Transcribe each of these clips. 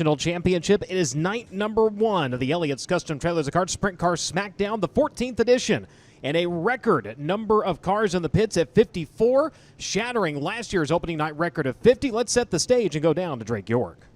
Championship. It is night number 1 of the Elliott's Custom Trailers and Carts Sprint Car Smackdown, the 14th edition, and a record number of cars in the pits at 54, shattering last year's opening night record of 50. Let's set the stage and go down to Drake York.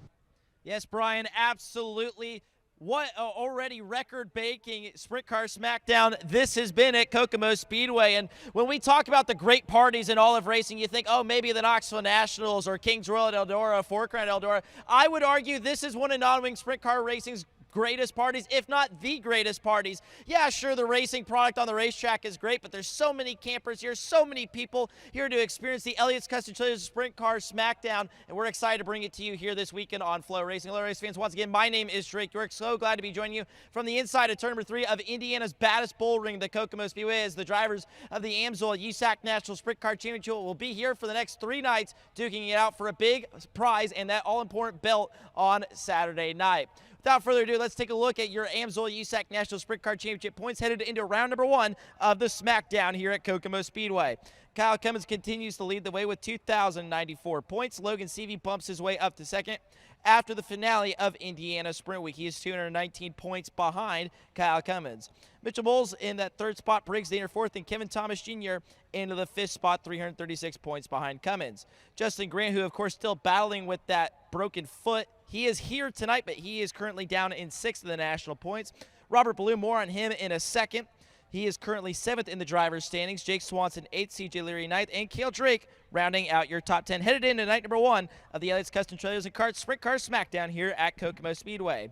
Yes, Brian, absolutely. What already record-breaking Sprint Car Smackdown this has been at Kokomo Speedway. And when we talk about the great parties in all of racing, you think, oh, maybe the Knoxville Nationals or Kings Royal at Eldora, Four Crown Eldora. I would argue this is one of non-wing sprint car racing's greatest parties, if not the greatest parties. Yeah, sure, the racing product on the racetrack is great, but there's so many campers here, so many people here to experience the Elliott's Custom Trailers Sprint Car Smackdown, and we're excited to bring it to you here this weekend on FloRacing. Hello, race fans. Once again, my name is Drake York. So glad to be joining you from the inside of turn number 3 of Indiana's baddest bull ring, the Kokomo Speedway, as the drivers of the AMSOIL USAC National Sprint Car Championship will be here for the next 3 nights, duking it out for a big prize and that all-important belt on Saturday night. Without further ado, let's take a look at your AMSOIL USAC National Sprint Car Championship points headed into round number 1 of the Smackdown here at Kokomo Speedway. Kyle Cummins continues to lead the way with 2,094 points. Logan Seavey bumps his way up to second after the finale of Indiana Sprint Week. He is 219 points behind Kyle Cummins. Mitchell Bowles in that 3rd spot, Briggs Daner 4th, and Kevin Thomas Jr. into the 5th spot, 336 points behind Cummins. Justin Grant, who of course still battling with that broken foot, he is here tonight, but he is currently down in 6th of the national points. Robert Ballou, more on him in a second. He is currently 7th in the driver's standings. Jake Swanson 8th, CJ Leary 9th, and Cale Drake rounding out your top 10. Headed into night number 1 of the Elliott's Custom Trailers and Carts Sprint Car Smackdown here at Kokomo Speedway.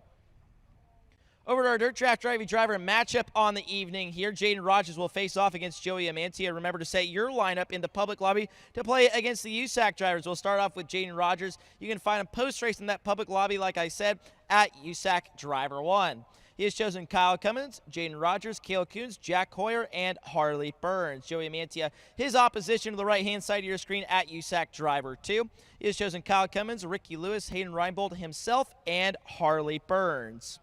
Over to our dirt track driver matchup on the evening here. Jaden Rogers will face off against Joey Amantia. Remember to set your lineup in the public lobby to play against the USAC drivers. We'll start off with Jaden Rogers. You can find him post-race in that public lobby, like I said, at USAC Driver 1. He has chosen Kyle Cummins, Jaden Rogers, Cale Coons, Jack Hoyer, and Harley Burns. Joey Amantia, his opposition to the right-hand side of your screen at USAC Driver 2. He has chosen Kyle Cummins, Ricky Lewis, Hayden Reinbold himself, and Harley Burns.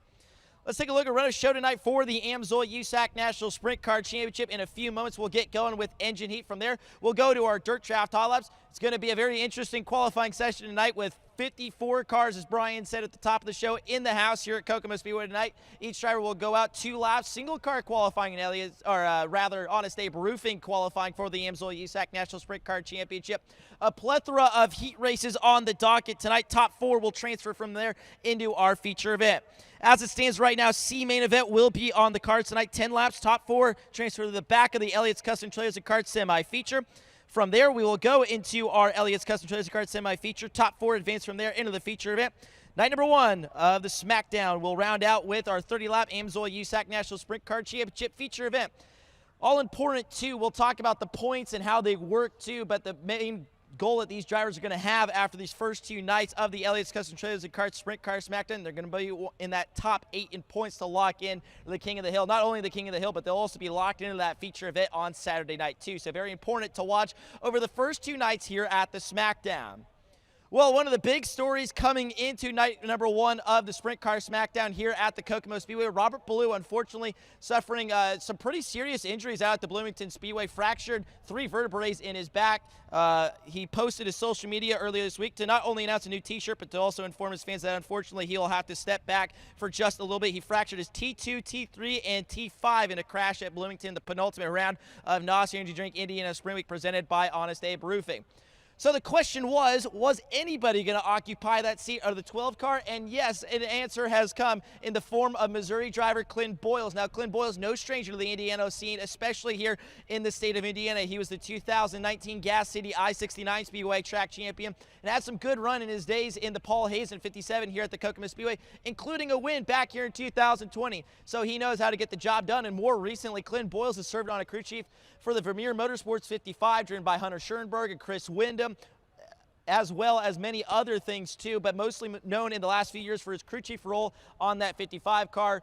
Let's take a look at runner show tonight for the AMSOIL USAC National Sprint Car Championship. In a few moments, we'll get going with engine heat. From there, we'll go to our dirt track hot laps. It's going to be a very interesting qualifying session tonight with 54 cars, as Brian said at the top of the show, in the house here at Kokomo Speedway tonight. Each driver will go out 2 laps, single car qualifying in Elliott's, or rather, Honest Abe Roofing qualifying for the AMSOIL USAC National Sprint Car Championship. A plethora of heat races on the docket tonight. Top 4 will transfer from there into our feature event. As it stands right now, C main event will be on the cards tonight. 10 laps, top 4 transfer to the back of the Elliott's Custom Trailers and Carts semi-feature. From there, we will go into our Elliott's Custom Trailers and Carts semi-feature. Top 4 advance from there into the feature event. Night number 1 of the Smackdown will round out with our 30-lap AMSOIL USAC National Sprint Car Championship feature event. All important, too, we'll talk about the points and how they work, too, but the main goal that these drivers are going to have after these first 2 nights of the Elliott's Custom Trailers and Carts Sprint Car Smackdown, they're going to be in that top 8 in points to lock in the King of the Hill. Not only the King of the Hill, but they'll also be locked into that feature event on Saturday night too. So very important to watch over the first 2 nights here at the Smackdown. Well, one of the big stories coming into night number 1 of the Sprint Car Smackdown here at the Kokomo Speedway, Robert Ballou unfortunately suffering some pretty serious injuries out at the Bloomington Speedway, fractured 3 vertebrae in his back. He posted his social media earlier this week to not only announce a new t-shirt, but to also inform his fans that unfortunately he will have to step back for just a little bit. He fractured his T2, T3, and T5 in a crash at Bloomington, the penultimate round of NOS Energy Drink Indiana Sprint Week presented by Honest Abe Roofing. So the question was anybody going to occupy that seat of the 12 car? And yes, an answer has come in the form of Missouri driver Clint Boyles. Now, Clint Boyles, no stranger to the Indiana scene, especially here in the state of Indiana. He was the 2019 Gas City I-69 Speedway track champion and had some good run in his days in the Paul Hazen 57 here at the Kokomo Speedway, including a win back here in 2020. So he knows how to get the job done. And more recently, Clint Boyles has served on a crew chief for the Vermeer Motorsports 55, driven by Hunter Schoenberg and Chris Wyndham, as well as many other things too, but mostly known in the last few years for his crew chief role on that 55 car.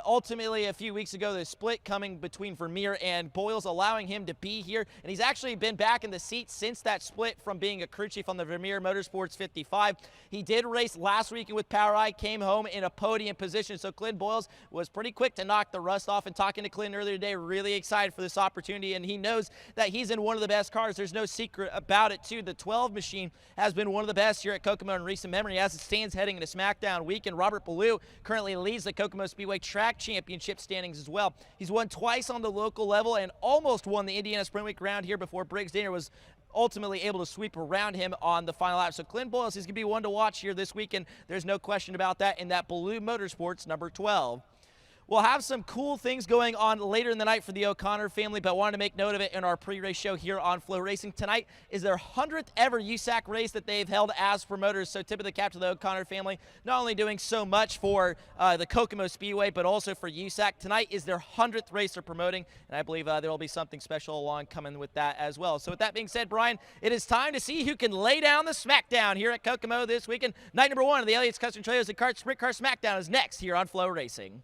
Ultimately, a few weeks ago, the split coming between Vermeer and Boyles, allowing him to be here, and he's actually been back in the seat since that split from being a crew chief on the Vermeer Motorsports 55. He did race last weekend with Power I, came home in a podium position, so Clint Boyles was pretty quick to knock the rust off. And talking to Clint earlier today, really excited for this opportunity, and he knows that he's in one of the best cars. There's no secret about it too. The 12 machine racing has been one of the best here at Kokomo in recent memory as it stands heading into Smackdown weekend. Robert Ballou currently leads the Kokomo Speedway Track Championship standings as well. He's won twice on the local level and almost won the Indiana Sprint Week round here before Briggs Danner was ultimately able to sweep around him on the final lap. So Clint Boyles is going to be one to watch here this weekend. There's no question about that in that Ballou Motorsports number 12. We'll have some cool things going on later in the night for the O'Connor family, but wanted to make note of it in our pre-race show here on FloRacing. Tonight is their 100th ever USAC race that they've held as promoters, so tip of the cap to the O'Connor family, not only doing so much for the Kokomo Speedway, but also for USAC. Tonight is their 100th race they're promoting, and I believe there will be something special along coming with that as well. So with that being said, Brian, it is time to see who can lay down the smackdown here at Kokomo this weekend. Night number 1 of the Elliott's Custom Trailers and Karts Sprint Car Smackdown is next here on FloRacing.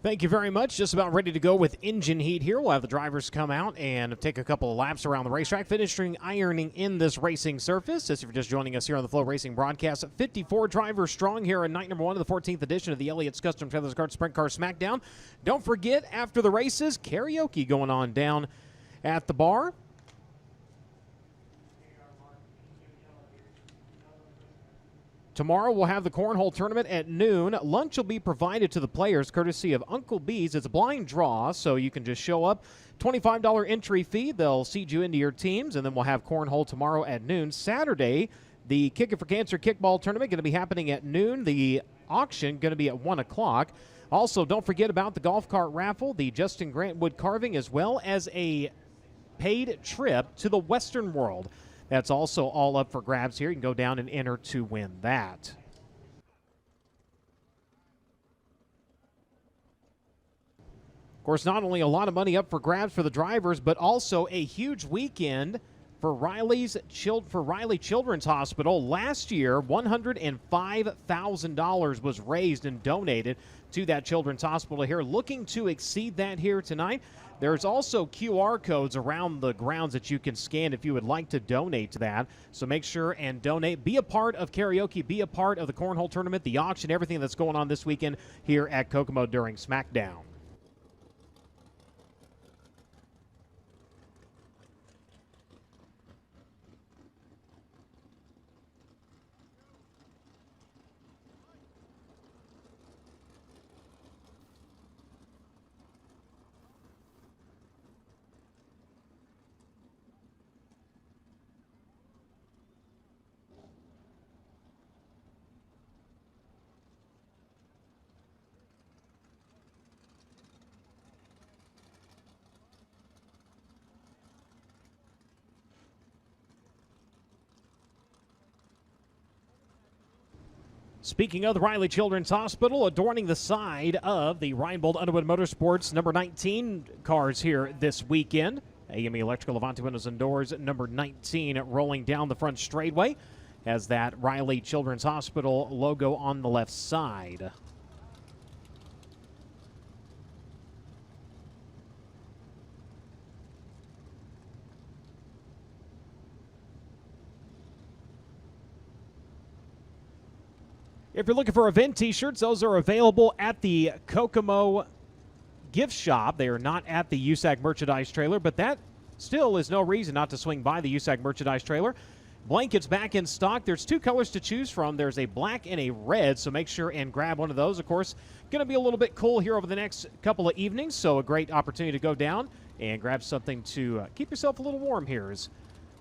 Thank you very much. Just about ready to go with engine heat here. We'll have the drivers come out and take a couple of laps around the racetrack, finishing ironing in this racing surface. As if you're just joining us here on the FloRacing broadcast, 54 drivers strong here on night number 1 of the 14th edition of the Elliott's Custom Trailers Kart Sprint Car Smackdown. Don't forget, after the races, karaoke going on down at the bar. Tomorrow we'll have the cornhole tournament at noon. Lunch will be provided to the players courtesy of Uncle B's. It's a blind draw, so you can just show up. $25 entry fee. They'll seed you into your teams, and then we'll have cornhole tomorrow at noon. Saturday, the Kick It for Cancer kickball tournament going to be happening at noon. The auction going to be at 1 o'clock. Also, don't forget about the golf cart raffle, the Justin Grant wood carving, as well as a paid trip to the Western World. That's also all up for grabs here. You can go down and enter to win that. Of course, not only a lot of money up for grabs for the drivers, but also a huge weekend for Riley Children's Hospital. Last year, $105,000 was raised and donated to that Children's Hospital here. Looking to exceed that here tonight. There's also QR codes around the grounds that you can scan if you would like to donate to that. So make sure and donate. Be a part of karaoke. Be a part of the cornhole tournament, the auction, everything that's going on this weekend here at Kokomo during Smackdown. Speaking of the Riley Children's Hospital, adorning the side of the Reinbold Underwood Motorsports number 19 cars here this weekend. AME Electrical Levante Windows and Doors number 19 rolling down the front straightaway has that Riley Children's Hospital logo on the left side. If you're looking for event t-shirts, those are available at the Kokomo gift shop. They are not at the USAC merchandise trailer, but that still is no reason not to swing by the USAC merchandise trailer. Blankets back in stock. There's 2 colors to choose from. There's a black and a red, so make sure and grab one of those. Of course, going to be a little bit cool here over the next couple of evenings, so a great opportunity to go down and grab something to keep yourself a little warm here. As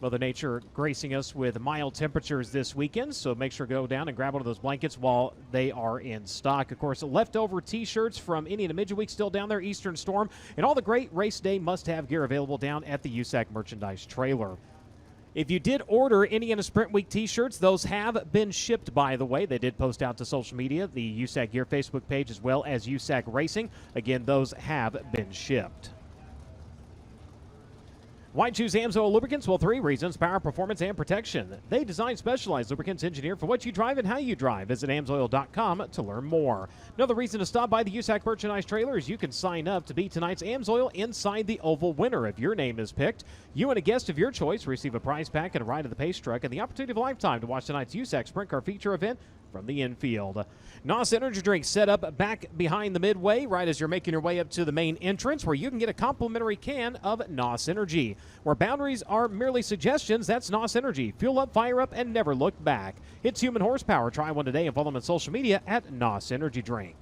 Mother Nature gracing us with mild temperatures this weekend, so make sure to go down and grab one of those blankets while they are in stock. Of course, leftover t-shirts from Indiana Midweek still down there, Eastern Storm, and all the great race day must-have gear available down at the USAC merchandise trailer. If you did order Indiana Sprint Week t-shirts, those have been shipped, by the way. They did post out to social media, the USAC Gear Facebook page, as well as USAC Racing. Again, those have been shipped. Why choose AMSOIL lubricants? Well, 3 reasons: power, performance, and protection. They design specialized lubricants engineered for what you drive and how you drive. Visit AMSOIL.com to learn more. Another reason to stop by the USAC merchandise trailer is you can sign up to be tonight's AMSOIL Inside the Oval winner. If your name is picked, you and a guest of your choice receive a prize pack and a ride of the pace truck and the opportunity of a lifetime to watch tonight's USAC Sprint Car feature event from the infield. NOS Energy Drink set up back behind the midway right as you're making your way up to the main entrance where you can get a complimentary can of NOS Energy. Where boundaries are merely suggestions, that's NOS Energy. Fuel up, fire up, and never look back. It's human horsepower. Try one today and follow them on social media at NOS Energy Drink.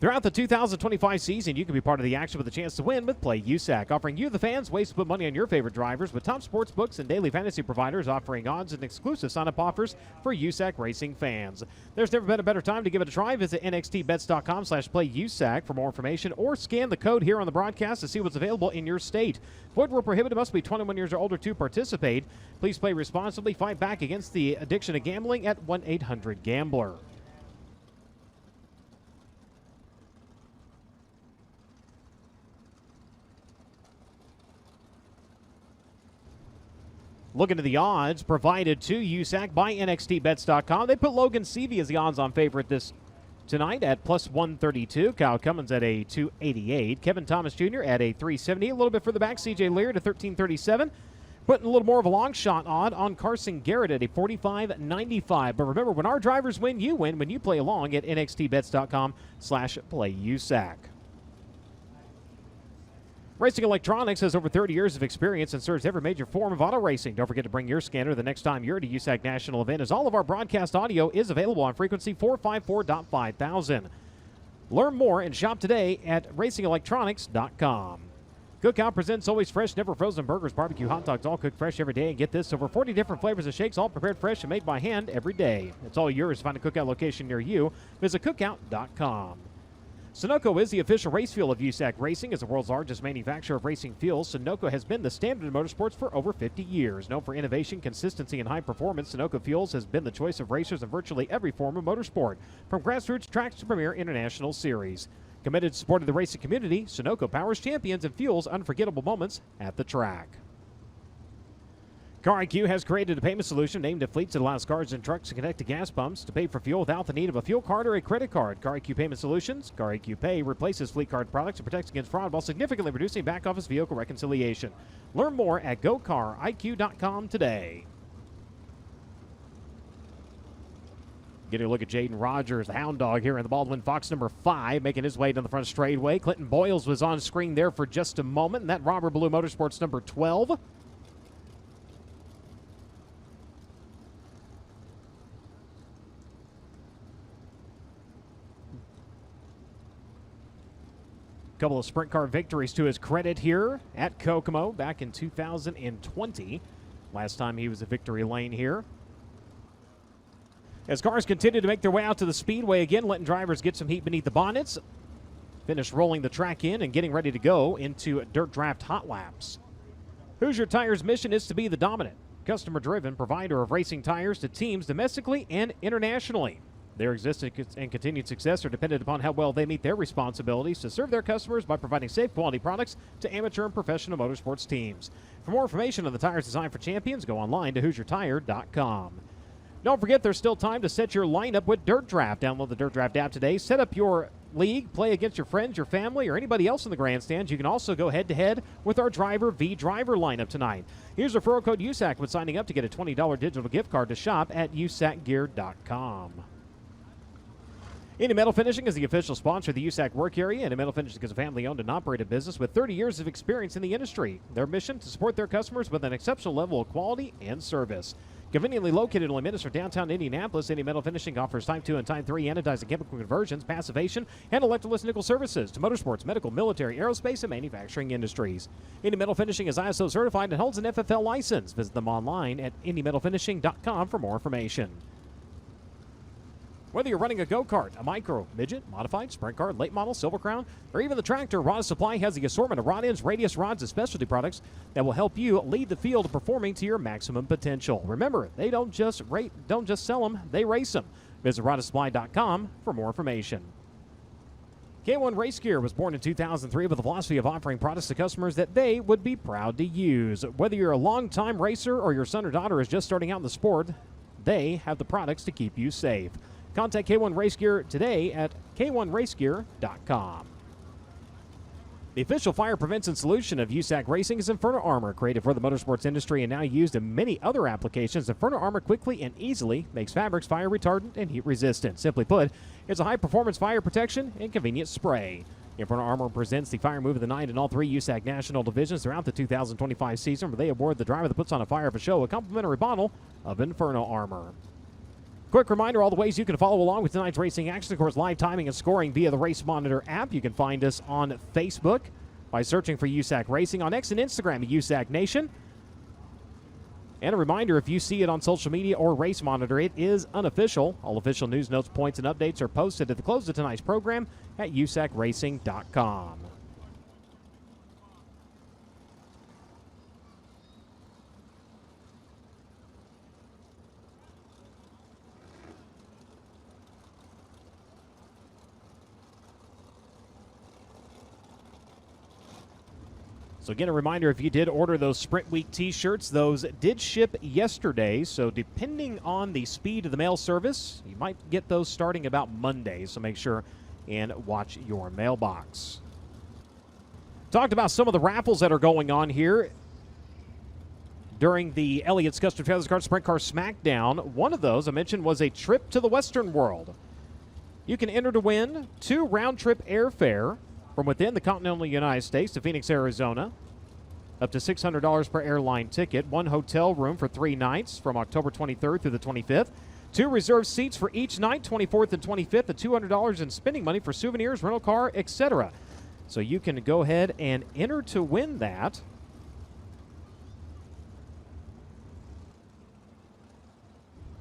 Throughout the 2025 season, you can be part of the action with a chance to win with Play USAC, offering you, the fans, ways to put money on your favorite drivers with top sports books and daily fantasy providers offering odds and exclusive sign-up offers for USAC racing fans. There's never been a better time to give it a try. Visit nxtbets.com/playusac for more information or scan the code here on the broadcast to see what's available in your state. Void where prohibited, must be 21 years or older to participate. Please play responsibly. Fight back against the addiction of gambling at 1-800-GAMBLER. Looking at the odds provided to USAC by NXTBets.com. They put Logan Seavey as the odds-on favorite this tonight at plus 132. Kyle Cummins at a 288. Kevin Thomas Jr. at a 370. A little bit further back, CJ Lear to 1337. Putting a little more of a long shot odd on Carson Garrett at a 45.95. But remember, when our drivers win, you win when you play along at NXTBets.com/playusac. Racing Electronics has over 30 years of experience and serves every major form of auto racing. Don't forget to bring your scanner the next time you're at a USAC national event, as all of our broadcast audio is available on frequency 454.5000. Learn more and shop today at racingelectronics.com. Cookout presents always fresh, never frozen burgers, barbecue, hot dogs, all cooked fresh every day. And get this, over 40 different flavors of shakes, all prepared fresh and made by hand every day. It's all yours. Find a Cookout location near you. Visit cookout.com. Sunoco is the official race fuel of USAC Racing. As the world's largest manufacturer of racing fuels, Sunoco has been the standard in motorsports for over 50 years. Known for innovation, consistency, and high performance, Sunoco Fuels has been the choice of racers in virtually every form of motorsport, from grassroots tracks to premier international series. Committed to supporting the racing community, Sunoco powers champions and fuels unforgettable moments at the track. CarIQ has created a payment solution aimed at fleets that allows cars and trucks to connect to gas pumps to pay for fuel without the need of a fuel card or a credit card. CarIQ Payment Solutions, CarIQ Pay, replaces fleet card products and protects against fraud while significantly reducing back-office vehicle reconciliation. Learn more at gocariq.com today. Getting a look at Jaden Rogers, the hound dog here in the Baldwin Fox number 5, making his way down the front straightaway. Clinton Boyles was on screen there for just a moment, and that Robber Blue Motorsports number 12. Couple of sprint car victories to his credit here at Kokomo back in 2020. Last time he was a victory lane here. As cars continue to make their way out to the Speedway again, letting drivers get some heat beneath the bonnets. Finish rolling the track in and getting ready to go into dirt draft hot laps. Hoosier Tires' mission is to be the dominant, customer-driven provider of racing tires to teams domestically and internationally. Their existence and continued success are dependent upon how well they meet their responsibilities to serve their customers by providing safe, quality products to amateur and professional motorsports teams. For more information on the tires designed for champions, go online to HoosierTire.com. Don't forget, there's still time to set your lineup with Dirt Draft. Download the Dirt Draft app today. Set up your league, play against your friends, your family, or anybody else in the grandstands. You can also go head-to-head with our Driver v. Driver lineup tonight. Here's referral code USAC when signing up to get a $20 digital gift card to shop at usacgear.com. Indy Metal Finishing is the official sponsor of the USAC work area. Indy Metal Finishing is a family-owned and operated business with 30 years of experience in the industry. Their mission, to support their customers with an exceptional level of quality and service. Conveniently located in Limited or downtown Indianapolis, Indy Metal Finishing offers Type 2 and Type 3 anodized and chemical conversions, passivation, and electroless nickel services to motorsports, medical, military, aerospace, and manufacturing industries. Indy Metal Finishing is ISO certified and holds an FFL license. Visit them online at indymetalfinishing.com for more information. Whether you're running a go-kart, a micro, midget, modified, sprint car, late model, silver crown, or even the tractor, Rod Supply has the assortment of rod ends, radius rods, and specialty products that will help you lead the field performing to your maximum potential. Remember, they don't just sell them, they race them. Visit rodsupply.com for more information. K1 Race Gear was born in 2003 with the philosophy of offering products to customers that they would be proud to use. Whether you're a long-time racer or your son or daughter is just starting out in the sport, they have the products to keep you safe. Contact K1 Race Gear today at k1racegear.com. The official fire prevention solution of USAC Racing is Inferno Armor, created for the motorsports industry and now used in many other applications. Inferno Armor quickly and easily makes fabrics fire retardant and heat resistant. Simply put, it's a high-performance fire protection and convenient spray. Inferno Armor presents the Fire Move of the Night in all 3 USAC national divisions throughout the 2025 season, where they award the driver that puts on a fire of a show a complimentary bottle of Inferno Armor. Quick reminder, all the ways you can follow along with tonight's racing action. Of course, live timing and scoring via the Race Monitor app. You can find us on Facebook by searching for USAC Racing, on X and Instagram at USAC Nation. And a reminder, if you see it on social media or Race Monitor, it is unofficial. All official news, notes, points, and updates are posted at the close of tonight's program at usacracing.com. So again, a reminder, if you did order those Sprint Week t-shirts, those did ship yesterday. So depending on the speed of the mail service, you might get those starting about Monday. So make sure and watch your mailbox. Talked about some of the raffles that are going on here during the Elliott's Custom Trailers Kart Sprint Car Smackdown. One of those I mentioned was a trip to the Western World. You can enter to win 2 round-trip airfare from within the continental United States to Phoenix, Arizona, up to $600 per airline ticket, 1 hotel room for 3 nights from October 23rd through the 25th, 2 reserved seats for each night, 24th and 25th, and $200 in spending money for souvenirs, rental car, etc. So you can go ahead and enter to win that.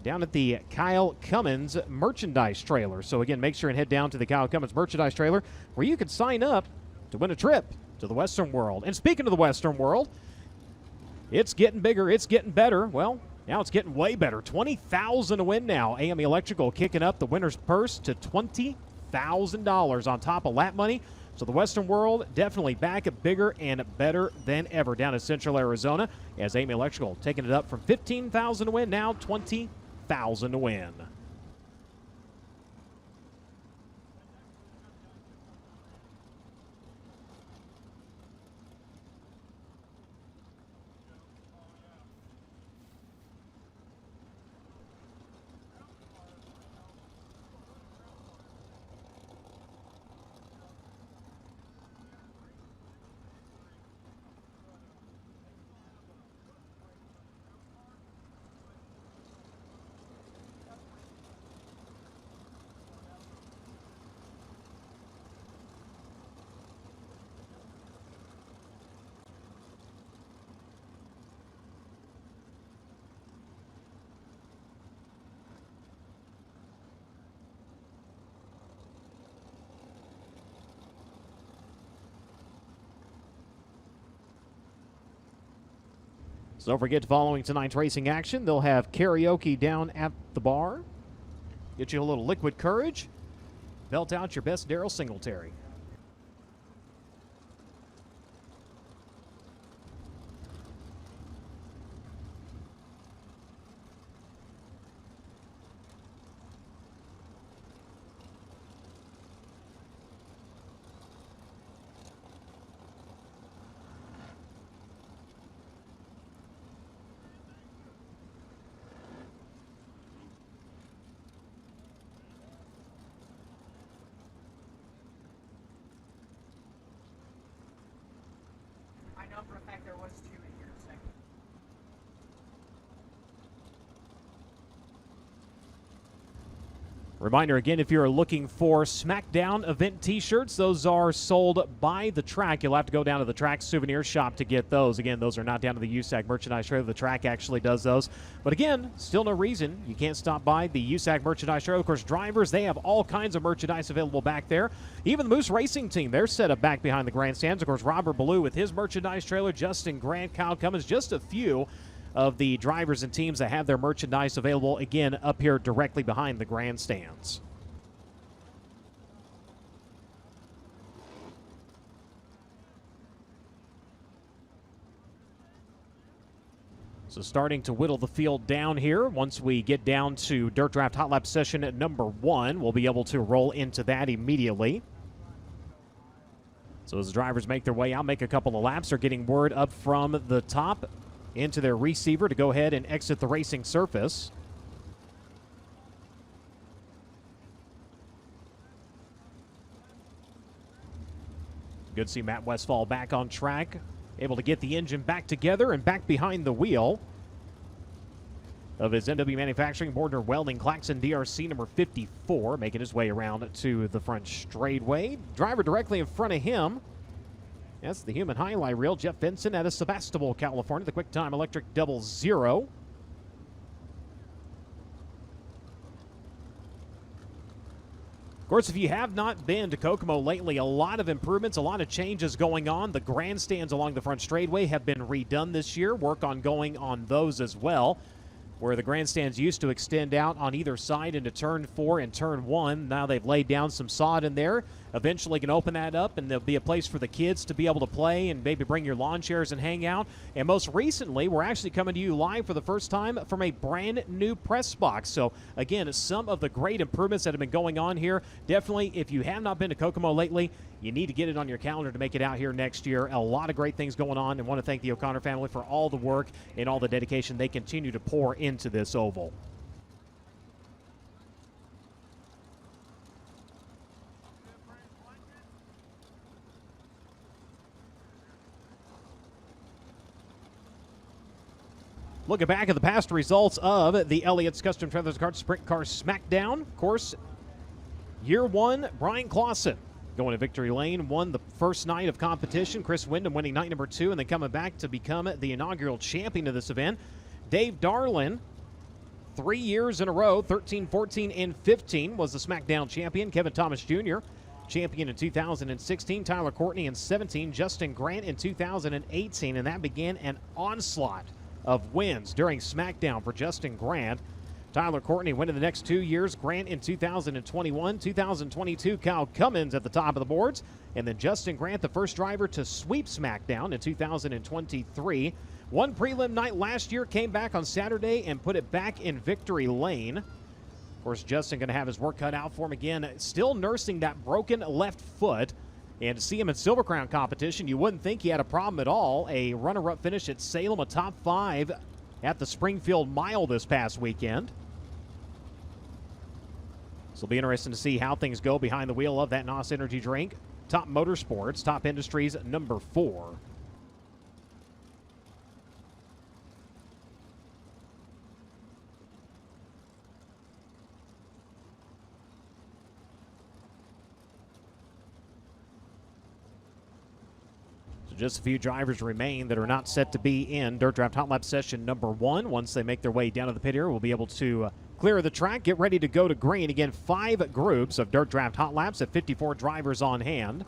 Down at the Kyle Cummins merchandise trailer. So again, make sure and head down to the Kyle Cummins merchandise trailer where you can sign up to win a trip to the Western World. And speaking of the Western World, it's getting bigger, it's getting better. Well, now it's getting way better. $20,000 to win now. AME Electrical kicking up the winner's purse to $20,000 on top of lap money. So the Western World definitely back, bigger and better than ever down in Central Arizona, as AME Electrical taking it up from $15,000 to win, now $20,000 to win. So don't forget, following tonight's racing action, they'll have karaoke down at the bar. Get you a little liquid courage. Belt out your best Daryl Singletary. For a fact there was 2 in here a second. Reminder again, if you're looking for Smackdown event t-shirts, those are sold by the track. You'll have to go down to the track souvenir shop to get those. Again, those are not down to the USAC merchandise trailer. The track actually does those. But again, still no reason you can't stop by the USAC merchandise trailer. Of course, drivers, they have all kinds of merchandise available back there. Even the Moose Racing team, they're set up back behind the grandstands. Of course, Robert Ballou with his merchandise trailer, Justin Grant, Kyle Cummins, just a few of the drivers and teams that have their merchandise available, again, up here directly behind the grandstands. So starting to whittle the field down here. Once we get down to Dirt Draft Hot Lap session at number 1, we'll be able to roll into that immediately. So as the drivers make their way out, make a couple of laps, they're getting word up from the top into their receiver to go ahead and exit the racing surface. Good to see Matt Westfall back on track, able to get the engine back together and back behind the wheel of his NW Manufacturing Bordner Welding Claxon DRC number 54, making his way around to the front straightaway. Driver directly in front of him, that's the human highlight reel, Jeff Benson out of Sebastopol, California, the QuickTime Electric 00. Of course, if you have not been to Kokomo lately, a lot of improvements, a lot of changes going on. The grandstands along the front straightaway have been redone this year. Work ongoing on those as well, where the grandstands used to extend out on either side into turn 4 and turn 1. Now they've laid down some sod in there. Eventually can open that up, and there'll be a place for the kids to be able to play and maybe bring your lawn chairs and hang out. And most recently, we're actually coming to you live for the first time from a brand new press box. So again, some of the great improvements that have been going on here. Definitely, if you have not been to Kokomo lately, you need to get it on your calendar to make it out here next year. A lot of great things going on, and want to thank the O'Connor family for all the work and all the dedication they continue to pour into this oval. Looking back at the past results of the Elliott's Custom Trailers Kart Sprint Car Smackdown. Of course, year 1, Brian Clausen going to victory lane, won the first night of competition. Chris Wyndham winning night number 2 and then coming back to become the inaugural champion of this event. Dave Darlin, 3 years in a row, 13, 14, and 15, was the Smackdown champion. Kevin Thomas Jr., champion in 2016. Tyler Courtney in 17. Justin Grant in 2018, and that began an onslaught of wins during Smackdown for Justin Grant. Tyler Courtney winning the next 2 years. Grant in 2021. 2022, Kyle Cummins at the top of the boards. And then Justin Grant, the first driver to sweep Smackdown in 2023. One prelim night last year, came back on Saturday and put it back in victory lane. Of course, Justin going to have his work cut out for him again. Still nursing that broken left foot. And to see him in Silver Crown competition, you wouldn't think he had a problem at all. A runner-up finish at Salem, a top 5 at the Springfield Mile this past weekend. So it'll be interesting to see how things go behind the wheel of that NOS energy drink. Top Motorsports, Top Industries, number 4. Just a few drivers remain that are not set to be in Dirt Draft Hot Lap session number 1. Once they make their way down to the pit area, we'll be able to clear the track, get ready to go to green. Again, 5 groups of Dirt Draft Hot Laps at 54 drivers on hand.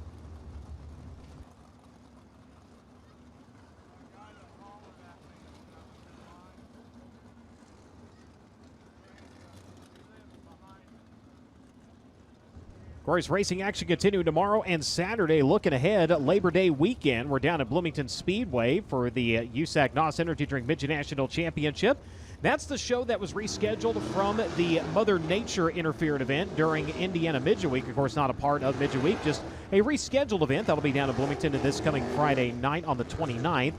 Of course, racing action continuing tomorrow and Saturday. Looking ahead, Labor Day weekend, we're down at Bloomington Speedway for the USAC NOS Energy Drink Mid-National Championship. That's the show that was rescheduled from the Mother Nature Interfered event during Indiana Midget Week. Of course, not a part of Midget Week, just a rescheduled event. That'll be down at Bloomington this coming Friday night on the 29th.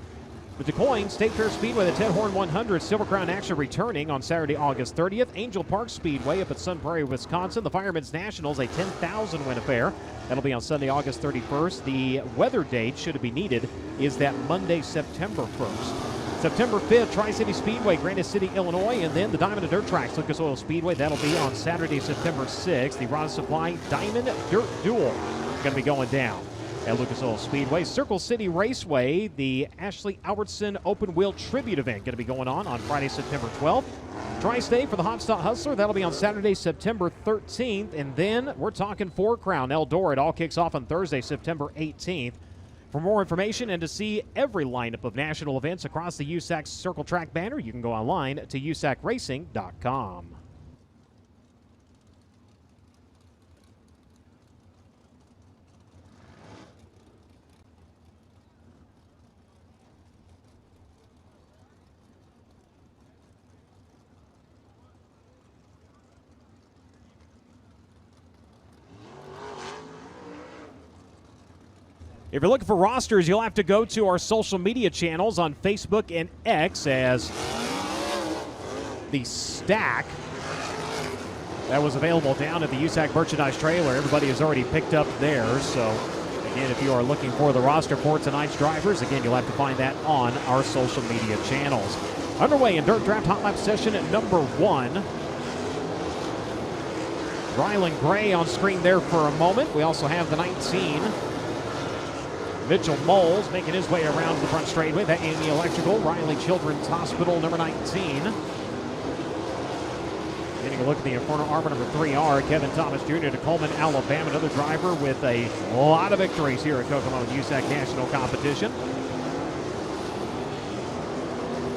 The DuQuoin State Fair Speedway, the Ted Horn 100 Silver Crown action returning on Saturday, August 30th. Angel Park Speedway up at Sun Prairie, Wisconsin. The Firemen's Nationals, a 10,000 win affair. That'll be on Sunday, August 31st. The weather date, should it be needed, is that Monday, September 1st. September 5th, Tri-City Speedway, Granite City, Illinois. And then the Diamond and Dirt Tracks, Lucas Oil Speedway. That'll be on Saturday, September 6th. The Rod Supply Diamond Dirt Duel going to be going down at Lucas Oil Speedway. Circle City Raceway, the Ashley Albertson Open Wheel Tribute event going to be going on Friday, September 12th. Tri-State for the Hopstop Hustler, that'll be on Saturday, September 13th. And then we're talking 4 Crown Eldora. It all kicks off on Thursday, September 18th. For more information and to see every lineup of national events across the USAC Circle Track banner, you can go online to usacracing.com. If you're looking for rosters, you'll have to go to our social media channels on Facebook and X, as the stack that was available down at the USAC merchandise trailer, everybody has already picked up theirs. So, again, if you are looking for the roster for tonight's drivers, again, you'll have to find that on our social media channels. Underway in Dirt Draft Hot Lap session at number 1. Rylan Gray on screen there for a moment. We also have the 19. Mitchell Moles making his way around to the front straightaway. That Amy Electrical, Riley Children's Hospital, number 19. Getting a look at the Inferno Arbor, number 3R, Kevin Thomas Jr. to Coleman, Alabama. Another driver with a lot of victories here at Kokomo and USAC National Competition.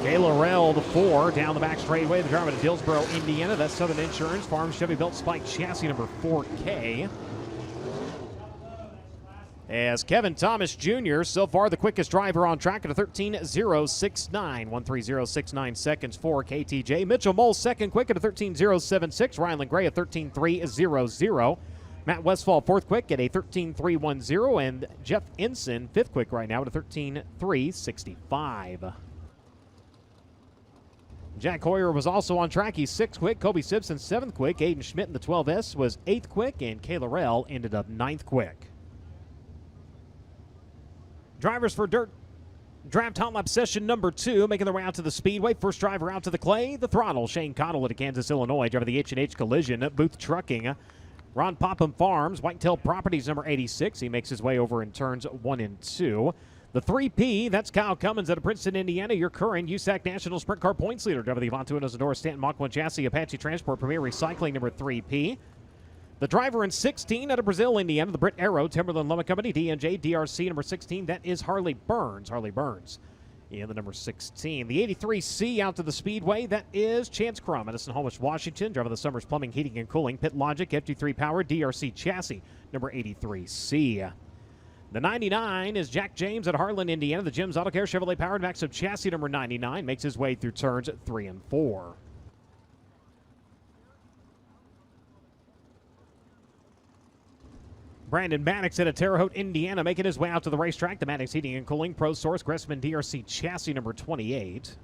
Kayla Rell, the 4, down the back straightaway. The driver to Dillsboro, Indiana. That's Southern Insurance Farm Chevy Belt Spike chassis, number 4K. As Kevin Thomas Jr., so far the quickest driver on track at a 13.069. 130.69 seconds for KTJ. Mitchell Moles second quick at a 13.076. Rylan Gray at 13.300. Matt Westfall fourth quick at a 13.310. And Jeff Ensign fifth quick right now at a 13.365. Jack Hoyer was also on track. He's sixth quick. Kobe Simpson seventh quick. Aiden Schmidt in the 12S was eighth quick. And Kayla Rell ended up ninth quick. Drivers for Dirt Draft Hot Lap session number 2, making their way out to the Speedway. First driver out to the clay, the throttle. Shane Cottle at Kansas, Illinois. Driver the H&H Collision, Booth Trucking. Ron Popham Farms, Whitetail Properties, number 86. He makes his way over in turns 1 and 2. The 3P, that's Kyle Cummins out of Princeton, Indiana. Your current USAC National Sprint Car Points leader. Driver the Avonto Isadora Stanton Mach 1 Chassis, Apache Transport Premier Recycling, number 3P. The driver in 16 out of Brazil, Indiana, the Brit Arrow, Timberland Lumber Company, DNJ, DRC, number 16. That is Harley Burns. Harley Burns in the number 16. The 83C out to the Speedway. That is Chance Crum, Edison Holmes, Washington. Driver the Summers Plumbing, Heating, and Cooling. Pit Logic, FG3 Power, DRC Chassis, number 83C. The 99 is Jack James at Harlan, Indiana. The Jim's Auto Care Chevrolet Powered Maxim Chassis, number 99. Makes his way through turns 3 and 4. Brandon Maddox at Terre Haute, Indiana, making his way out to the racetrack. The Maddox Heating and Cooling Pro Source Gressman DRC Chassis, number 28.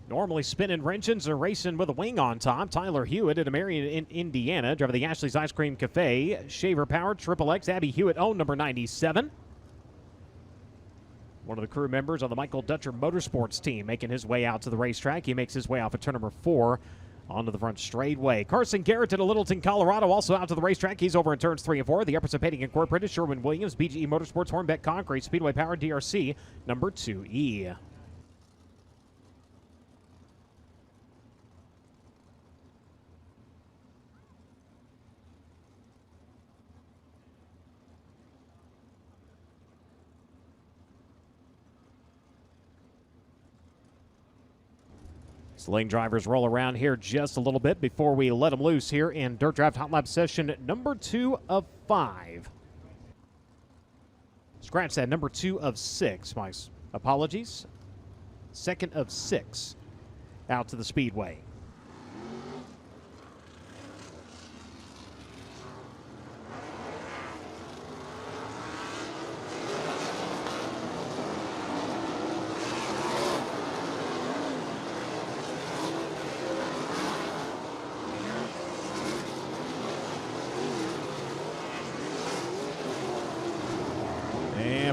Normally spinning wrenches or racing with a wing on top. Tyler Hewitt at Marion, Indiana. Driver the Ashley's Ice Cream Cafe. Shaver Power, Triple X, Abby Hewitt, owned, number 97. One of the crew members on the Michael Dutcher Motorsports team making his way out to the racetrack. He makes his way off at turn number 4 onto the front straightaway. Carson Garrett at Littleton, Colorado, also out to the racetrack. He's over in turns 3 and 4. The Upper Painting Incorporated, Sherwin Williams, BGE Motorsports, Hornbeck Concrete, Speedway Power, DRC, number 2E. Letting drivers roll around here just a little bit before we let them loose here in Dirt Draft Hot Lap session number 2 of 5. Scratch that, number 2 of 6. My apologies. Second of 6 out to the Speedway.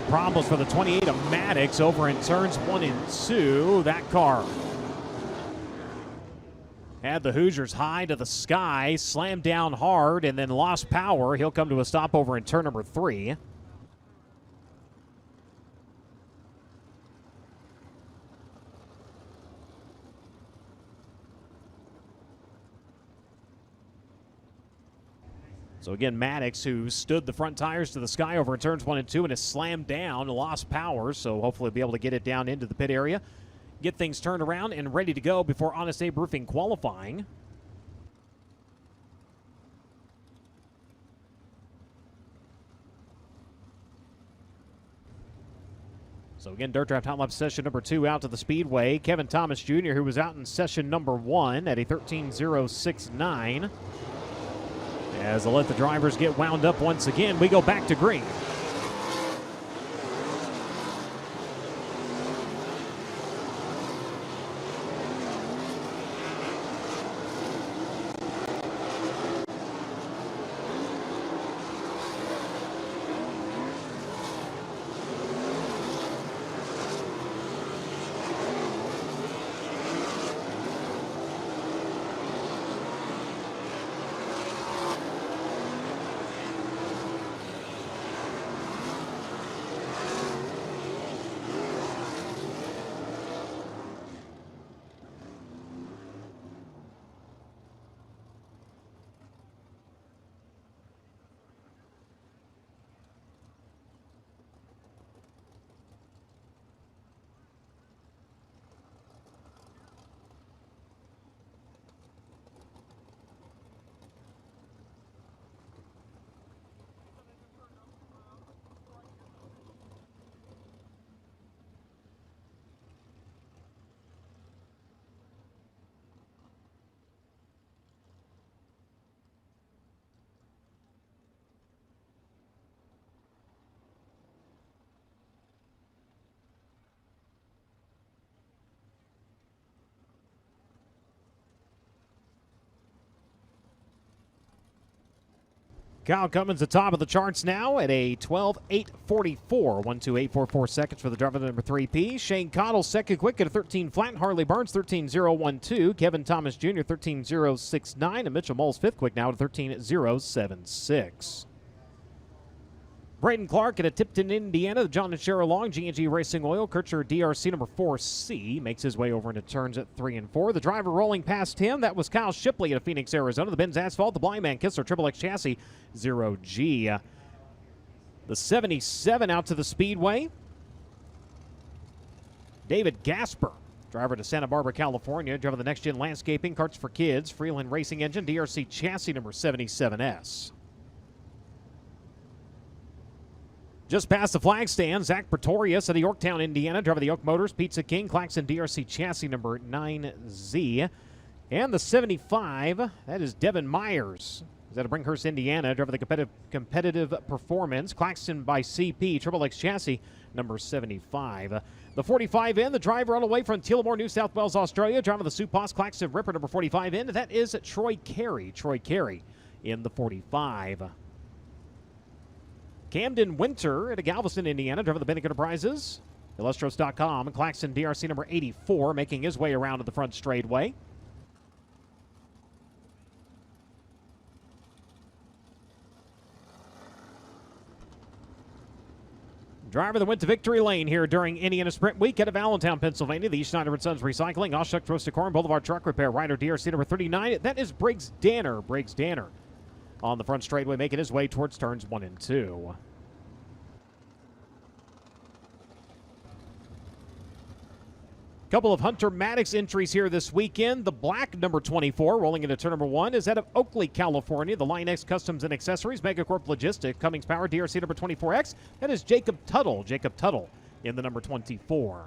Problems for the 28 of Maddox over in turns 1 and 2. That car had the Hoosiers high to the sky, slammed down hard, and then lost power. He'll come to a stop over in turn number 3. So again, Maddox, who stood the front tires to the sky over in turns 1 and 2 and has slammed down and lost power, so hopefully be able to get it down into the pit area, get things turned around and ready to go before Honest Abe Roofing qualifying. So again, Dirt Draft Hot Lap session number 2 out to the Speedway. Kevin Thomas Jr., who was out in session number 1 at a 13:069. As I let the drivers get wound up once again, we go back to green. Kyle Cummins atop of the charts now at a 12:08.44. 1:28.44 seconds for the driver number 3P. Shane Cottle second quick at a 13 flat. Harley Burns 13:012. Kevin Thomas Jr. 13:069. And Mitchell Moles fifth quick now at 13:076. Braden Clark at a Tipton, Indiana. The John and Cheryl Long G&G Racing Oil. Kircher DRC number 4C makes his way over into turns at 3 and 4. The driver rolling past him, that was Kyle Shipley at Phoenix, Arizona. The Benz Asphalt, the Blind Man Kistler Triple X Chassis 0G. The 77 out to the Speedway. David Gasper, driver to Santa Barbara, California. Driver the Next Gen Landscaping, Carts for Kids, Freeland Racing Engine, DRC Chassis number 77S. Just past the flag stand, Zach Pretorius out of Yorktown, Indiana. Driver the Oak Motors, Pizza King, Claxon DRC Chassis number 9Z. And the 75, that is Devin Myers. He's out of Brinkhurst, Indiana. Driver the competitive Performance, Claxton by CP, Triple X Chassis number 75. The 45 in, the driver all the way from Tillamore, New South Wales, Australia. Driver the Supos, Claxton Ripper number 45 in. That is Troy Carey. Troy Carey in the 45. Camden Winter at Galveston, Indiana, driver the Bennick Enterprises. Illustros.com, Claxton DRC number 84, making his way around to the front straightaway. Driver that went to victory lane here during Indiana Sprint Week out of Allentown, Pennsylvania. The Schneider & Sons Recycling, Oshuck Roasted Corn, Boulevard Truck Repair, Rider DRC number 39. That is Briggs Danner. Briggs Danner on the front straightaway, making his way towards turns 1 and 2. Couple of Hunter Maddox entries here this weekend. The black number 24 rolling into turn number 1 is out of Oakley, California. The Line X Customs and Accessories, Megacorp Logistics, Cummings Power, DRC number 24X. That is Jacob Tuttle. Jacob Tuttle in the number 24.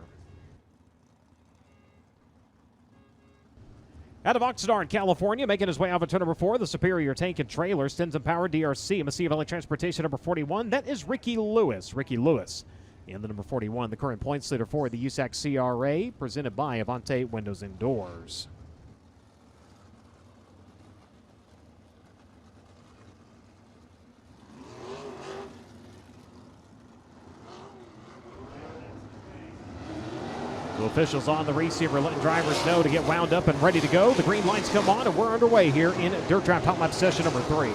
Out of Oxnard, California, making his way off of turn number 4, the Superior Tank and Trailer, Stinson Power, DRC, Massive Valley Transportation number 41. That is Ricky Lewis. Ricky Lewis in the number 41, the current points leader for the USAC CRA, presented by Avante Windows and Doors. The officials on the receiver letting drivers know to get wound up and ready to go. The green lights come on and we're underway here in Dirt Draft Hot Lap session number 3.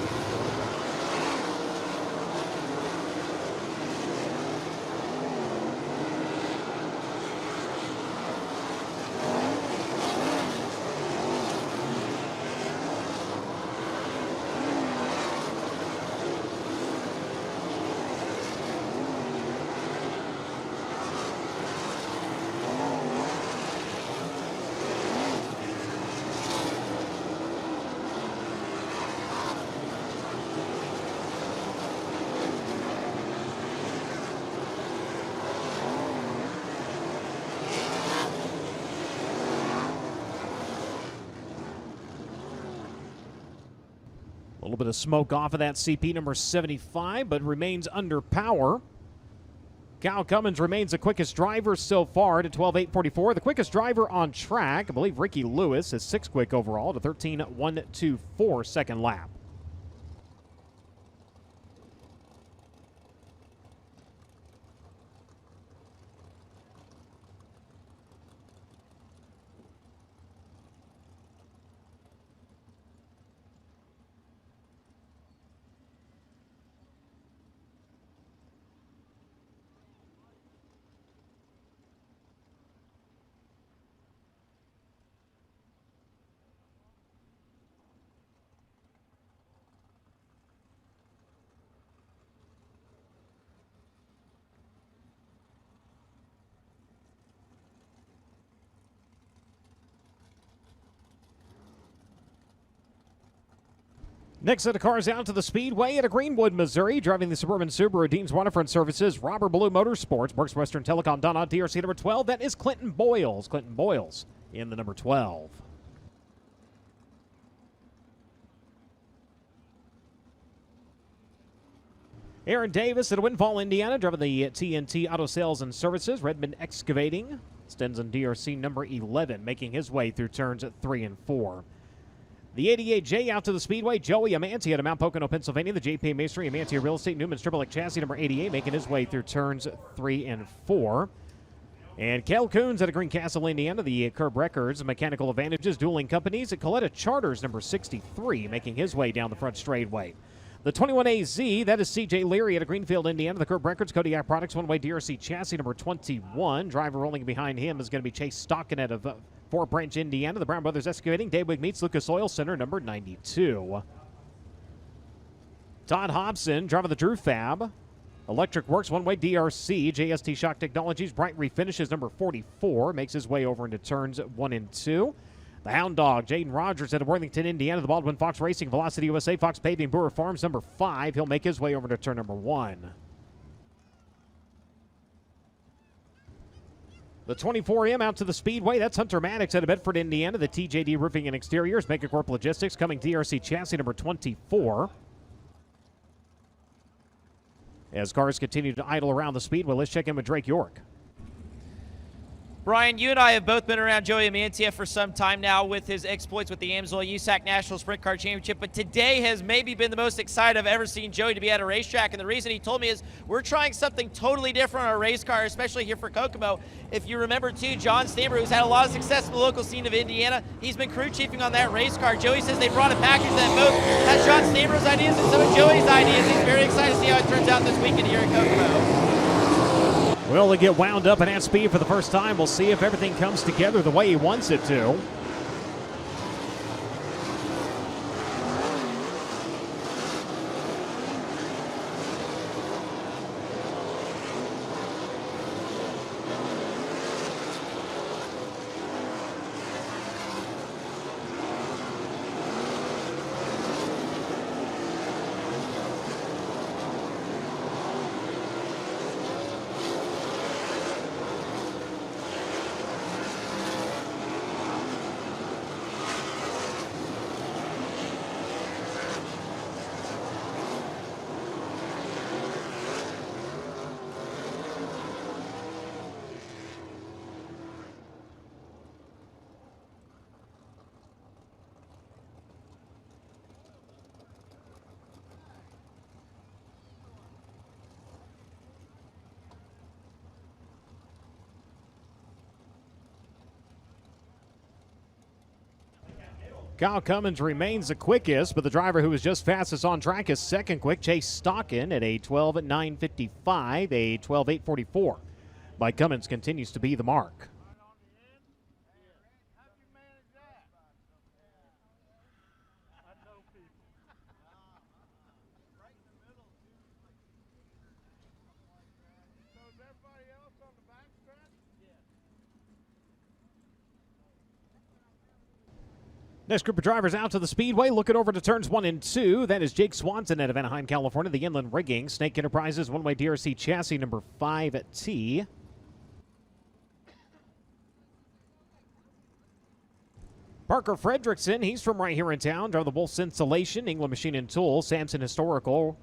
A little bit of smoke off of that CP number 75, but remains under power. Cal Cummins remains the quickest driver so far to 12.844. The quickest driver on track, I believe Ricky Lewis is 6th quick overall to 13.124 second lap. Next set of cars out to the Speedway at Greenwood, Missouri. Driving the Suburban Subaru Dean's Waterfront Services, Robert Blue Motorsports, Works Western Telecom, Donna, DRC number 12. That is Clinton Boyles. Clinton Boyles in the number 12. Aaron Davis at Windfall, Indiana, driving the TNT Auto Sales and Services. Redmond Excavating, Stenson DRC number 11, making his way through turns 3 and 4. The 88J out to the Speedway. Joey Amanti out of Mount Pocono, Pennsylvania. The JP Masonry, Amanti Real Estate, Newman Stribelek Chassis number 88, making his way through turns 3 and 4. And Kel Coons out of Greencastle, Indiana. The Curb Records, Mechanical Advantages, Dueling Companies. At Coletta Charters number 63, making his way down the front straightaway. The 21AZ, that is CJ Leary out of Greenfield, Indiana. The Curb Records, Kodiak Products, one-way DRC chassis number 21. Driver rolling behind him is going to be Chase Stockin out of Fort Branch, Indiana. The Brown Brothers Excavating, Daybwig Meets Lucas Oil Center number 92. Todd Hobson driving the Drew Fab. Electric Works, one-way DRC. JST Shock Technologies, Bright Refinishes number 44. Makes his way over into turns 1 and 2. The Hound Dog, Jaden Rogers out of Worthington, Indiana. The Baldwin Fox Racing, Velocity USA, Fox Paving, Brewer Farms, number 5. He'll make his way over to turn number 1. The 24M out to the Speedway. That's Hunter Maddox out of Bedford, Indiana. The TJD Roofing and Exteriors, Megacorp Logistics, coming DRC chassis number 24. As cars continue to idle around the Speedway, let's check in with Drake York. Brian, you and I have both been around Joey Amantia for some time now with his exploits with the Amsoil USAC National Sprint Car Championship, but today has maybe been the most excited I've ever seen Joey to be at a racetrack, and the reason he told me is we're trying something totally different on a race car, especially here for Kokomo. If you remember, too, John Stammer, who's had a lot of success in the local scene of Indiana, he's been crew chiefing on that race car. Joey says they brought a package that both has John Stammer's ideas and some of Joey's ideas. He's very excited to see how it turns out this weekend here at Kokomo. Well, they get wound up and at speed for the first time. We'll see if everything comes together the way he wants it to. Kyle Cummins remains the quickest, but the driver who was just fastest on track is second quick, Chase Stockin, at a 12.955, a 12.844. By Cummins continues to be the mark. Next group of drivers out to the Speedway, looking over to turns 1 and 2. That is Jake Swanson out of Anaheim, California. The Inland Rigging, Snake Enterprises, one-way DRC chassis number 5T. Parker Fredrickson, he's from right here in town. Drove the Wolf's Insulation, England Machine and Tool, Samson Historical,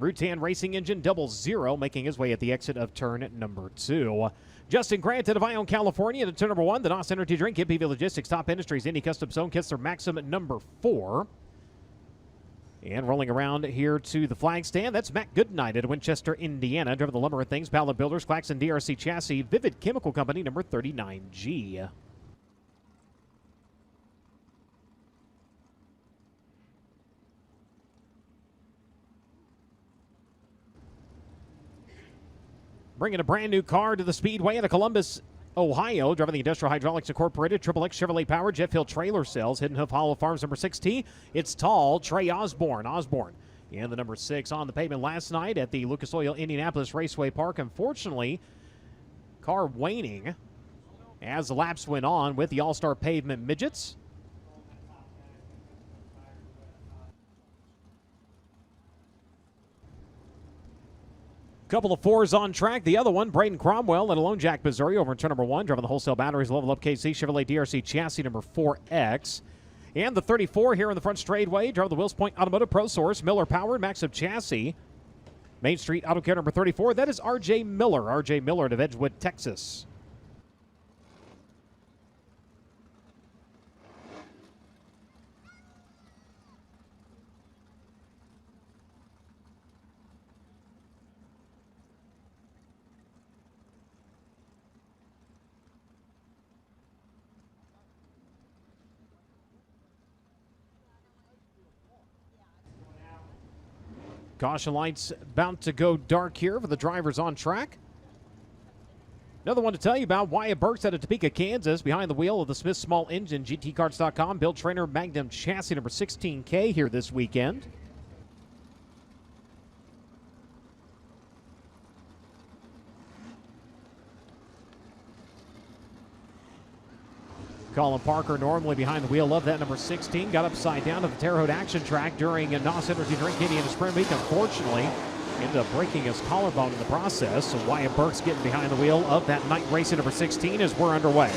Rutan Racing Engine 00, making his way at the exit of turn number 2. Justin Grant out of Ione, California, to turn number 1. The NOS Energy Drink, PV Logistics, Top Industries, Indy Custom Zone, Kistler Maxim number 4. And rolling around here to the flag stand, that's Matt Goodnight at Winchester, Indiana. Driven the Lumber and Things, Pallet Builders, Claxon DRC Chassis, Vivid Chemical Company, number 39G. Bringing a brand new car to the Speedway in Columbus, Ohio. Driving the Industrial Hydraulics Incorporated, Triple X Chevrolet Power, Jeff Hill Trailer Cells, Hidden Hoof Hollow Farms, number 6T. It's tall, Trey Osborne. And the number 6 on the pavement last night at the Lucas Oil Indianapolis Raceway Park. Unfortunately, car waning as the laps went on with the All-Star Pavement Midgets. Couple of 4s on track. The other one, Braden Cromwell at Lone Jack, Missouri, over in turn number 1, driving the wholesale batteries, Level Up KC Chevrolet DRC chassis number 4X. And the 34 here in the front straightaway, driving the Wills Point Automotive Pro Source, Miller Powered, Maxim chassis. Main Street Auto Care number 34, that is RJ Miller. RJ Miller out of Edgewood, Texas. Caution lights about to go dark here for the drivers on track. Another one to tell you about, Wyatt Burks out of Topeka, Kansas, behind the wheel of the Smith Small Engine, GTcarts.com, build trainer Magnum chassis number 16K here this weekend. Colin Parker normally behind the wheel of that number 16. Got upside down to the Terre Haute Action Track during a NOS Energy Drink Indiana Sprint Week. Unfortunately, ended up breaking his collarbone in the process. So Wyatt Burks getting behind the wheel of that night racing number 16 as we're underway.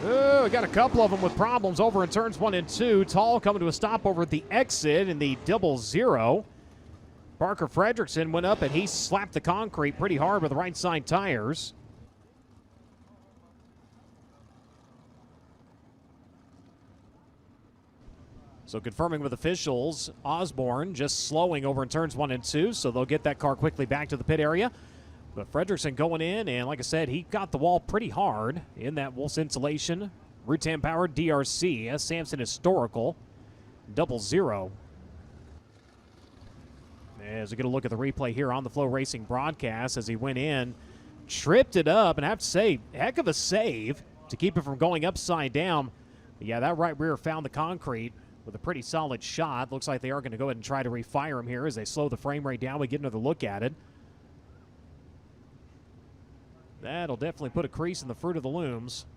Oh, we got a couple of them with problems over in turns 1 and 2. Tall coming to a stop over at the exit in the 00. Parker Fredrickson went up and he slapped the concrete pretty hard with the right side tires. So confirming with officials, Osborne just slowing over in turns 1 and 2, so they'll get that car quickly back to the pit area. But Fredrickson going in, and like I said, he got the wall pretty hard in that Wolf's Insulation, Rutan Powered DRC, Samson Historical, 00. As we get a look at the replay here on the FloRacing broadcast, as he went in, tripped it up, and I have to say, heck of a save to keep it from going upside down. But yeah, that right rear found the concrete with a pretty solid shot. Looks like they are going to go ahead and try to refire him here as they slow the frame rate down. We get another look at it. That'll definitely put a crease in the fruit of the looms.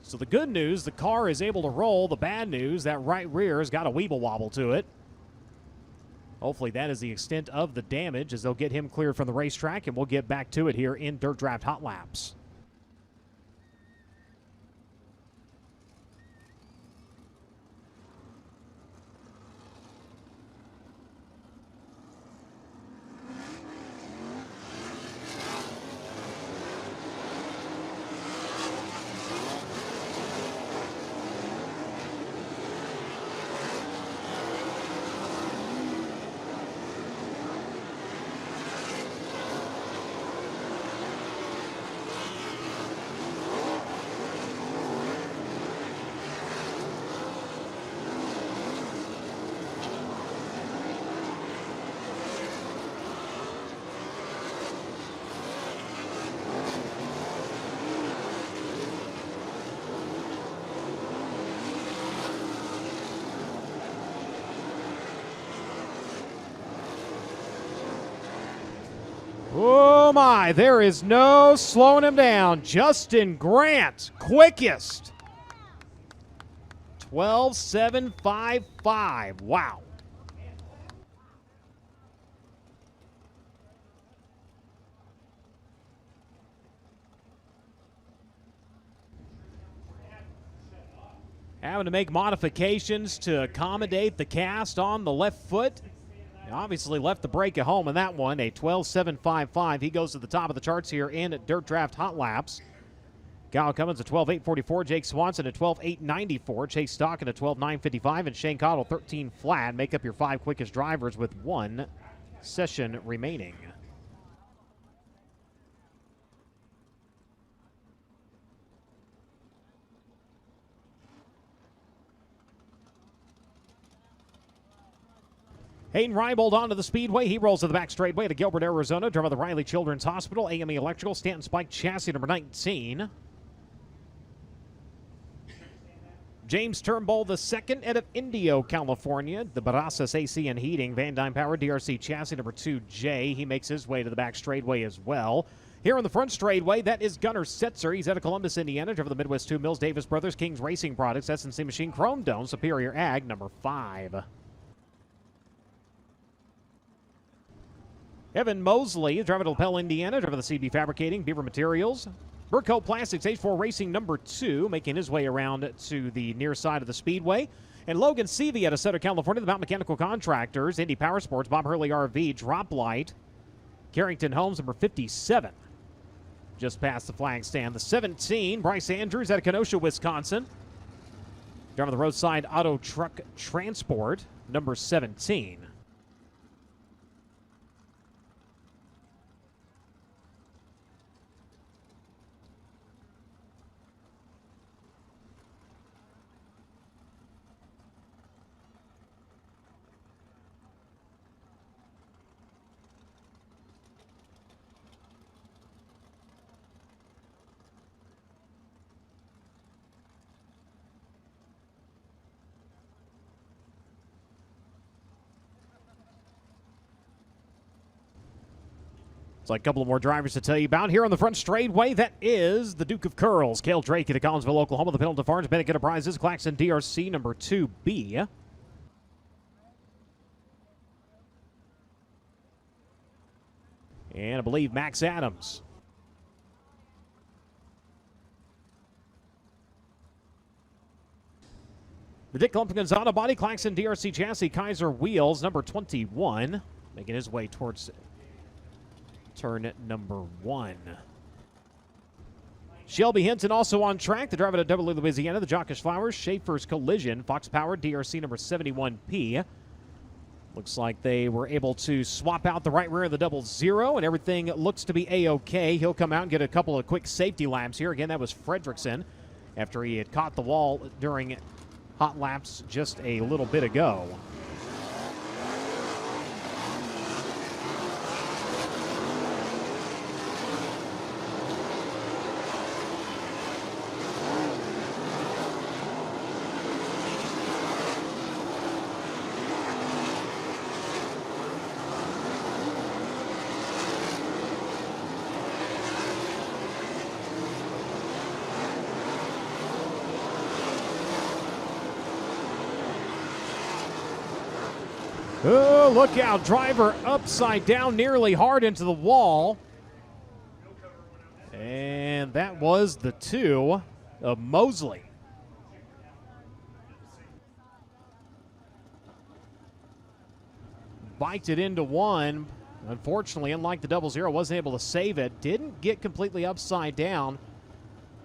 So the good news, the car is able to roll. The bad news, that right rear has got a weeble wobble to it. Hopefully that is the extent of the damage as they'll get him cleared from the racetrack, and we'll get back to it here in Dirt Draft Hot Laps. Oh my, there is no slowing him down. Justin Grant, quickest. 12.755. Wow. Having to make modifications to accommodate the cast on the left foot. He obviously left the brake at home in that one. A 12.755. He goes to the top of the charts here in Dirt Draft Hot Laps. Kyle Cummins at 12.844. Jake Swanson at 12.894. Chase Stockin at 12.955. And Shane Cottle 13 flat. Make up your 5 quickest drivers with 1 session remaining. Hayden Reibold onto the Speedway. He rolls to the back straightway to Gilbert, Arizona. Driven by the Riley Children's Hospital. AME Electrical. Stanton Spike chassis number 19. James Turnbull the second out of Indio, California. The Barasas AC and Heating. Van Dyne Power DRC chassis number 2J. He makes his way to the back straightway as well. Here on the front straightway, that is Gunnar Setzer. He's out of Columbus, Indiana. Driven the Midwest 2 Mills, Davis Brothers, Kings Racing Products, SNC Machine, Chrome Dome, Superior Ag number 5. Evan Mosley, driving to Lapel, Indiana, driving the CB Fabricating, Beaver Materials. Burco Plastics, H4 Racing number 2, making his way around to the near side of the Speedway. And Logan Seavey out of Southern California, the Mount Mechanical Contractors, Indy Power Sports, Bob Hurley RV, Drop Light, Carrington Homes, number 57. Just past the flag stand. The 17, Bryce Andrews out of Kenosha, Wisconsin. Driving the Roadside Auto Truck Transport, number 17. So a couple of more drivers to tell you about here on the front straightway. That is the Duke of Curls, Cale Drake at Collinsville, Oklahoma. The Pendleton Farms, Bennett Enterprises, Claxton DRC number 2B. And I believe Max Adams. The Dick Lumpkins Auto Body, Claxton DRC Chassis, Kaiser Wheels, number 21. Making his way towards turn number 1. Shelby Hinton also on track. The driver at W Louisiana, the Jockish Flowers, Schaefer's Collision, Fox Power, DRC number 71P. Looks like they were able to swap out the right rear of the 00, and everything looks to be A-OK. He'll come out and get a couple of quick safety laps here. Again, that was Fredrickson after he had caught the wall during hot laps just a little bit ago. Oh, look out. Driver upside down, nearly hard into the wall. And that was the 2 of Mosley. Biked it into 1. Unfortunately, unlike the 00, wasn't able to save it. Didn't get completely upside down,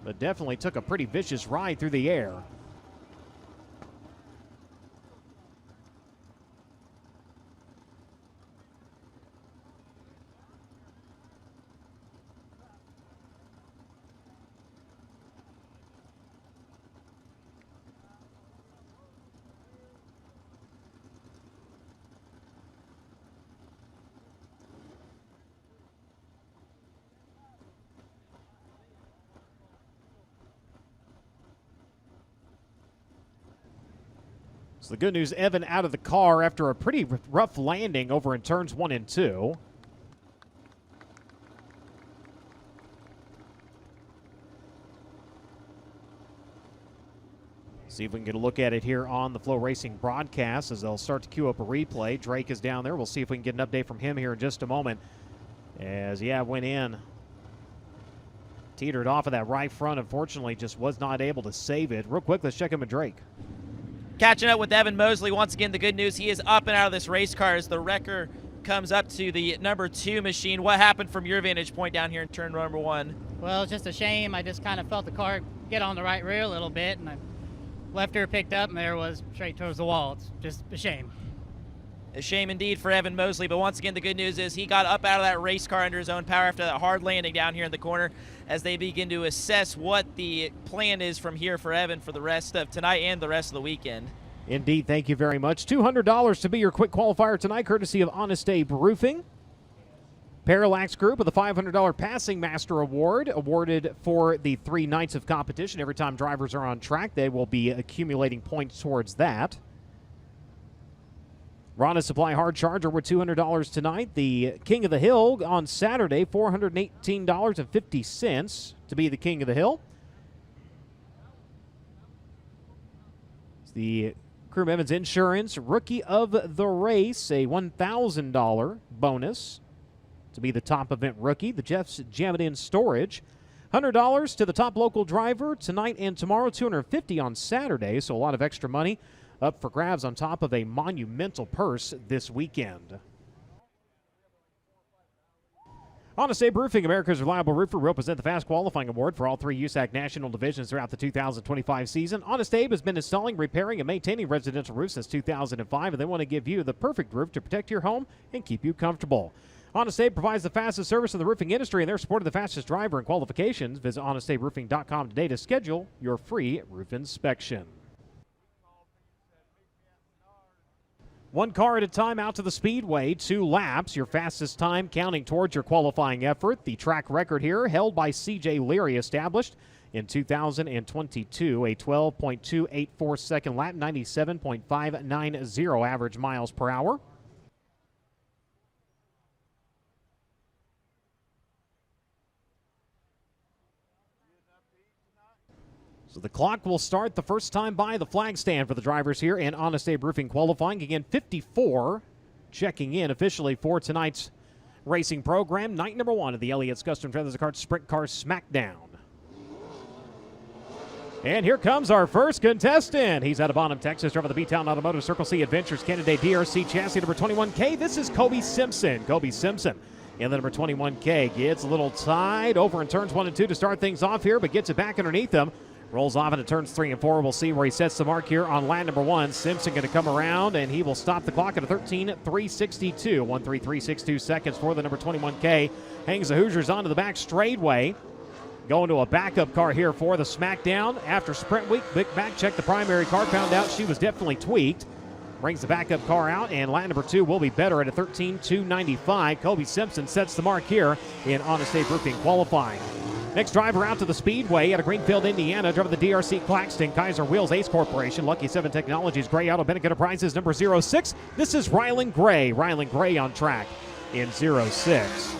but definitely took a pretty vicious ride through the air. So the good news, Evan out of the car after a pretty rough landing over in turns 1 and 2. See if we can get a look at it here on the FloRacing broadcast as they'll start to queue up a replay. Drake is down there. We'll see if we can get an update from him here in just a moment. As, yeah, went in Teetered off of that right front, unfortunately, just was not able to save it. Real quick, let's check in with Drake. Catching up with Evan Mosley. Once again, the good news, he is up and out of this race car as the wrecker comes up to the number 2 machine. What happened from your vantage point down here in turn number 1? Well, it's just a shame. I just kind of felt the car get on the right rear a little bit, and I left her picked up, and there was straight towards the wall. It's just a shame. A shame indeed for Evan Mosley, but once again, the good news is he got up out of that race car under his own power after that hard landing down here in the corner as they begin to assess what the plan is from here for Evan for the rest of tonight and the rest of the weekend. Indeed, thank you very much. $200 to be your quick qualifier tonight, courtesy of Honest Abe Roofing. Parallax Group with a $500 Passing Master Award awarded for the 3 nights of competition. Every time drivers are on track, they will be accumulating points towards that. Rana Supply Hard Charger with $200 tonight. The King of the Hill on Saturday, $418.50 to be the King of the Hill. It's the Crew Evans Insurance Rookie of the Race, a $1,000 bonus to be the top event rookie. The Jeff's Jam It In Storage. $100 to the top local driver tonight and tomorrow, $250 on Saturday, so a lot of extra money up for grabs on top of a monumental purse this weekend. Honest Abe Roofing, America's reliable roofer, will present the Fast Qualifying Award for all 3 USAC national divisions throughout the 2025 season. Honest Abe has been installing, repairing, and maintaining residential roofs since 2005, and they want to give you the perfect roof to protect your home and keep you comfortable. Honest Abe provides the fastest service in the roofing industry, and they're supporting the fastest driver in qualifications. Visit honestaberoofing.com today to schedule your free roof inspection. 1 car at a time out to the Speedway, 2 laps, your fastest time counting towards your qualifying effort. The track record here held by C.J. Leary, established in 2022, a 12.284 second lap, 97.590 average miles per hour. So the clock will start the first time by the flag stand for the drivers here in Honest Abe Roofing qualifying. Again, 54 checking in officially for tonight's racing program. Night number 1 of the Elliott's Custom Trailers Kart Sprint Car Smackdown. And here comes our first contestant. He's out of Bonham, Texas, driving the B-Town Automotive Circle C Adventures candidate DRC chassis number 21K. This is Kobe Simpson. Kobe Simpson in the number 21K gets a little tied over in turns 1 and 2 to start things off here, but gets it back underneath them. Rolls off into turns 3 and 4. We'll see where he sets the mark here on lap number 1. Simpson going to come around, and he will stop the clock at a 13.362. 1.3362 seconds for the number 21K. Hangs the Hoosiers onto the back straightaway. Going to a backup car here for the Smackdown. After sprint week, Vic back checked the primary car, found out she was definitely tweaked. Brings the backup car out, and lap number 2 will be better at a 13.295. Kobe Simpson sets the mark here in Honest Abe Roofing qualifying. Next driver out to the Speedway out of Greenfield, Indiana, driving the DRC Claxton Kaiser Wheels Ace Corporation, Lucky 7 Technologies, Gray Auto Bennett Enterprises, number 06. This is Rylan Gray. Rylan Gray on track in 06.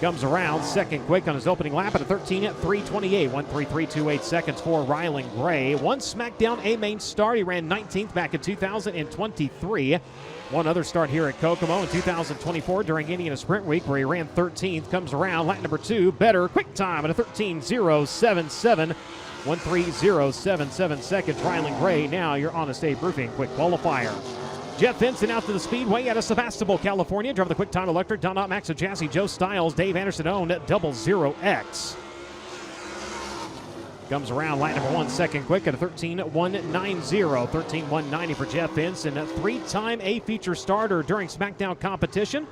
Comes around second quick on his opening lap at a 13.328. 1.3328 seconds for Rylan Gray. 1 Smackdown A main start. He ran 19th back in 2023. 1 other start here at Kokomo in 2024 during Indiana Sprint Week, where he ran 13th. Comes around lap number 2, better quick time at a 13.077. 1.3077 seconds. Rylan Gray, now your Honest Abe Roofing quick qualifier. Jeff Vinson out to the Speedway out of Sebastopol, California, driving the Quick Time Electric, Don Knott, Max Chassis, Joe Styles, Dave Anderson owned 00X. Comes around lap number 1, second quick at a 13.190. 13.190 for Jeff Vinson, a 3-time A feature starter during Smackdown competition.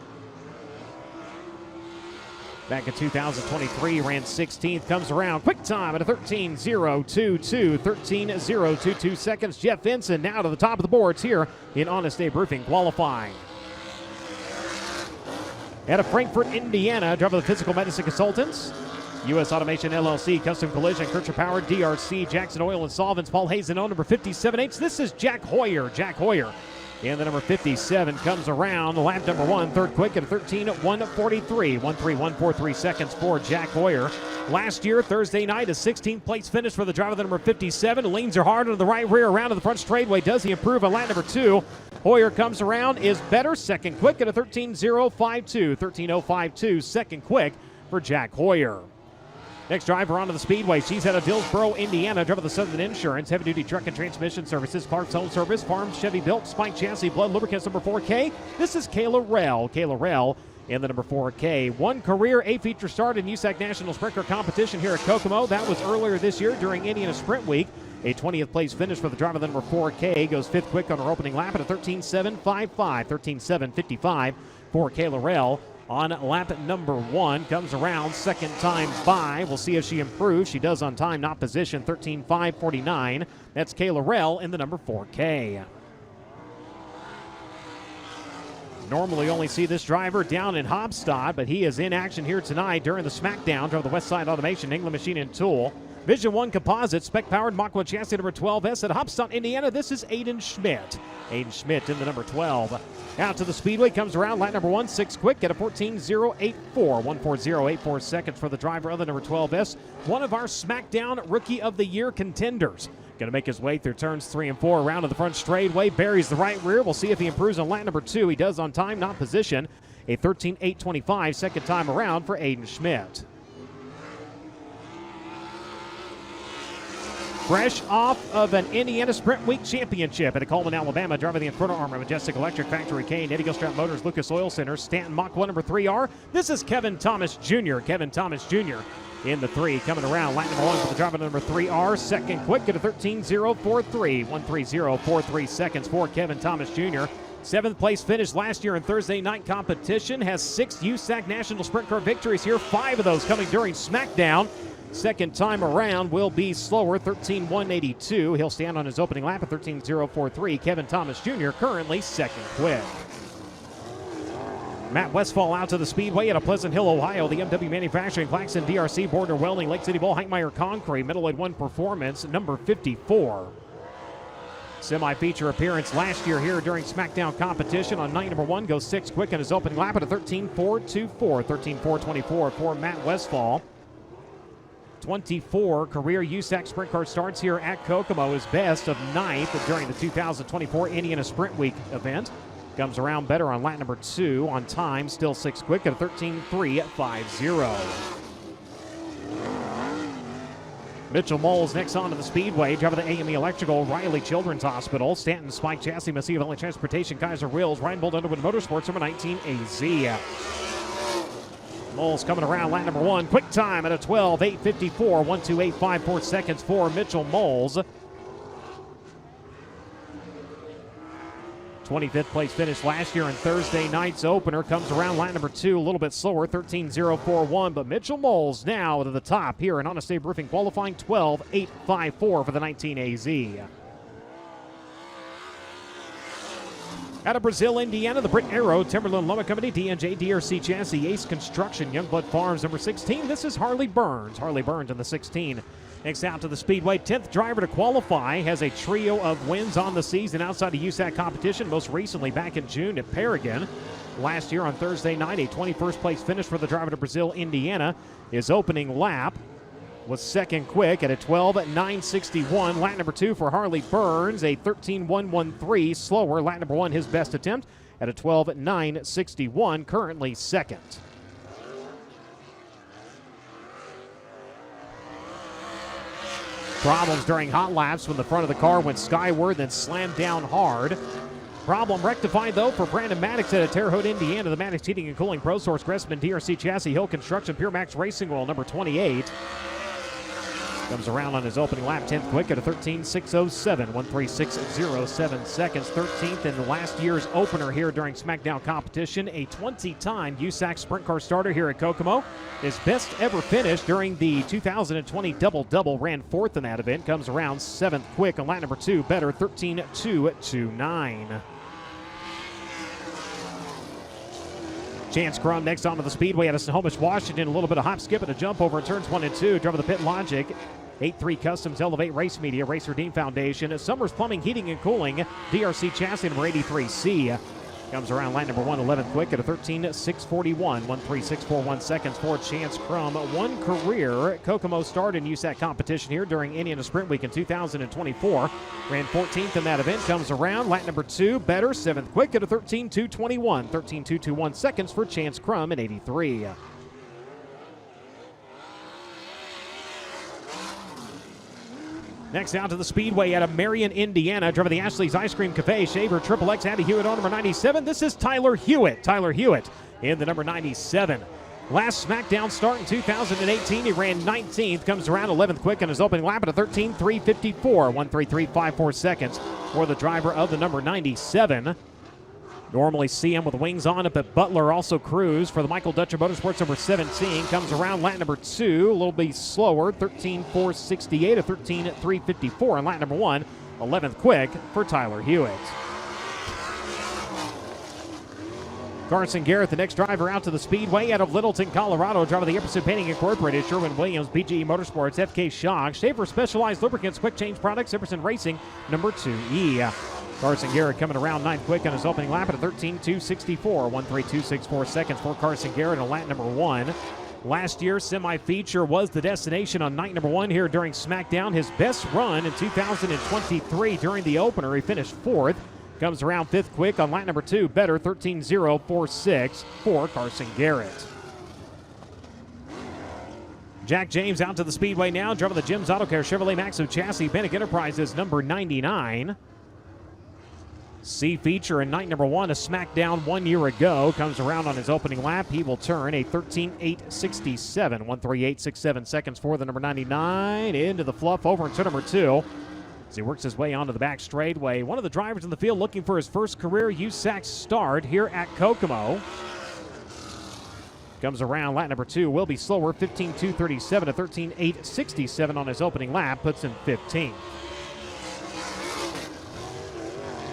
Back in 2023, ran 16th, comes around, quick time at a 13.022, 13.022 seconds. Jeff Vinson now to the top of the boards here in Honest Abe Roofing qualifying. Out of Frankfort, Indiana, driving the Physical Medicine Consultants, U.S. Automation LLC, Custom Collision, Kircher Power, DRC, Jackson Oil and Solvents, Paul Hazen, number 57H. This is Jack Hoyer. Jack Hoyer. And the number 57 comes around, lap number 1, third quick at a 13.143. 1.3143 seconds for Jack Hoyer. Last year, Thursday night, a 16th place finish for the driver, the number 57. Leans her hard to the right rear, around to the front straightaway. Does he improve on lap number 2? Hoyer comes around, is better, second quick at a 13.052. 13.052, second quick for Jack Hoyer. Next driver onto the Speedway. She's out of Dillsboro, Indiana. Driver of the Southern Insurance, Heavy Duty Truck and Transmission Services, Clark's Home Service, Farm Chevy Built, Spike Chassis, Blood Lubricants, number 4K. This is Kayla Rell. Kayla Rell in the number 4K. One career A-feature start in USAC National Sprint Car Competition here at Kokomo. That was earlier this year during Indiana Sprint Week. A 20th place finish for the driver of the number 4K. Goes 5th quick on her opening lap at a 13.755. 13.755 for Kayla Rell. On lap number 1, comes around second time by. We'll see if she improves. She does on time, not position. 13.549. That's Kayla Rell in the number 4K. Normally only see this driver down in Hobstadt, but he is in action here tonight during the Smackdown. Driver of the West Side Automation, England Machine and Tool. Vision 1 Composite, spec-powered Mach 1 chassis number 12S at Hobstadt, Indiana. This is Aiden Schmidt. Aiden Schmidt in the number 12. Out to the Speedway, comes around lap number 1, 6 quick at a 14.084. 14084 seconds for the driver of the number 12S. One of our Smackdown Rookie of the Year contenders. Going to make his way through turns 3 and 4 around to the front straightaway. Buries the right rear. We'll see if he improves on lap number 2. He does on time, not position. A 13.825 second time around for Aiden Schmidt. Fresh off of an Indiana Sprint Week championship at Coleman, Alabama, driving the Inferno Armor, Majestic Electric, Factory Kane, Eddie Gilstrap Motors, Lucas Oil Center, Stanton Mach 1 number 3R. This is Kevin Thomas Jr. Kevin Thomas Jr. in the 3, coming around lap number 1 for the driver number 3R. Second quick at a 13.043. 13043 seconds for Kevin Thomas Jr. 7th place finish last year in Thursday night competition. Has 6 USAC National Sprint Car victories here. 5 of those coming during Smackdown. Second time around will be slower, 13.182. He'll stand on his opening lap at 13.043. Kevin Thomas Jr. currently second quick. Matt Westfall out to the Speedway at a Pleasant Hill, Ohio. The MW Manufacturing, Claxon, DRC, Border Welding, Lake City Bowl, Heitmeyer Concrete, Metalloid 1 Performance, number 54. Semi-feature appearance last year here during Smackdown competition on night number 1. Goes 6 quick in his opening lap at a 13.424. 13.424 for Matt Westfall. 24 career USAC Sprint Car starts here at Kokomo. His best of 9th during the 2024 Indiana Sprint Week event. Comes around better on lap number 2. On time, still 6 quick at a 13.350. Mitchell Moles next on to the Speedway. Driver of the AME Electrical, Riley Children's Hospital. Stanton Spike Chassis, Massive Valley Transportation, Kaiser Wheels, Ryan Bolt Underwood Motorsports, number 19 AZ. Moles coming around lap number 1. Quick time at a 12.854. 12854 seconds for Mitchell Moles. 25th place finish last year in Thursday night's opener. Comes around lap number 2 a little bit slower, 13.041. But Mitchell Moles now to the top here in Honest Abe Roofing qualifying, 12.854 for the 19 AZ. Out of Brazil, Indiana, the Brit Aero, Timberland Loma Company, DNJ, DRC Chassis, Ace Construction, Youngblood Farms, number 16. This is Harley Burns. Harley Burns in the 16. Next out to the Speedway, 10th driver to qualify. Has a trio of wins on the season outside of USAC competition, most recently back in June at Paragon. Last year on Thursday night, a 21st place finish for the driver to Brazil, Indiana. His opening lap was second quick at a 12.961. Lap number 2 for Harley Burns, a 13.113 slower. Lap number 1, his best attempt at a 12.961, currently second. Problems during hot laps when the front of the car went skyward, then slammed down hard. Problem rectified, though, for Brandon Maddox at Terre Haute, Indiana. The Maddox Heating and Cooling Pro Source, Gressman, DRC Chassis, Hill Construction, Pure Max Racing Oil, number 28. Comes around on his opening lap, 10th quick at a 13.607, 13607 seconds. 13th in last year's opener here during Smackdown competition. A 20-time USAC Sprint Car starter here at Kokomo. His best ever finish during the 2020 Double-Double, ran 4th in that event. Comes around 7th quick on lap number 2, better, 13.229. Chance Crum next onto the Speedway out of Snohomish, Washington. A little bit of hop, skip, and a jump over in turns 1 and 2. Driver the Pit Logic. 8-3 Customs, Elevate Race Media, Racer Dean Foundation. Summers Plumbing, Heating and Cooling. DRC Chassis number 83C. Comes around line number 1, 11th quick at a 13.641. 13641 seconds for Chance Crum. One career Kokomo start in USAC competition here during Indiana Sprint Week in 2024. Ran 14th in that event. Comes around lap number 2, better, 7th quick at a 13.221. 13.221 seconds for Chance Crum in 83. Next out to the Speedway out of Marion, Indiana, driven the Ashley's Ice Cream Cafe. Shaver, Triple X, Addie Hewitt on number 97. This is Tyler Hewitt. Tyler Hewitt in the number 97. Last Smackdown start in 2018, he ran 19th, comes around 11th quick on his opening lap at a 13.354, 1:33.54 seconds for the driver of the number 97. Normally see him with wings on up at Butler, also Cruz for the Michael Dutcher Motorsports number 17. Comes around lap number 2, a little bit slower, 13.468, a 13.354 on lap number 1, 11th quick for Tyler Hewitt. Carson Garrett, the next driver out to the Speedway out of Littleton, Colorado, driver of the Epperson Painting Incorporated, Sherwin Williams, BGE Motorsports, FK Shock, Schaefer Specialized Lubricants, Quick Change Products, Epperson Racing, number 2E. Carson Garrett coming around 9th quick on his opening lap at a 13.264, 1:32.64 seconds for Carson Garrett on lap number 1. Last year's semi-feature was the destination on night number 1 here during Smackdown. His best run in 2023 during the opener, he finished 4th. Comes around 5th quick on lap number 2, better 13.046 for Carson Garrett. Jack James out to the Speedway now, driving the Jim's Auto Care Chevrolet Maxim Chassis, Bannock Enterprises number 99. C feature in night number 1, a Smackdown 1 year ago. Comes around on his opening lap. He will turn a 13.867, 1:38.67 seconds for the number 99. Into the fluff over into number 2. As he works his way onto the back straightaway. One of the drivers in the field looking for his first career USAC start here at Kokomo. Comes around lap number 2, will be slower, 15.237 to 13.867 on his opening lap, puts him 15th.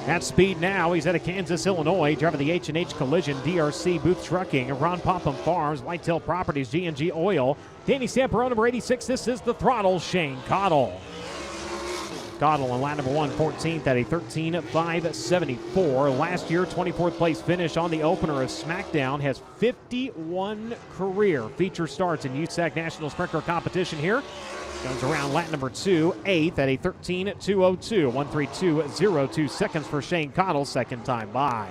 At speed now, he's out of Kansas, Illinois, driving the H&H Collision, DRC Booth Trucking, Ron Popham Farms, Whitetail Properties, G&G Oil, Danny Stampero, number 86. This is the throttle, Shane Cottle. Cottle in lap number 1, 14th at a 13.574. Last year, 24th place finish on the opener of Smackdown. Has 51 career feature starts in USAC National Sprint Car competition here. Comes around lap number 2, 8th at a 13.202, 1:32.02 seconds for Shane Cottle, second time by.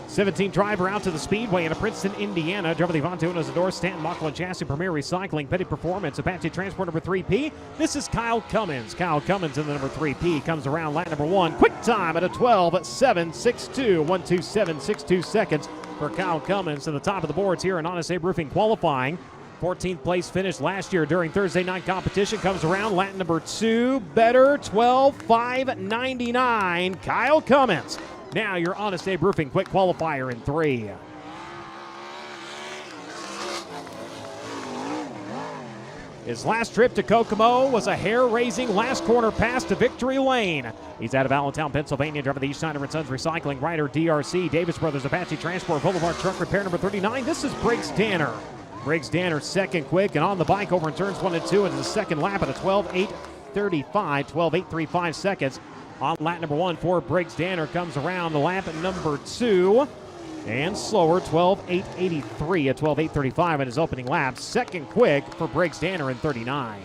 '17 driver out to the Speedway in Princeton, Indiana. Driver the Avante Uno Zador, Stanton, Mocklin Chassis, Premier Recycling, Petty Performance, Apache Transport number 3P. This is Kyle Cummins. Kyle Cummins in the number 3P. Comes around lap number 1. Quick time at a 12.762, 1:27.62 seconds for Kyle Cummins to the top of the boards here in Honest Abe Roofing qualifying. 14th place finish last year during Thursday night competition. Comes around lap number 2. Better 12.599. Kyle Cummins. Now your Honest Abe Roofing quick qualifier in 3. His last trip to Kokomo was a hair-raising last corner pass to victory lane. He's out of Allentown, Pennsylvania, driving the East Snyder & Sons Recycling, Ryder DRC, Davis Brothers Apache Transport, Boulevard Truck Repair number 39. This is Briggs Danner. Briggs Danner second quick and on the bike over in turns 1 and 2 into the second lap at a 12.835, 12.835 seconds. On lap number 1 for Briggs Danner, comes around the lap at number 2 and slower, 12.883 at 12.835 in his opening lap. Second quick for Briggs Danner in 39.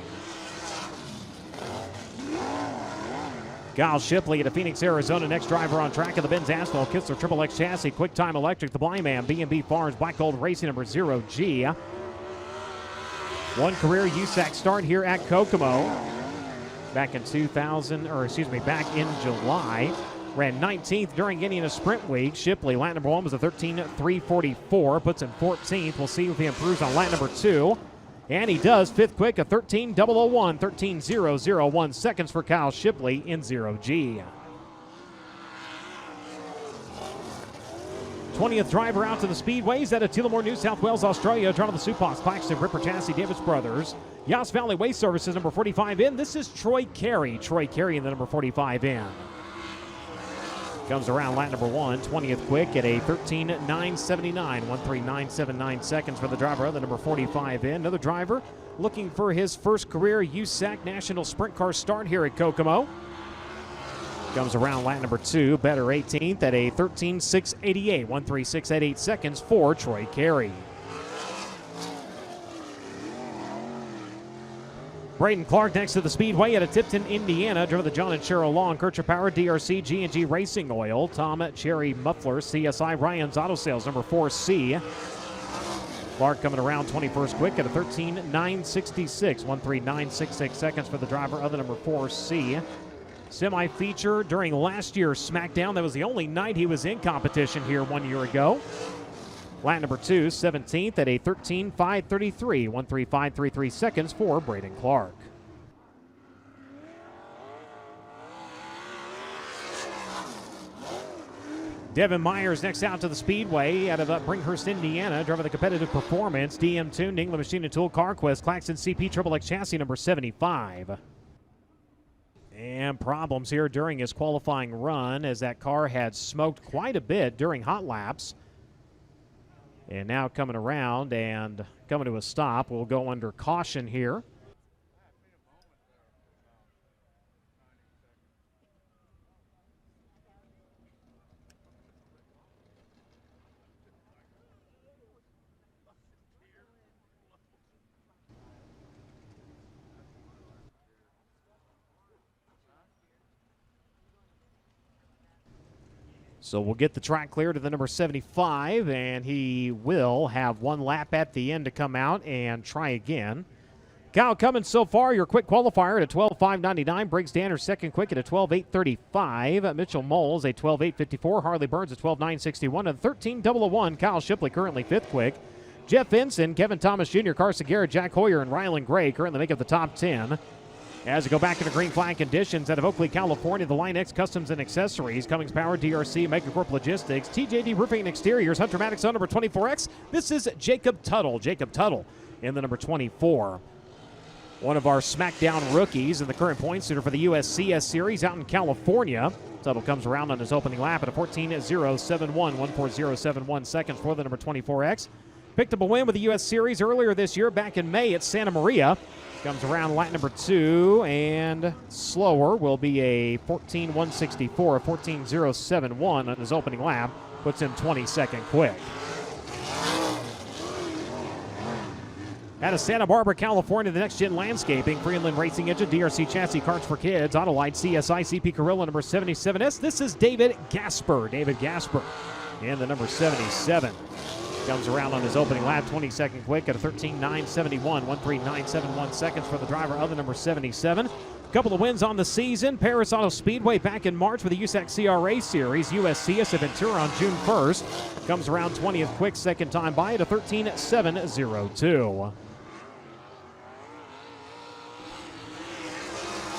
Kyle Shipley at Phoenix, Arizona, next driver on track of the Benz Asphalt, Kistler Triple X Chassis, Quick Time Electric, the Blind Man, B&B Farms, Black Gold Racing number 0G. One career USAC start here at Kokomo. Back in back in July. Ran 19th during Indiana Sprint Week. Shipley, lap number 1 was a 13.344, puts him 14th. We'll see if he improves on lap number 2. And he does. 5th quick, a 13.001, 13.001 seconds for Kyle Shipley in 0G. 20th driver out to the Speedways out of Tullamore, New South Wales, Australia. Driving the Supox, Claxton, Ripper Chassis, Davis Brothers. Yass Valley Waste Services, number 45 in. This is Troy Carey. Troy Carey in the number 45 in. Comes around lap number 1, 20th quick at a 13.979, 1:39.79 seconds for the driver of the number 45 in. Another driver looking for his first career USAC National Sprint Car start here at Kokomo. Comes around lap number 2, better 18th at a 13.688, 1:36.88 seconds for Troy Carey. Braden Clark next to the Speedway at a Tipton, Indiana. Driven the John and Cheryl Long, Kircher Power, DRC, G&G Racing Oil, Tom Cherry Muffler, CSI Ryan's Auto Sales, number 4C. Clark coming around 21st quick at a 13.966, 13.966 seconds for the driver of the number 4C. Semi-feature during last year's Smackdown. That was the only night he was in competition here 1 year ago. Lap number 2, 17th at a 13.533, 13.533 seconds for Braden Clark. Devin Myers next out to the Speedway out of Bringhurst, Indiana, driving the competitive performance. DM tuned, England Machine and Tool, CarQuest, Claxton CP, XXX chassis number 75. And problems here during his qualifying run as that car had smoked quite a bit during hot laps. And now coming around and coming to a stop. We'll go under caution here. So we'll get the track clear to the number 75, and he will have one lap at the end to come out and try again. Kyle Cummins so far, your quick qualifier at a 12.599. Briggs Danner second quick at a 12.835. Mitchell Moles a 12.854. Harley Burns a 12.961. And 13.001. Kyle Shipley currently fifth quick. Jeff Vinson, Kevin Thomas Jr., Carson Garrett, Jack Hoyer, and Rylan Gray currently make up the top 10. As we go back into green flag conditions out of Oakley, California, the Line X Customs and Accessories, Cummings Power, DRC, Megacorp Logistics, TJD Roofing and Exteriors, Hunter Maddox on number 24X. This is Jacob Tuttle. Jacob Tuttle in the number 24. One of our Smackdown rookies and the current points leader for the USCS Series out in California. Tuttle comes around on his opening lap at a 14.071, 140.71 seconds for the number 24X. Picked up a win with the US Series earlier this year back in May at Santa Maria. Comes around lap number 2, and slower will be a 14.164, a 14.071 on his opening lap. Puts him 22nd quick. Out of Santa Barbara, California, the Next Gen Landscaping, Freeland Racing Engine, DRC Chassis, Carts for Kids, Autolite, CSI, CP Carilla, number 77S. This is David Gasper. David Gasper in the number 77. Comes around on his opening lap, 22nd quick at a 13.971, 13.971 seconds for the driver of the number 77. A couple of wins on the season. Paris Auto Speedway back in March with the USAC CRA Series. USCS of Ventura on June 1st. Comes around 20th quick, second time by at a 13.702.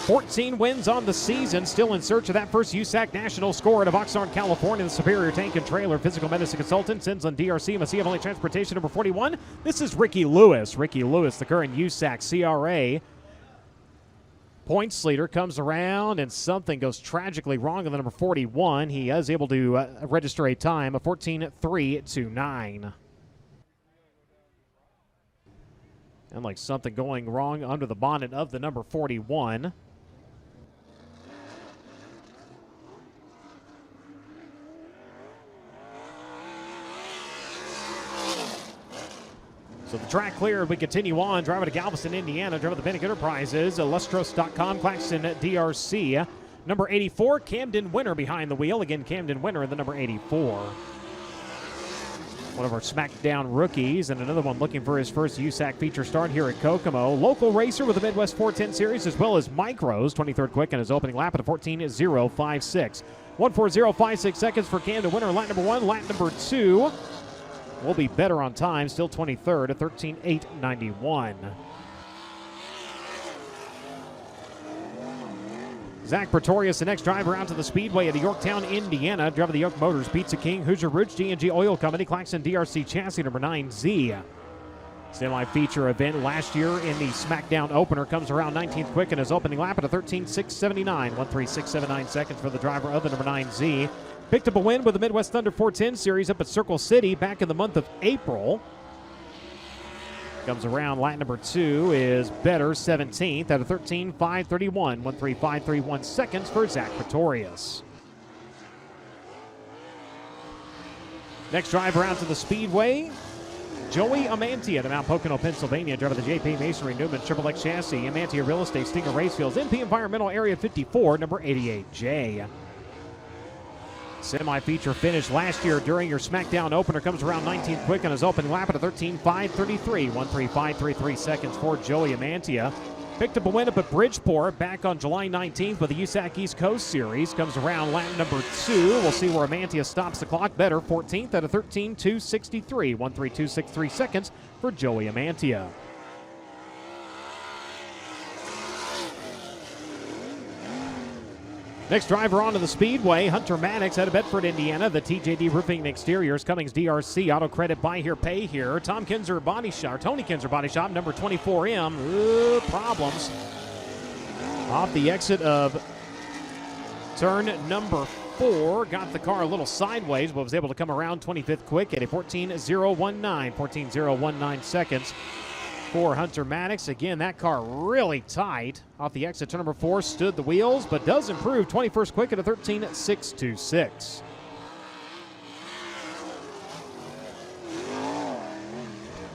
14 wins on the season, still in search of that first USAC national score out of Oxnard, California. The Superior Tank and Trailer Physical Medicine Consultant, sends on DRC, Messiah Valley Transportation, number 41. This is Ricky Lewis. Ricky Lewis, the current USAC CRA points leader, comes around and something goes tragically wrong on the number 41. He is able to register a time of 14.329. And like something going wrong under the bonnet of the number 41. So the track cleared. We continue on. Driver to Galveston, Indiana. Driver to the Panic Enterprises. Lustros.com. Claxton DRC. Number 84, Camden Winter behind the wheel. Again, Camden Winter in the number 84. One of our Smackdown rookies, and another one looking for his first USAC feature start here at Kokomo. Local racer with the Midwest 410 Series, as well as Micros. 23rd quick in his opening lap at a 14.056. 140.56 seconds for Camden Winter. Lap number 1. Lap number 2 will be better on time. Still 23rd at 13.891. Zach Pretorius, the next driver out to the Speedway at Yorktown, Indiana. Driver the Yoke Motors, Pizza King, Hoosier Ridge, D&G Oil Company, Claxton DRC Chassis, number 9Z. Semi-feature event last year in the Smackdown opener. Comes around 19th quick in his opening lap at a 13.679. 13679 seconds for the driver of the number 9Z. Picked up a win with the Midwest Thunder 410 Series up at Circle City back in the month of April. Comes around lap number 2 is better, 17th at a 13.531. 13531 seconds for Zach Pretorius. Next driver out to the Speedway, Joey Amantia to Mount Pocono, Pennsylvania. Driver the JP Masonry Newman XXX Chassis, Amantia Real Estate, Stinger Racefields, MP Environmental Area 54, number 88J. Semi-feature finish last year during your Smackdown opener. Comes around 19th quick on his opening lap at a 13.533. 1:35.33 seconds for Joey Amantia. Picked up a win up at Bridgeport back on July 19th with the USAC East Coast Series. Comes around lap number 2. We'll see where Amantia stops the clock better. 14th at a 13.263. 1:32.63 seconds for Joey Amantia. Next driver onto the Speedway, Hunter Maddox out of Bedford, Indiana. The TJD Roofing and Exteriors, Cummings DRC, Auto Credit, Buy Here, Pay Here. Tony Kinzer Body Shop, number 24M. Problems. Off the exit of turn number 4. Got the car a little sideways, but was able to come around 25th quick at a 14.019. 14.019 seconds for Hunter Maddox. Again, that car really tight. Off the exit, turn number 4, stood the wheels, but does improve 21st quick at a 13.626.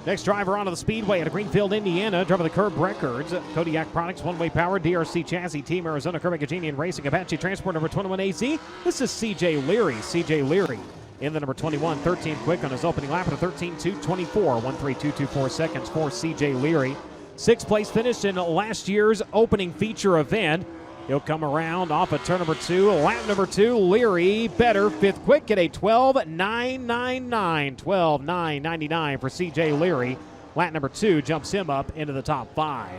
Next driver onto the Speedway at Greenfield, Indiana. Driver the Curb Records, Kodiak Products, One-Way Power, DRC Chassis Team, Arizona Curb Gaginian Racing, Apache Transport, number 21AZ. This is CJ Leary. CJ Leary in the number 21, 13th quick on his opening lap at a 13.224. 1:32.24 seconds for CJ Leary. 6th place finish in last year's opening feature event. He'll come around off of turn number 2. Lap number 2, Leary better. 5th quick at a 12.999. 12.999 for CJ Leary. Lap number 2 jumps him up into the top 5.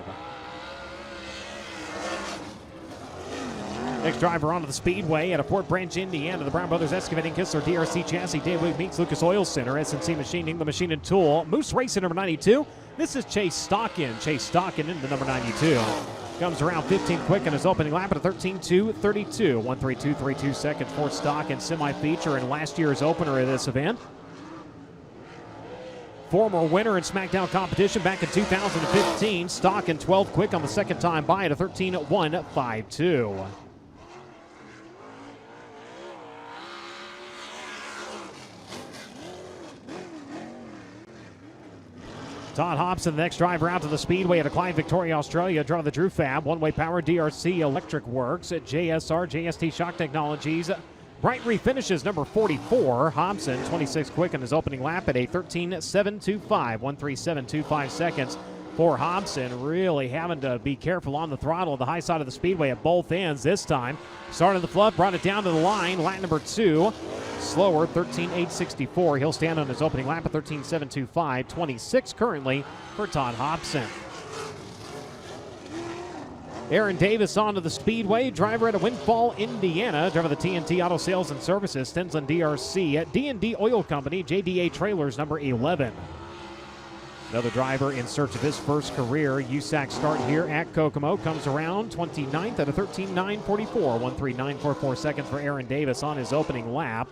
Next driver onto the Speedway at a Fort Branch, Indiana. The Brown Brothers Excavating, Kistler, DRC Chassis, Daily Meats, Lucas Oil Center, S&C Machining, the Machine and Tool, Moose Racing, number 92. This is Chase Stockin. Chase Stockin into number 92. Comes around 15 quick in his opening lap at a 13.232. 1:32.32 seconds for Stockin. Semi-feature in last year's opener of this event. Former winner in Smackdown competition back in 2015. Stockin 12th quick on the second time by at a 13.152. Todd Hobson, the next driver out to the Speedway at a Clyde, Victoria, Australia. Draw the Drew Fab, One-Way Power, DRC Electric Works, JSR, JST Shock Technologies. Bright refinishes number 44. Hobson, 26 quick in his opening lap at a 13.725. 1:37.25 seconds for Hobson. Really having to be careful on the throttle at the high side of the Speedway at both ends this time. Started the fluff, brought it down to the line. Lap number 2. Slower, 13.864. He'll stand on his opening lap at 13.725. 26 currently for Todd Hobson. Aaron Davis onto the Speedway. Driver at a Windfall, Indiana. Driver the TNT Auto Sales and Services. Stensland DRC at D&D Oil Company. JDA Trailers, number 11. Another driver in search of his first career USAC start here at Kokomo. Comes around 29th at a 13.944. 1:39.44 seconds for Aaron Davis on his opening lap.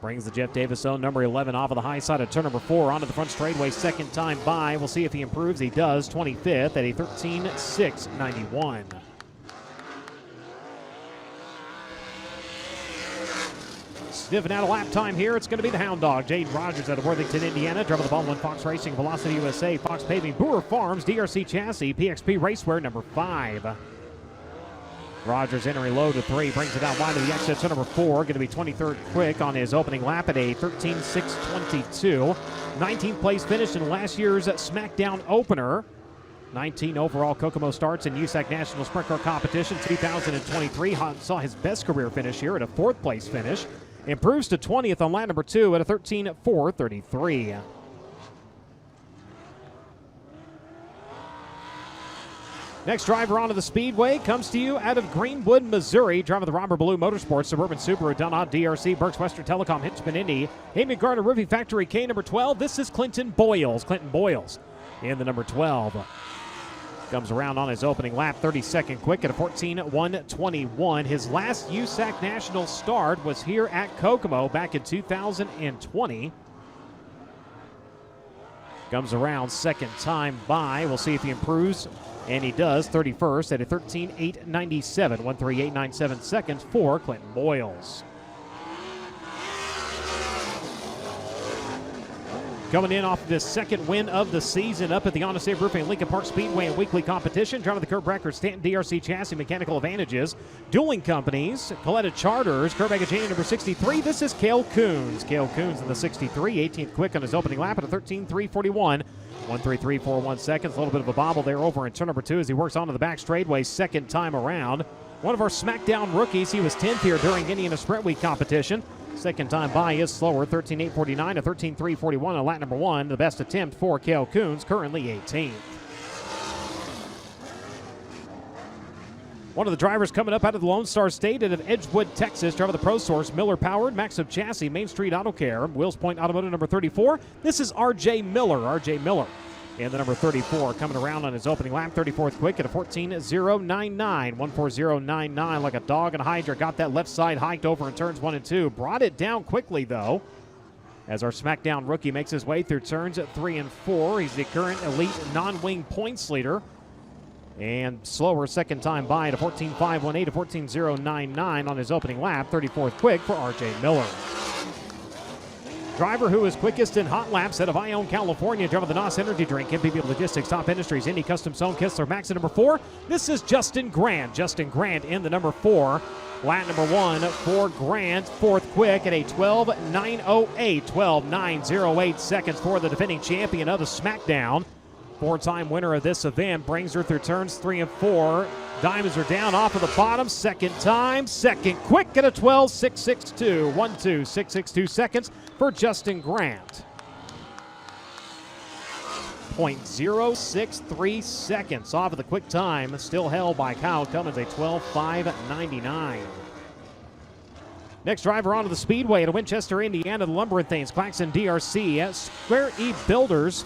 Brings the Jeff Davis zone, number 11, off of the high side of turn number 4 onto the front straightaway. Second time by. We'll see if he improves. He does. 25th at a 13.691. Sniffing out a lap time here. It's going to be the Hound Dog. Jade Rogers out of Worthington, Indiana. Driver the Baldwin, Fox Racing, Velocity USA, Fox Paving, Boer Farms, DRC Chassis, PXP Raceware, number 5. Rogers entering low to 3, brings it out wide to the exit. So number 4, going to be 23rd quick on his opening lap at a 13.622. 19th place finish in last year's Smackdown opener. 19 overall Kokomo starts in USAC National Sprint Car Competition 2023. Saw his best career finish here at a 4th place finish. Improves to 20th on lap number 2 at a 13.433. Next driver onto the Speedway comes to you out of Greenwood, Missouri. Driver the Robert Blue Motorsports, Suburban Subaru, Dunlop, DRC, Berks Western Telecom, Hitchman, Indy, Amy Gardner Roofing Factory, K number 12. This is Clinton Boyles. Clinton Boyles in the number 12. Comes around on his opening lap, 32nd quick at a 14.121. His last USAC National start was here at Kokomo back in 2020. Comes around second time by. We'll see if he improves. And he does, 31st at a 13.897, 1:38.97 seconds for Clinton Boyles. Coming in off of his second win of the season up at the Honest Abe Roofing Lincoln Park Speedway and weekly competition. Driving the Kurt Bracker Stanton DRC Chassis Mechanical Advantages. Dueling Companies, Coletta Charters, Kurt Bagagini number 63. This is Cale Coons. Cale Coons in the 63, 18th quick on his opening lap at a 13.341. 1.3341 seconds. A little bit of a bobble there over in turn number 2 as he works onto the back straightaway second time around. One of our Smackdown rookies. He was 10th here during Indiana Sprint Week competition. Second time by is slower, 13.849 to 13.341 on lap number 1. The best attempt for Cale Coons, currently 18th. One of the drivers coming up out of the Lone Star State out of Edgewood, Texas. Driver of the Pro Source, Miller Powered, Maxim Chassis, Main Street Auto Care, Wills Point Automotive number 34. This is R.J. Miller. R.J. Miller. And the number 34 coming around on his opening lap, 34th quick at a 14.099. 1.4099 like a dog in a Hydra. Got that left side hiked over in turns 1 and 2. Brought it down quickly, though, as our Smackdown rookie makes his way through turns 3 and 4. He's the current elite non-wing points leader. And slower second time by at a 14.518 to 14.099 on his opening lap, 34th quick for R.J. Miller. Driver who is quickest in hot laps out of Ione, California, driving the NOS Energy Drink, MPB Logistics, Top Industries, Indy Custom Sewn, Kistler, Max at number 4. This is Justin Grant. Justin Grant in the number 4. Lap number 1 for Grant, 4th quick at a 12.908. 12.908 seconds for the defending champion of the Smackdown. 4-time winner of this event, brings her through turns 3 and 4. Diamonds are down off of the bottom. Second time, second quick at a 12.662. 1.2662 seconds for Justin Grant. 0.063 seconds off of the quick time, still held by Kyle Cummins, a 12.599. Next driver onto the Speedway at Winchester, Indiana, the Lumber and Things, Claxon DRC at Square E Builders.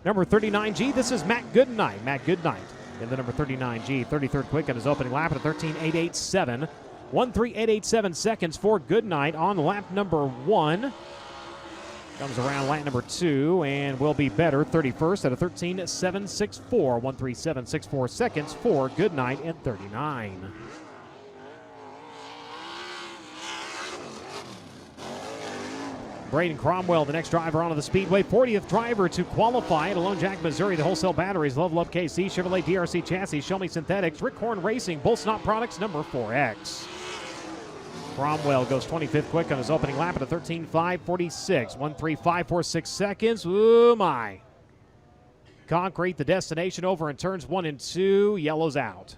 Number 39G, this is Matt Goodnight. Matt Goodnight in the number 39G, 33rd quick on his opening lap at a 13.887. 1.3887 seconds for Goodnight on lap number 1. Comes around lap number 2 and will be better, 31st at a 13.764. 1.3764 seconds for Goodnight at 39. Braden Cromwell, the next driver onto the Speedway, 40th driver to qualify at Lone Jack, Missouri. The Wholesale Batteries, Love KC, Chevrolet DRC Chassis, Show Me Synthetics, Rick Horn Racing, Bull Snot Products, number 4X. Cromwell goes 25th quick on his opening lap at a 13.546. 1.3546 seconds. Ooh, my. Concrete, the destination over in turns 1 and 2. Yellows out.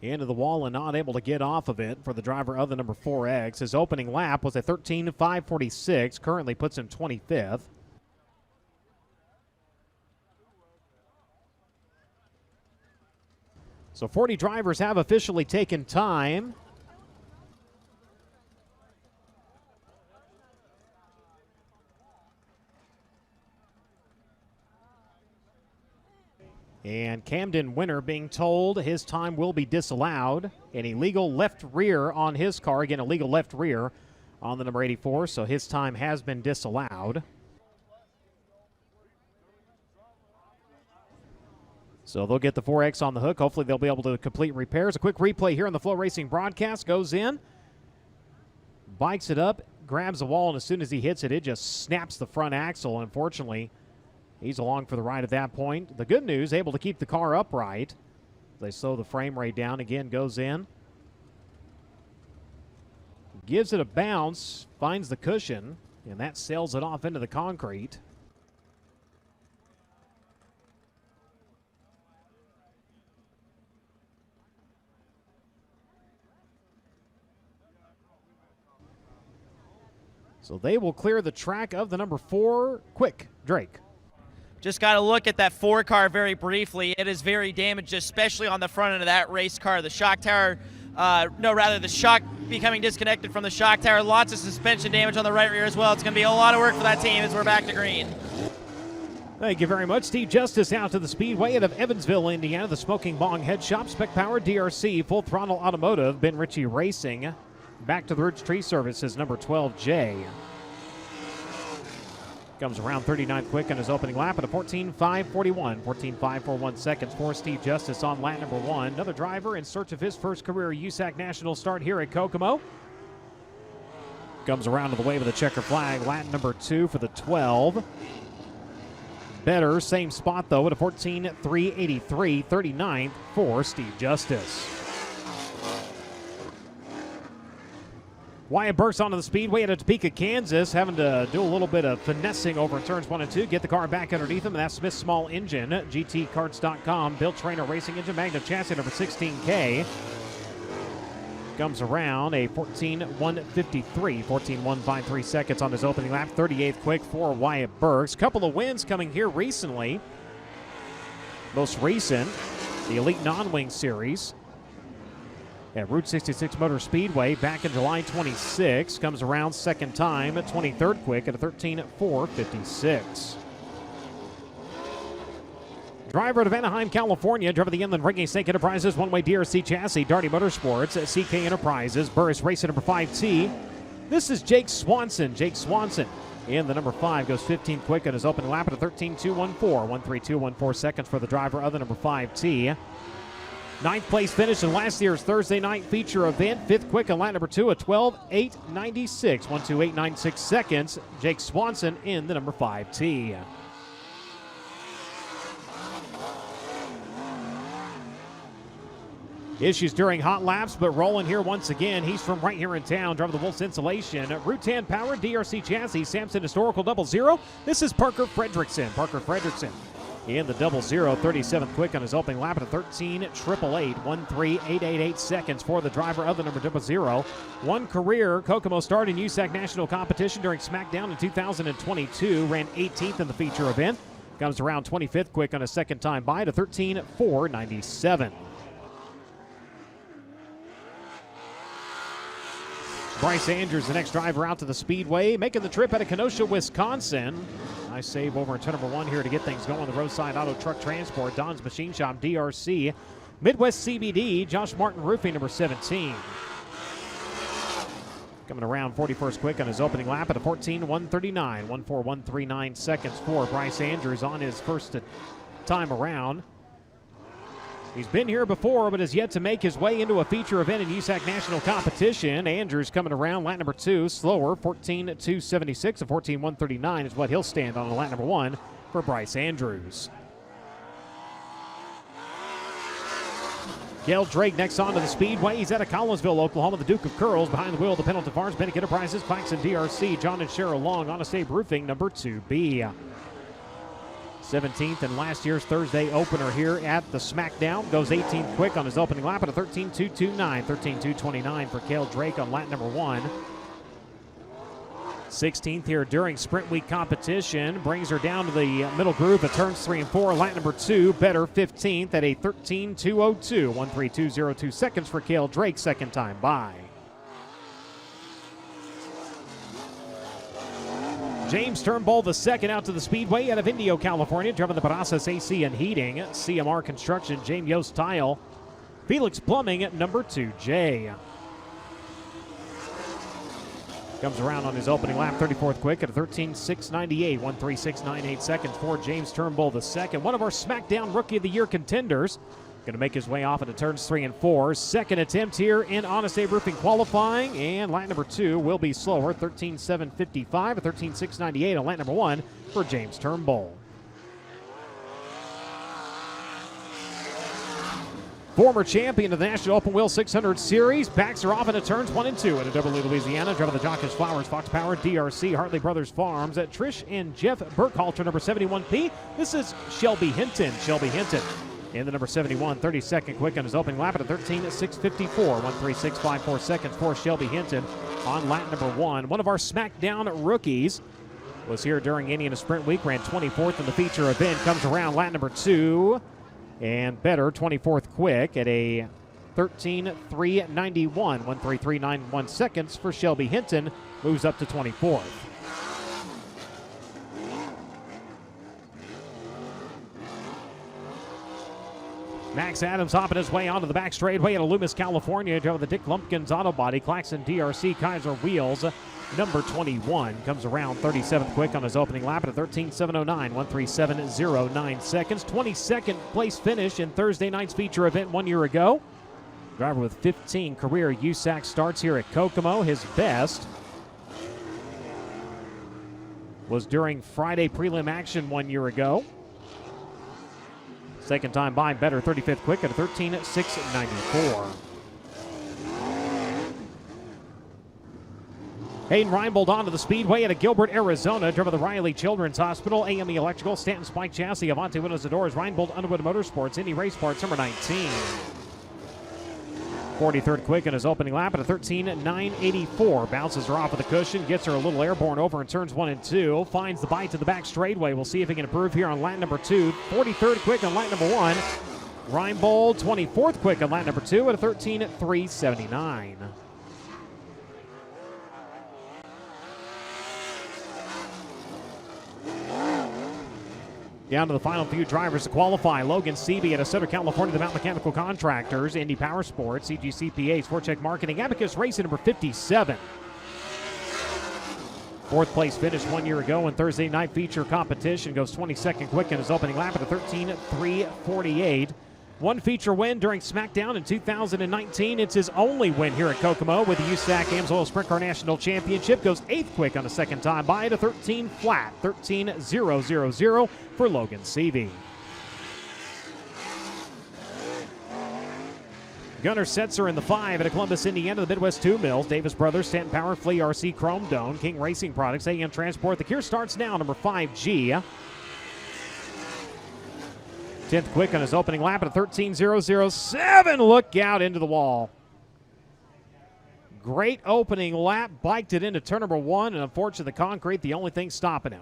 Into the wall and not able to get off of it for the driver of the number 4X. His opening lap was a 13.546, currently puts him 25th. So 40 drivers have officially taken time. And Camden Winter being told his time will be disallowed. An illegal left rear on his car. Again, illegal left rear on the number 84, so his time has been disallowed. So they'll get the 4X on the hook. Hopefully they'll be able to complete repairs. A quick replay here on the FloRacing broadcast. Goes in, bikes it up, grabs the wall, and as soon as he hits it, it just snaps the front axle. Unfortunately, he's along for the ride at that point. The good news, able to keep the car upright. They slow the frame rate down. Again, goes in. Gives it a bounce, finds the cushion, and that sails it off into the concrete. So they will clear the track of the number 4. Quick, Drake. Just got to look at that 4 car very briefly. It is very damaged, especially on the front end of that race car. The shock tower, the shock becoming disconnected from the shock tower. Lots of suspension damage on the right rear as well. It's going to be a lot of work for that team as we're back to green. Thank you very much. Steve Justice out to the Speedway out of Evansville, Indiana. The Smoking Bong Head Shop, Spec Power, DRC, Full Throttle Automotive, Ben Ritchie Racing, Back to the Roots Tree Services, number 12, Jay. Comes around 39th quick on his opening lap at a 14.541. 14.541 seconds for Steve Justice on lap number 1. Another driver in search of his first career USAC National start here at Kokomo. Comes around to the wave of the checker flag. Lap number 2 for the 12. Better, same spot though at a 14.383. 39th for Steve Justice. Wyatt Burks onto the Speedway at Topeka, Kansas, having to do a little bit of finessing over in turns 1 and 2. Get the car back underneath him, and that's Smith Small Engine. GTCarts.com, built trainer racing engine, Magnum chassis number 16K. Comes around a 14.153, 14.153 seconds on his opening lap. 38th quick for Wyatt Burks. Couple of wins coming here recently. Most recent, the Elite Non-Wing Series at Route 66 Motor Speedway back in July 26. Comes around second time at 23rd quick at a 13.456. Driver out of Anaheim, California, driver of the Inland Ringing Snake Enterprises, one-way DRC chassis, Darty Motorsports, at CK Enterprises, Burris Racing number 5T. This is Jake Swanson. Jake Swanson in the number 5 goes 15 quick on his opening lap at a 13.214. 132.14 seconds for the driver of the number 5T. 9th place finish in last year's Thursday night feature event. 5th quick on lap number 2 at 12.896. 128.96 seconds. Jake Swanson in the number 5T. Issues during hot laps, but rolling here once again. He's from right here in town, driving the Wolf's Insulation. Rutan Power, DRC chassis, Samson Historical 00. This is Parker Fredrickson. Parker Fredrickson in the 00, 37th quick on his opening lap at a 13.888. 13888 seconds for the driver of the number 00. One career Kokomo start in USAC National competition during Smackdown in 2022. Ran 18th in the feature event. Comes around 25th quick on a second time by to 13.497. Bryce Andrews, the next driver out to the Speedway, making the trip out of Kenosha, Wisconsin. Nice save over in turn number 1 here to get things going. The roadside auto truck transport, Don's Machine Shop, DRC. Midwest CBD, Josh Martin Roofing, number 17. Coming around 41st quick on his opening lap at a 14.139. 14139 seconds for Bryce Andrews on his first time around. He's been here before, but has yet to make his way into a feature event in USAC National competition. Andrews coming around, lap number 2, slower, 14.276 and 14.139 is what he'll stand on lap number 1 for Bryce Andrews. Gail Drake next on to the Speedway. He's out of Collinsville, Oklahoma, the Duke of Curls. Behind the wheel, the Pendleton Farms, Bennick Enterprises, Claxon DRC, John and Cheryl Long on a Save Roofing, number 2B. 17th in last year's Thursday opener here at the Smackdown. Goes 18th quick on his opening lap at a 13.229. 13.229 for Cale Drake on lap number 1. 16th here during Sprint Week competition. Brings her down to the middle groove at turns 3 and 4. Lap number 2, better 15th at a 13.202. 132.02 seconds for Cale Drake, second time by. James Turnbull, the second out to the Speedway out of Indio, California, driving the Brazos AC and Heating. CMR Construction, James Yost Tile. Felix Plumbing at number 2J. Comes around on his opening lap, 34th quick at a 13.698. 136.98 seconds for James Turnbull, the second. One of our Smackdown Rookie of the Year contenders. Going to make his way off into turns 3 and 4. Second attempt here in Honest Abe Roofing qualifying, and lap number 2 will be slower, 13.755 at 13.698 on lap number 1 for James Turnbull. Former champion of the National Open Wheel 600 Series, backs her off into turns 1 and 2 at Beverly, Louisiana. Driving the Jockers Flowers, Fox Power, DRC, Hartley Brothers Farms at Trish and Jeff Burkhalter, number 71P. This is Shelby Hinton. Shelby Hinton in the number 71, 32nd quick on his opening lap at a 13.654. 136.54 seconds for Shelby Hinton on lap number 1. One of our Smackdown rookies was here during Indiana Sprint Week, ran 24th in the feature event. Comes around lap number 2 and better, 24th quick at a 13.391. 133.91 seconds for Shelby Hinton, moves up to 24th. Max Adams hopping his way onto the back straightaway at Loomis, California. Drove the Dick Lumpkins Auto Body, Claxon DRC Kaiser Wheels. Number 21 comes around 37th quick on his opening lap at a 13.709, 1:37.09 seconds. 22nd place finish in Thursday night's feature event 1 year ago. Driver with 15 career USAC starts here at Kokomo. His best was during Friday prelim action 1 year ago. Second time by, better, 35th quick at a 13.694. Hayden Reinbold onto the Speedway at Gilbert, Arizona. Driven the Riley Children's Hospital, AME Electrical, Stanton Spike Chassis, Avante Windows and Doors, Reinbold Underwood Motorsports, Indy Race Parts, number 19. 43rd quick in his opening lap at a 13.984. Bounces her off with a cushion, gets her a little airborne over in turns 1 and 2. Finds the bite to the back straightaway. We'll see if he can improve here on lap number 2. 43rd quick on lap number 1. Reinbold, 24th quick on lap number 2 at a 13.379. Down to the final few drivers to qualify. Logan Seavey at a Southern California, the Mount Mechanical Contractors, Indy Power Sports, CGCPA, SportCheck Marketing, Abacus Racing, number 57. Fourth place finish 1 year ago in Thursday night feature competition. Goes 22nd quick in his opening lap at a 13.348. One feature win during Smackdown in 2019. It's his only win here at Kokomo with the USAC AMSOIL Sprint Car National Championship. Goes 8th quick on a second time by at a 13 flat, 13.000 for Logan Seavey. Gunnar Setzer in the 5 at Columbus, Indiana, the Midwest 2 Mills, Davis Brothers, Stanton Power, Flea RC, Chrome Dome, King Racing Products, AM Transport. The Kier starts now, number 5G. 10th quick on his opening lap at a 13.007. Look out into the wall. Great opening lap. Biked it into turn number 1, and unfortunately the concrete, the only thing stopping him.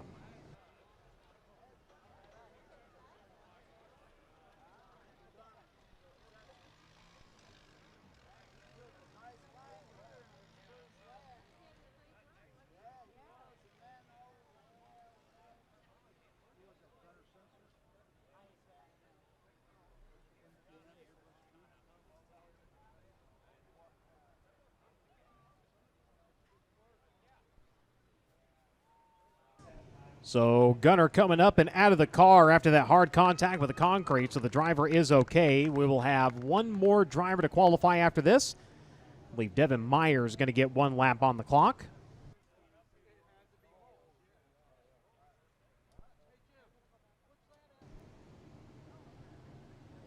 So Gunnar coming up and out of the car after that hard contact with the concrete, so the driver is okay. We will have one more driver to qualify after this. I believe Devin Myers is going to get 1 lap on the clock.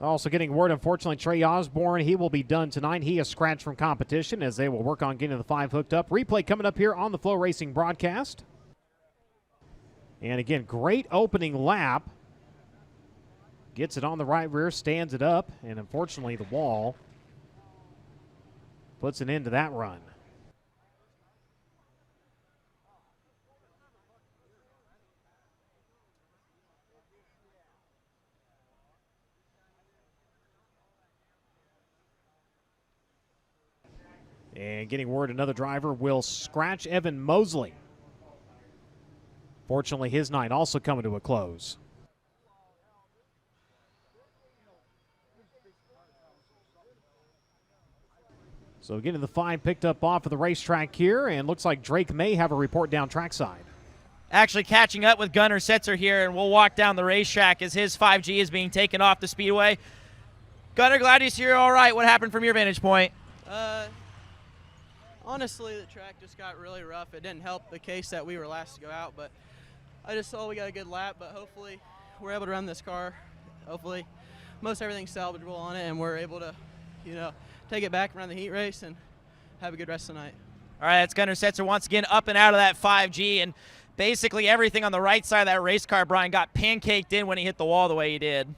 Also getting word, unfortunately, Trey Osborne, he will be done tonight. He is scratched from competition as they will work on getting the 5 hooked up. Replay coming up here on the FloRacing broadcast. And again, great opening lap. Gets it on the right rear, stands it up, and unfortunately the wall puts an end to that run. And getting word, another driver will scratch Evan Mosley. Fortunately, his night also coming to a close. So getting the 5 picked up off of the racetrack here, and looks like Drake may have a report down trackside. Actually catching up with Gunnar Setzer here, and we'll walk down the racetrack as his 5G is being taken off the Speedway. Gunnar, glad you see you're all right. What happened from your vantage point? Honestly, the track just got really rough. It didn't help the case that we were last to go out, but I just saw we got a good lap, but hopefully we're able to run this car. Hopefully most everything's salvageable on it, and we're able to, take it back, run the heat race, and have a good rest of the night. All right, it's Gunnar Setzer once again up and out of that 5G, and basically everything on the right side of that race car, Brian, got pancaked in when he hit the wall the way he did.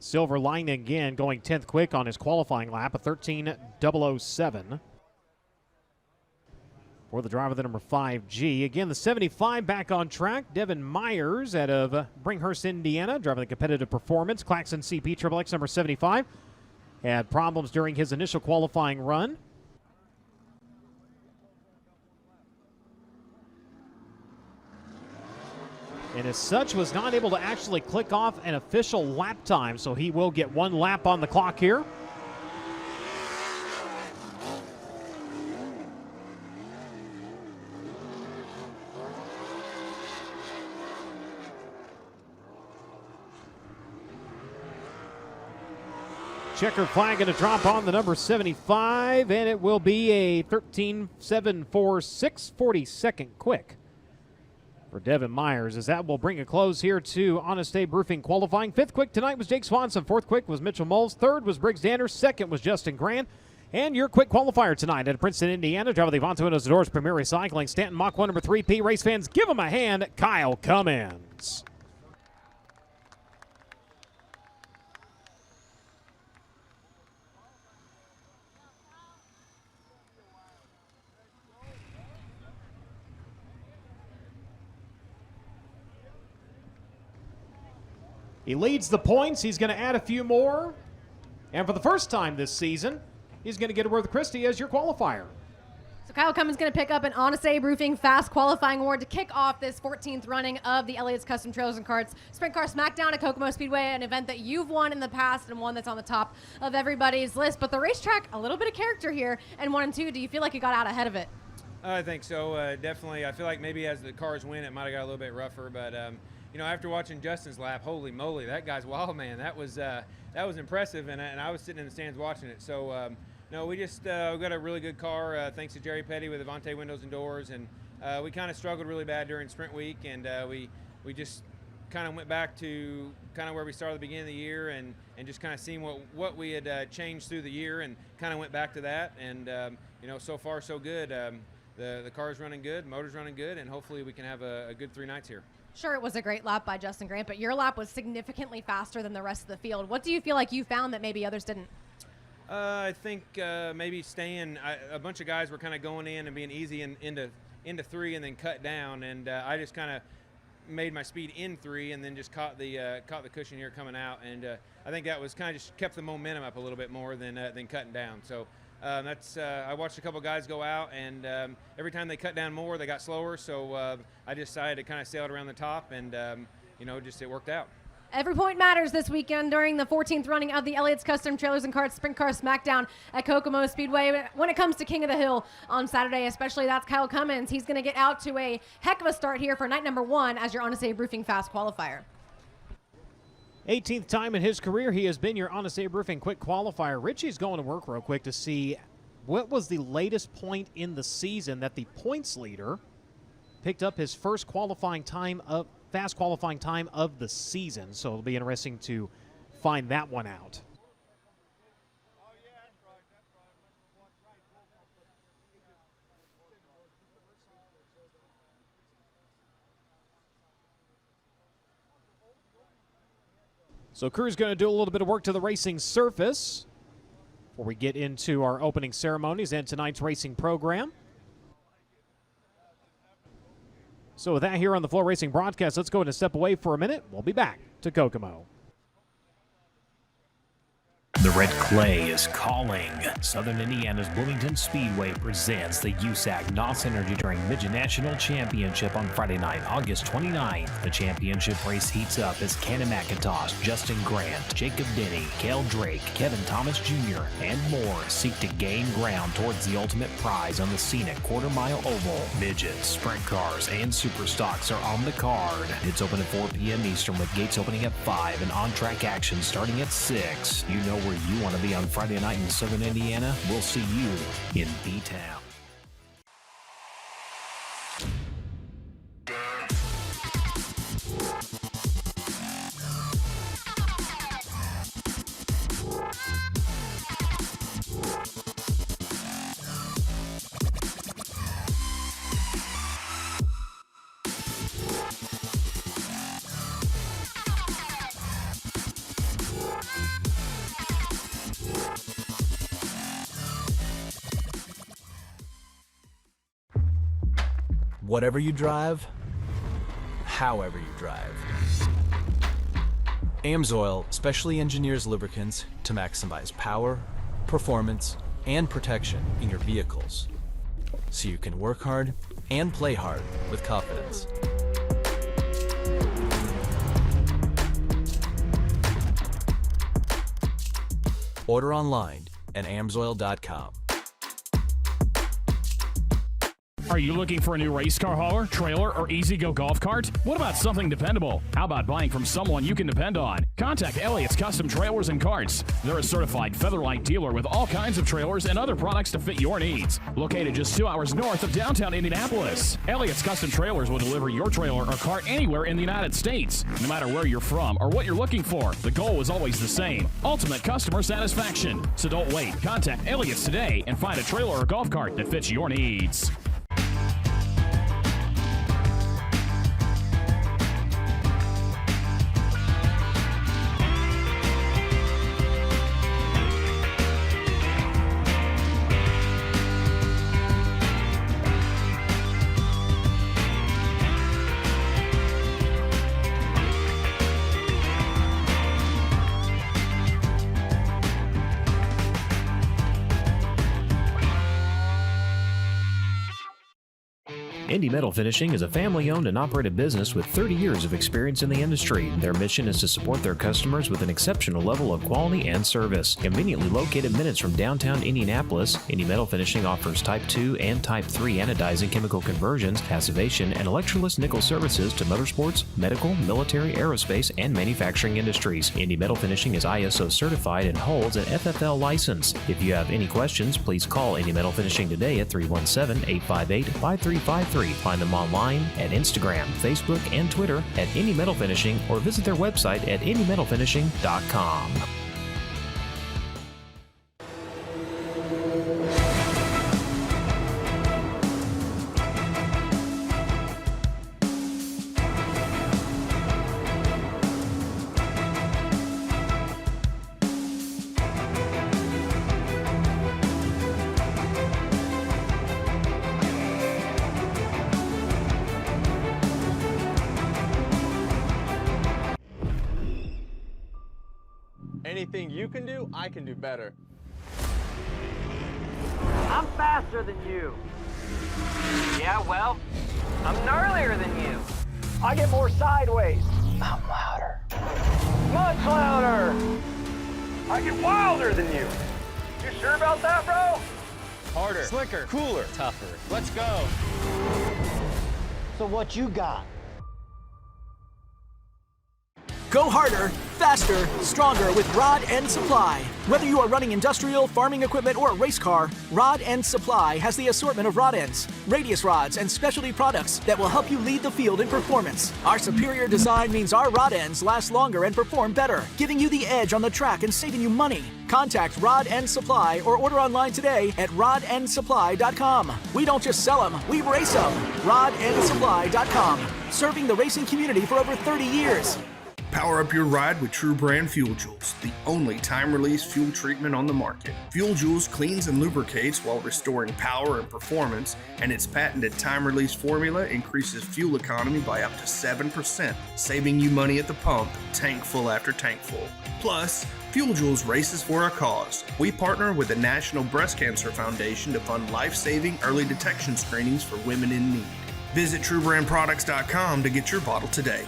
Silver Line again going 10th quick on his qualifying lap, a 13.007. For the driver, the number 5G. Again, the 75 back on track. Devin Myers out of Bringhurst, Indiana, driving the competitive performance. Claxon CP XXX number 75. Had problems during his initial qualifying run. and as such was not able to actually click off an official lap time, so he will get 1 lap on the clock here. Checkered flag going to drop on the number 75, and it will be a 13.746 42nd quick for Devin Myers, as that will bring a close here to Honest Abe Roofing qualifying. 5th quick tonight was Jake Swanson. 4th quick was Mitchell Moles. 3rd was Briggs Danner. 2nd was Justin Grant. And your quick qualifier tonight at Princeton, Indiana, driver of the Avante Windows and Doors Premier Recycling, Stanton Mach 1 number 3P. Race fans, give him a hand, Kyle Cummins. He leads the points. He's going to add a few more. And for the first time this season, he's going to get a word with Christie as your qualifier. So Kyle Cummins going to pick up an Honest Abe Roofing Fast Qualifying Award to kick off this 14th running of the Elliott's Custom Trailers and Karts Sprint Car Smackdown at Kokomo Speedway, an event that you've won in the past and one that's on the top of everybody's list. But the racetrack, a little bit of character here in 1 and 2. Do you feel like you got out ahead of it? I think so, definitely. I feel like maybe as the cars win, it might have got a little bit rougher, but you know, after watching Justin's lap, holy moly, that guy's wild, man. That was impressive, and I was sitting in the stands watching it. So, no, we just we got a really good car, thanks to Jerry Petty with Avante Windows and Doors, and we kind of struggled really bad during sprint week, and we just kind of went back to kind of where we started at the beginning of the year, and just kind of seeing what we had changed through the year, and kind of went back to that, and you know, so far so good. The car's running good, motor's running good, and hopefully we can have a good 3 nights here. Sure, it was a great lap by Justin Grant, but your lap was significantly faster than the rest of the field. What do you feel like you found that maybe others didn't? I think maybe staying. A bunch of guys were kind of going in and being easy into 3 and then cut down, and I just kind of made my speed in 3 and then just caught the cushion here coming out, and I think that was kind of just kept the momentum up a little bit more than cutting down. So. That's I watched a couple guys go out, and every time they cut down more, they got slower. So I decided to kind of sail it around the top, and you know, just it worked out. Every point matters this weekend during the 14th running of the Elliott's Custom Trailers and Karts Sprint Car Smackdown at Kokomo Speedway. When it comes to King of the Hill on Saturday, especially, that's Kyle Cummins. He's going to get out to a heck of a start here for night number 1 as your Honest Abe Roofing Fast Qualifier. 18th time in his career he has been your Honest Abe Roofing quick qualifier. Richie's going to work real quick to see what was the latest point in the season that the points leader picked up his first qualifying time of fast qualifying time of the season. So it'll be interesting to find that one out. So crew's going to do a little bit of work to the racing surface before we get into our opening ceremonies and tonight's racing program. So with that here on the FloRacing broadcast, let's go ahead and step away for a minute. We'll be back to Kokomo. The red clay is calling. Southern Indiana's Bloomington Speedway presents the USAC NOS Energy Drink Midget National Championship on Friday night, August 29th. The championship race heats up as Kenny McIntosh, Justin Grant, Jacob Denny, Cale Drake, Kevin Thomas Jr., and more seek to gain ground towards the ultimate prize on the scenic quarter-mile oval. Midgets, sprint cars, and super stocks are on the card. It's open at 4 p.m. Eastern with gates opening at 5 and on-track action starting at 6. You know where you want to be on Friday night in Southern Indiana? We'll see you in B-Town. Whatever you drive, however you drive. AMSOIL specially engineers lubricants to maximize power, performance, and protection in your vehicles, so you can work hard and play hard with confidence. Order online at amsoil.com. Are you looking for a new race car hauler, trailer, or easy-go golf cart? What about something dependable? How about buying from someone you can depend on? Contact Elliott's Custom Trailers and Carts. They're a certified Featherlight dealer with all kinds of trailers and other products to fit your needs. Located just 2 hours north of downtown Indianapolis, Elliott's Custom Trailers will deliver your trailer or cart anywhere in the United States. No matter where you're from or what you're looking for, the goal is always the same: ultimate customer satisfaction. So don't wait. Contact Elliott's today and find a trailer or golf cart that fits your needs. Indy Metal Finishing is a family-owned and operated business with 30 years of experience in the industry. Their mission is to support their customers with an exceptional level of quality and service. Conveniently located minutes from downtown Indianapolis, Indy Metal Finishing offers Type 2 and Type 3 anodizing chemical conversions, passivation, and electroless nickel services to motorsports, medical, military, aerospace, and manufacturing industries. Indy Metal Finishing is ISO certified and holds an FFL license. If you have any questions, please call Indy Metal Finishing today at 317-858-5353. Find them online at Instagram, Facebook, and Twitter at Indy Metal Finishing, or visit their website at indymetalfinishing.com. Anything you can do, I can do better. I'm faster than you. Yeah, well, I'm gnarlier than you. I get more sideways. I'm louder. Much louder. I get wilder than you. You sure about that, bro? Harder. Slicker. Cooler. Tougher. Let's go. So what you got? Go harder, faster, stronger with Rod End Supply. Whether you are running industrial, farming equipment, or a race car, Rod End Supply has the assortment of rod ends, radius rods, and specialty products that will help you lead the field in performance. Our superior design means our rod ends last longer and perform better, giving you the edge on the track and saving you money. Contact Rod End Supply or order online today at rodendsupply.com. We don't just sell them, we race them. rodendsupply.com, serving the racing community for over 30 years. Power up your ride with True Brand Fuel Jewels, the only time-release fuel treatment on the market. Fuel Jewels cleans and lubricates while restoring power and performance, and its patented time-release formula increases fuel economy by up to 7%, saving you money at the pump, tank full after tank full. Plus, Fuel Jewels races for a cause. We partner with the National Breast Cancer Foundation to fund life-saving early detection screenings for women in need. Visit TrueBrandProducts.com to get your bottle today.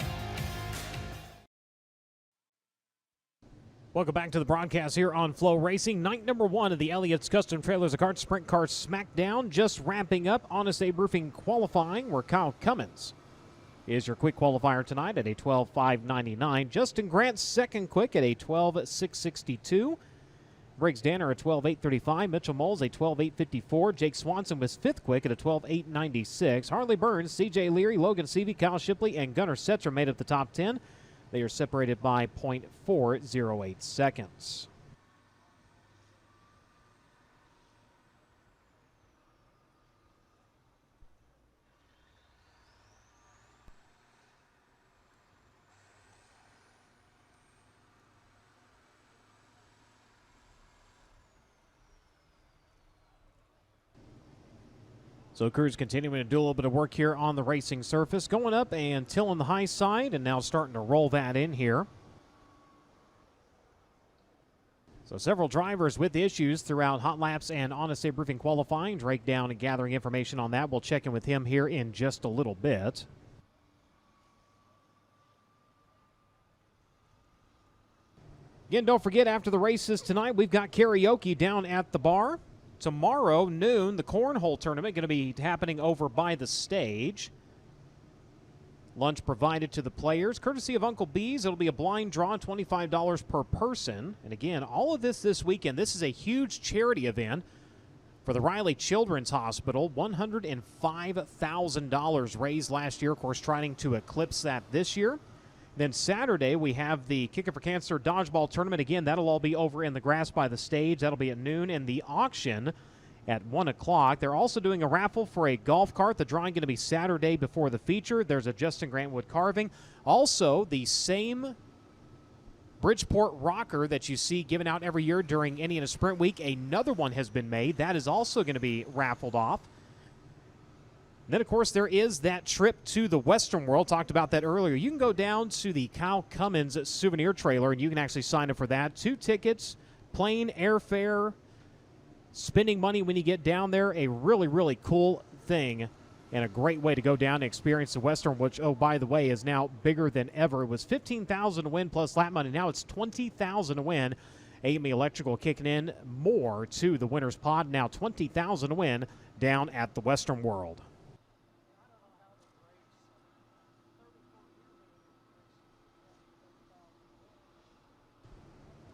Welcome back to the broadcast here on FloRacing. Night number 1 of the Elliott's Custom Trailers and Carts Sprint Car Smackdown. Just wrapping up Honest Abe Roofing qualifying, where Kyle Cummins is your quick qualifier tonight at a 12.599. Justin Grant second quick at a 12.662. Briggs Danner at 12.835. Mitchell Moles a 12.854. Jake Swanson was fifth quick at a 12.896. Harley Burns, CJ Leary, Logan Seavey, Kyle Shipley, and Gunnar Setzer made up the top 10. They are separated by 0.408 seconds. So crews continuing to do a little bit of work here on the racing surface. Going up and tilling the high side and now starting to roll that in here. So several drivers with issues throughout hot laps and Honest Abe Roofing qualifying. Drake down and gathering information on that. We'll check in with him here in just a little bit. Again, don't forget, after the races tonight, we've got karaoke down at the bar. Tomorrow, noon, the cornhole tournament going to be happening over by the stage. Lunch provided to the players, courtesy of Uncle B's. It'll be a blind draw, $25 per person. And again, all of this weekend. This is a huge charity event for the Riley Children's Hospital. $105,000 raised last year, of course, trying to eclipse that this year. Then Saturday, we have the Kicking for Cancer Dodgeball Tournament. Again, that'll all be over in the grass by the stage. That'll be at noon. And the auction at 1 o'clock. They're also doing a raffle for a golf cart. The drawing going to be Saturday before the feature. There's a Justin Grantwood carving. Also, the same Bridgeport rocker that you see given out every year during Indiana Sprint Week. Another one has been made. That is also going to be raffled off. Then, of course, there is that trip to the Western World. Talked about that earlier. You can go down to the Kyle Cummins souvenir trailer, and you can actually sign up for that. 2 tickets, plane, airfare, spending money when you get down there. A really, really cool thing and a great way to go down and experience the Western, which, oh, by the way, is now bigger than ever. It was $15,000 to win plus lap money. Now it's $20,000 to win. AME Electrical kicking in more to the winner's pod. Now $20,000 to win down at the Western World.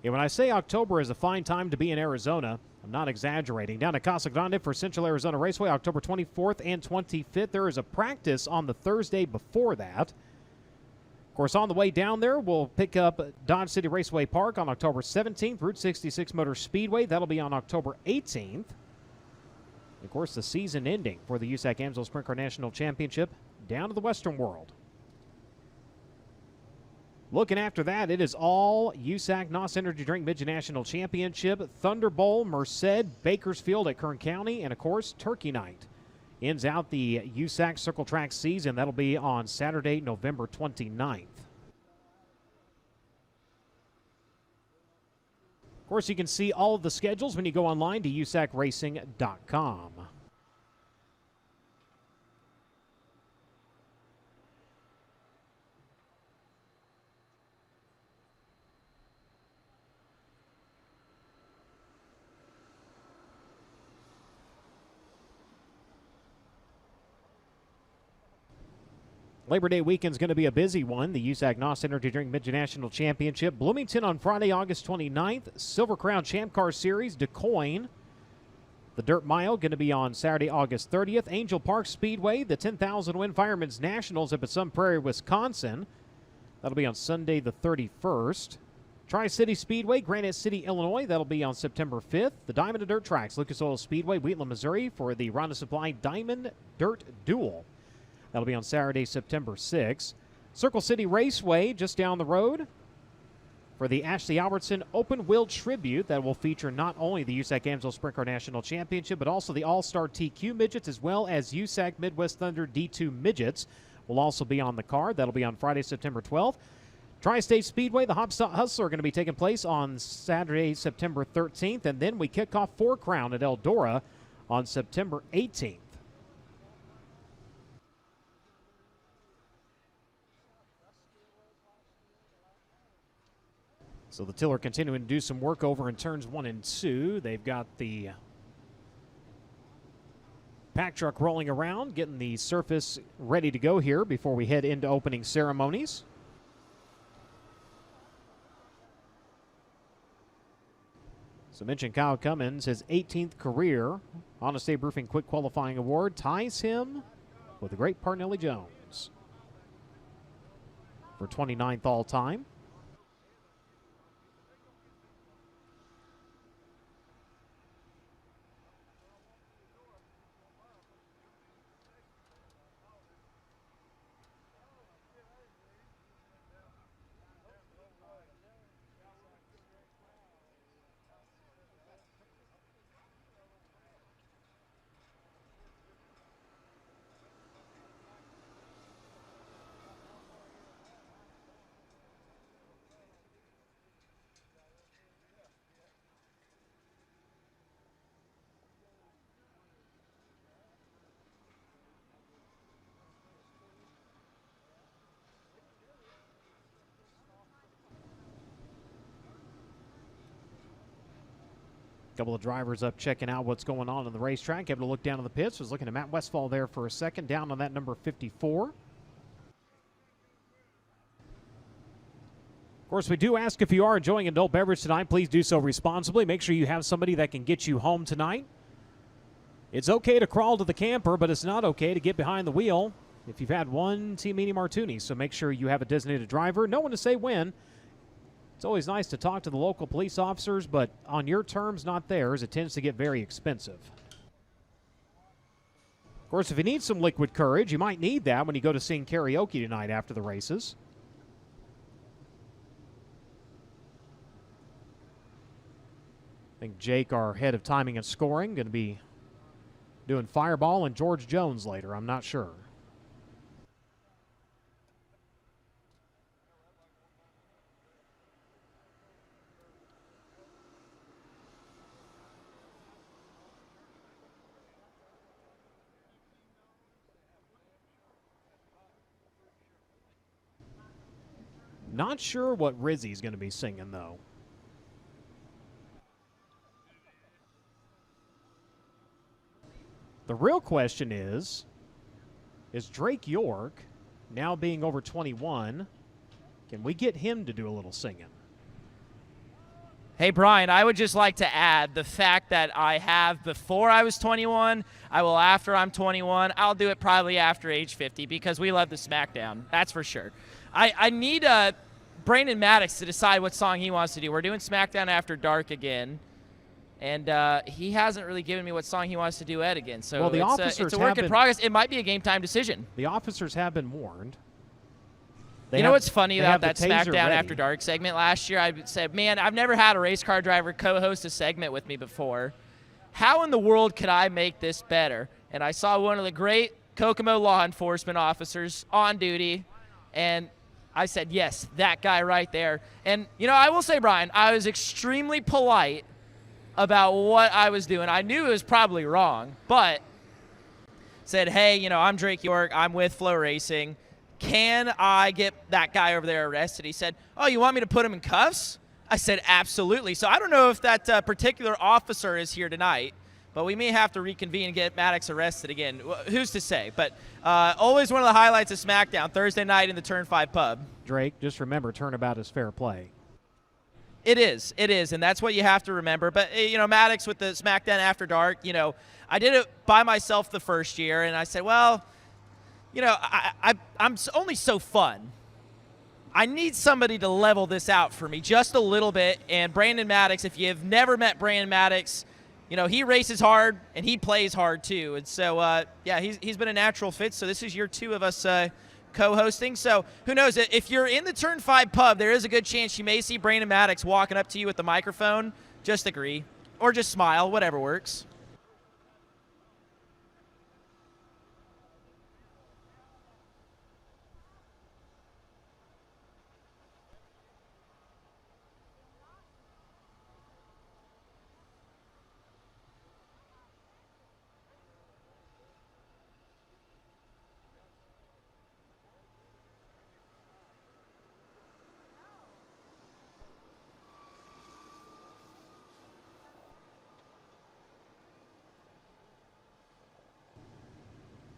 And when I say October is a fine time to be in Arizona, I'm not exaggerating. Down at Casa Grande for Central Arizona Raceway, October 24th and 25th. There is a practice on the Thursday before that. Of course, on the way down there, we'll pick up Dodge City Raceway Park on October 17th. Route 66 Motor Speedway, that'll be on October 18th. Of course, the season ending for the USAC Amsoil Sprint Car National Championship down to the Western World. Looking after that, it is all USAC NOS Energy Drink Mid-National Championship, Thunder Bowl, Merced, Bakersfield at Kern County, and, of course, Turkey Night. Ends out the USAC Circle Track season. That'll be on Saturday, November 29th. Of course, you can see all of the schedules when you go online to usacracing.com. Labor Day weekend is going to be a busy one. The USAC NOS Energy Drink Mid-National Championship. Bloomington on Friday, August 29th. Silver Crown Champ Car Series, DeCoin. The Dirt Mile going to be on Saturday, August 30th. Angel Park Speedway, the 10,000 win Fireman's Nationals up at Sun Prairie, Wisconsin. That'll be on Sunday, the 31st. Tri-City Speedway, Granite City, Illinois. That'll be on September 5th. The Diamond and Dirt Tracks, Lucas Oil Speedway, Wheatland, Missouri, for the Ronda Supply Diamond Dirt Duel. That'll be on Saturday, September 6th. Circle City Raceway, just down the road, for the Ashley Albertson Open Wheel Tribute. That will feature not only the USAC Amsoil Sprint Car National Championship, but also the All-Star TQ Midgets, as well as USAC Midwest Thunder D2 Midgets will also be on the card. That'll be on Friday, September 12th. Tri-State Speedway, the Hopstop Hustler, are going to be taking place on Saturday, September 13th. And then we kick off 4 Crown at Eldora on September 18th. So the tiller continuing to do some work over in turns 1 and 2. They've got the pack truck rolling around, getting the surface ready to go here before we head into opening ceremonies. So mention Kyle Cummins, his 18th career Honest Abe Roofing Quick Qualifying Award ties him with the great Parnelli Jones for 29th all time. couple of drivers up checking out what's going on in the racetrack. Able to look down in the pits. Was looking at Matt Westphal there for a second, down on that number 54. Of course, we do ask if you are enjoying adult beverage tonight, please do so responsibly. Make sure you have somebody that can get you home tonight. It's okay to crawl to the camper, but it's not okay to get behind the wheel if you've had one Team Meany Martini. So make sure you have a designated driver. No one to say when. It's always nice to talk to the local police officers, but on your terms, not theirs. It tends to get very expensive. Of course, if you need some liquid courage, you might need that when you go to sing karaoke tonight after the races. I think Jake, our head of timing and scoring, going to be doing Fireball and George Jones later. I'm not sure. Not sure what Rizzy's going to be singing, though. The real question is Drake York, now being over 21, can we get him to do a little singing? Hey, Brian, I would just like to add the fact that I have before I was 21, I will after I'm 21. I'll do it probably after age 50 because we love the Smackdown. That's for sure. I need Brandon Maddox to decide what song he wants to do. We're doing Smackdown After Dark again. And he hasn't really given me what song he wants to duet again. So well, the it's a work in progress. It might be a game time decision. The officers have been warned. You know what's funny about that Smackdown After Dark segment last year? I said, man, I've never had a race car driver co-host a segment with me before. How in the world could I make this better? And I saw one of the great Kokomo law enforcement officers on duty, and I said, yes, that guy right there. And, you know, I will say, Brian, I was extremely polite about what I was doing. I knew it was probably wrong, but said, hey, you know, I'm Drake York. I'm with FloRacing. Can I get that guy over there arrested? He said, oh, you want me to put him in cuffs? I said, absolutely. So I don't know if that particular officer is here tonight, but we may have to reconvene and get Maddox arrested again. Who's to say? But always one of the highlights of Smackdown, Thursday night in the Turn 5 pub. Drake, just remember, turnabout is fair play. It is, and that's what you have to remember. But, you know, Maddox with the Smackdown After Dark, you know, I did it by myself the first year, and I said, well, you know, I'm only so fun. I need somebody to level this out for me just a little bit. And Brandon Maddox, if you've never met Brandon Maddox, you know, he races hard, and he plays hard, too. And so, yeah, he's been a natural fit. So this is year 2 of us co-hosting. So who knows? If you're in the Turn 5 pub, there is a good chance you may see Brandon Maddox walking up to you with the microphone. Just agree. Or just smile, whatever works.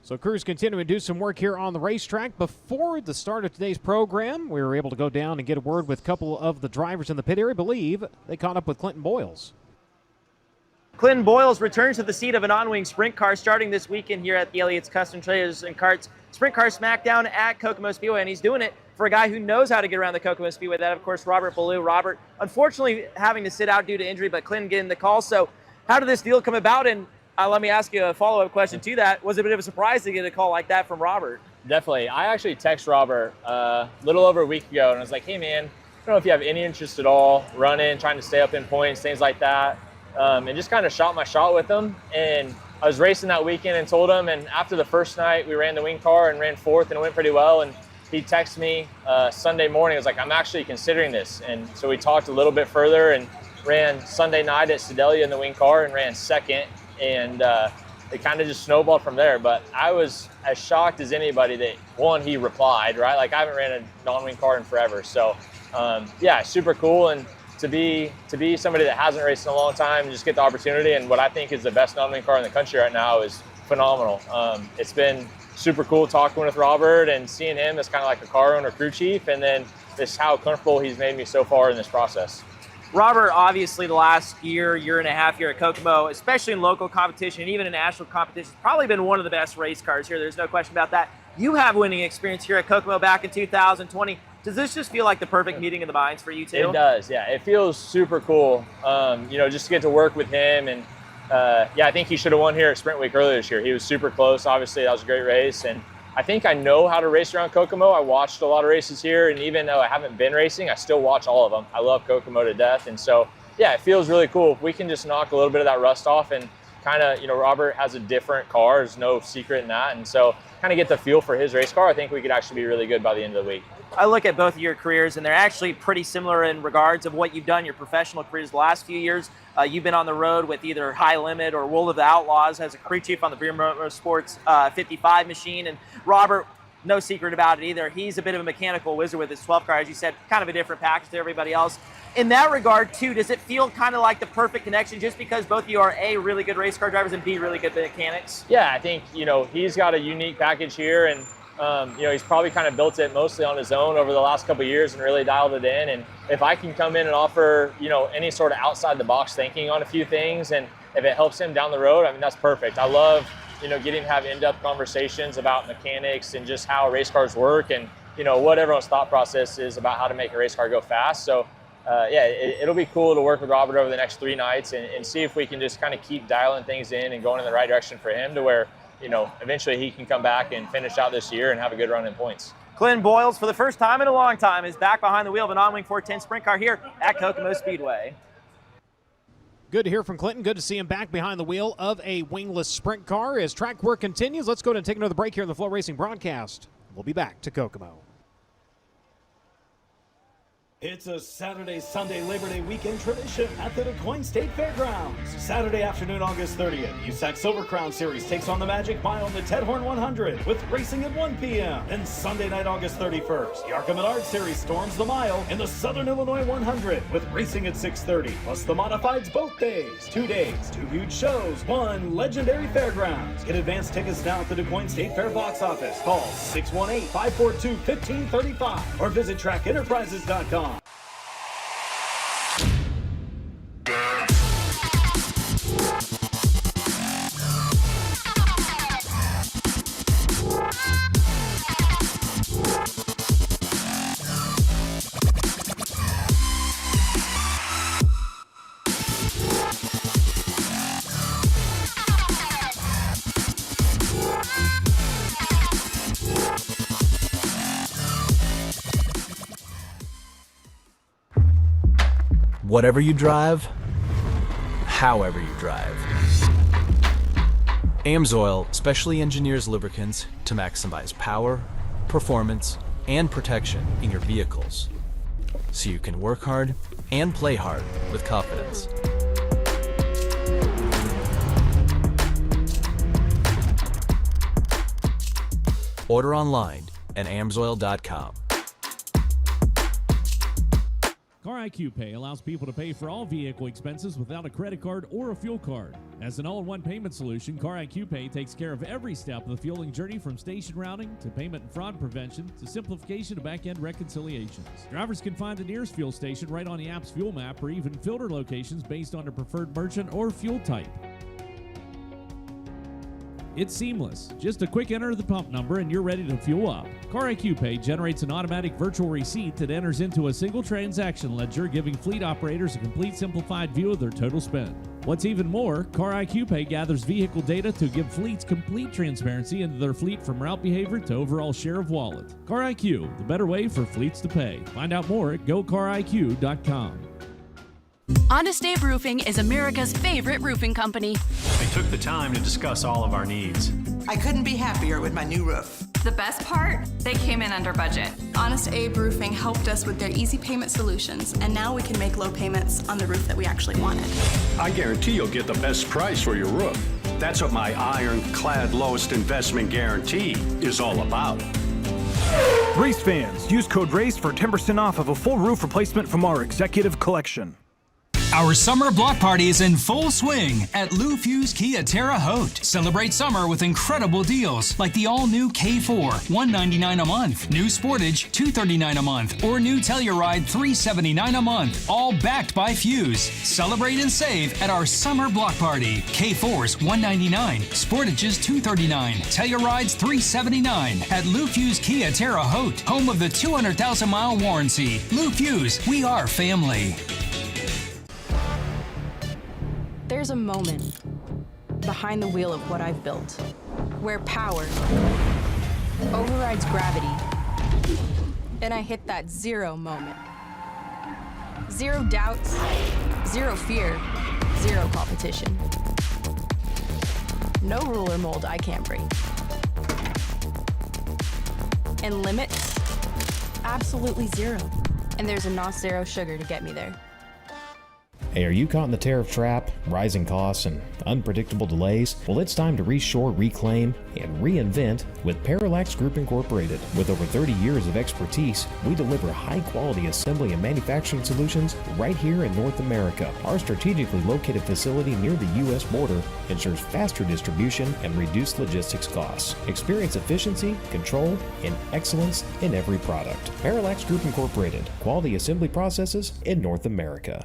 So crews continuing to do some work here on the racetrack. Before the start of today's program, we were able to go down and get a word with a couple of the drivers in the pit area. I believe they caught up with Clinton Boyles. Clinton Boyles returns to the seat of an on-wing sprint car starting this weekend here at the Elliott's Custom Trailers and Carts Sprint Car Smackdown at Kokomo Speedway, and he's doing it for a guy who knows how to get around the Kokomo Speedway. That, of course, Robert Ballou. Robert, unfortunately, having to sit out due to injury, but Clinton getting the call. So how did this deal come about? And let me ask you a follow-up question to that. Was it a bit of a surprise to get a call like that from Robert? Definitely. I actually texted Robert a little over a week ago, and I was like, hey, man, I don't know if you have any interest at all running, trying to stay up in points, things like that, and just kind of shot my shot with him. And I was racing that weekend and told him, and after the first night, we ran the wing car and ran 4th, and it went pretty well. And he texted me Sunday morning. He was like, I'm actually considering this. And so we talked a little bit further and ran Sunday night at Sedalia in the wing car and ran 2nd. And it kind of just snowballed from there. But I was as shocked as anybody that, one, he replied, right? Like, I haven't ran a non-wing car in forever. So, yeah, super cool. And to be somebody that hasn't raced in a long time and just get the opportunity, and what I think is the best non-wing car in the country right now, is phenomenal. It's been super cool talking with Robert and seeing him as kind of like a car owner, crew chief, and then just how comfortable he's made me so far in this process. Robert, obviously the last year and a half here at Kokomo, especially in local competition and even in national competition, has probably been one of the best race cars here. There's no question about that. You have winning experience here at Kokomo back in 2020. Does this just feel like the perfect meeting of the minds for you two? It does, yeah. It feels super cool, just to get to work with him. And I think he should have won here at Sprint Week earlier this year. He was super close. Obviously, that was a great race. And I think I know how to race around Kokomo. I watched a lot of races here, and even though I haven't been racing, I still watch all of them. I love Kokomo to death. And so, yeah, it feels really cool. If we can just knock a little bit of that rust off and kind of, Robert has a different car. There's no secret in that. And so kind of get the feel for his race car. I think we could actually be really good by the end of the week. I look at both of your careers, and they're actually pretty similar in regards of what you've done your professional careers the last few years. You've been on the road with either High Limit or World of the Outlaws as a crew chief on the Bremer Motorsports 55 machine. And Robert, no secret about it either, he's a bit of a mechanical wizard with his 12 car, as you said, kind of a different package to everybody else. In that regard, too, does it feel kind of like the perfect connection just because both of you are A, really good race car drivers, and B, really good mechanics? Yeah, I think, he's got a unique package here, and he's probably kind of built it mostly on his own over the last couple of years and really dialed it in. And if I can come in and offer, any sort of outside the box thinking on a few things, and if it helps him down the road, I mean, that's perfect. I love, getting to have in-depth conversations about mechanics and just how race cars work and, what everyone's thought process is about how to make a race car go fast. So, it'll be cool to work with Robert over the next 3 nights and see if we can just kind of keep dialing things in and going in the right direction for him to where, eventually he can come back and finish out this year and have a good run in points. Clinton Boyles, for the first time in a long time, is back behind the wheel of a non-wing 410 sprint car here at Kokomo Speedway. Good to hear from Clinton. Good to see him back behind the wheel of a wingless sprint car. As track work continues, let's go ahead and take another break here in the FloRacing broadcast. We'll be back to Kokomo. It's a Saturday, Sunday, Labor Day weekend tradition at the DuQuoin State Fairgrounds. Saturday afternoon, August 30th, USAC Silver Crown Series takes on the Magic Mile in the Ted Horn 100 with racing at 1 p.m. Then Sunday night, August 31st, the Arca Menard Series storms the mile in the Southern Illinois 100 with racing at 6:30. Plus the modifieds both days. 2 days, 2 huge shows, 1 legendary fairgrounds. Get advance tickets now at the DuQuoin State Fair box office. Call 618-542-1535 or visit trackenterprises.com. Whatever you drive, however you drive. AMSOIL specially engineers lubricants to maximize power, performance, and protection in your vehicles, so you can work hard and play hard with confidence. Order online at amsoil.com. Car IQ Pay allows people to pay for all vehicle expenses without a credit card or a fuel card. As an all-in-one payment solution, Car IQ Pay takes care of every step of the fueling journey, from station routing to payment and fraud prevention to simplification to back-end reconciliations. Drivers can find the nearest fuel station right on the app's fuel map, or even filter locations based on their preferred merchant or fuel type. It's seamless. Just a quick enter of the pump number and you're ready to fuel up. Car IQ Pay generates an automatic virtual receipt that enters into a single transaction ledger, giving fleet operators a complete simplified view of their total spend. What's even more, Car IQ Pay gathers vehicle data to give fleets complete transparency into their fleet, from route behavior to overall share of wallet. Car IQ, the better way for fleets to pay. Find out more at gocariq.com. Honest Abe Roofing is America's favorite roofing company. They took the time to discuss all of our needs. I couldn't be happier with my new roof. The best part? They came in under budget. Honest Abe Roofing helped us with their easy payment solutions, and now we can make low payments on the roof that we actually wanted. I guarantee you'll get the best price for your roof. That's what my ironclad lowest investment guarantee is all about. Race fans, use code RACE for 10% off of a full roof replacement from our executive collection. Our summer block party is in full swing at Lou Fuse Kia Terre Haute. Celebrate summer with incredible deals like the all-new K4, $199 a month, new Sportage, $239 a month, or new Telluride, $379 a month, all backed by Fuse. Celebrate and save at our summer block party. K4's $199, Sportage's $239, Telluride's $379 at Lou Fuse Kia Terre Haute, home of the 200,000-mile warranty. Lou Fuse, we are family. There's a moment behind the wheel of what I've built where power overrides gravity, and I hit that zero moment. Zero doubts, zero fear, zero competition. No rule or mold I can't break. And limits, absolutely zero. And there's enough zero sugar to get me there. Hey, are you caught in the tariff trap, rising costs, and unpredictable delays? Well, it's time to reshore, reclaim, and reinvent with Parallax Group Incorporated. With over 30 years of expertise, we deliver high-quality assembly and manufacturing solutions right here in North America. Our strategically located facility near the U.S. border ensures faster distribution and reduced logistics costs. Experience efficiency, control, and excellence in every product. Parallax Group Incorporated, quality assembly processes in North America.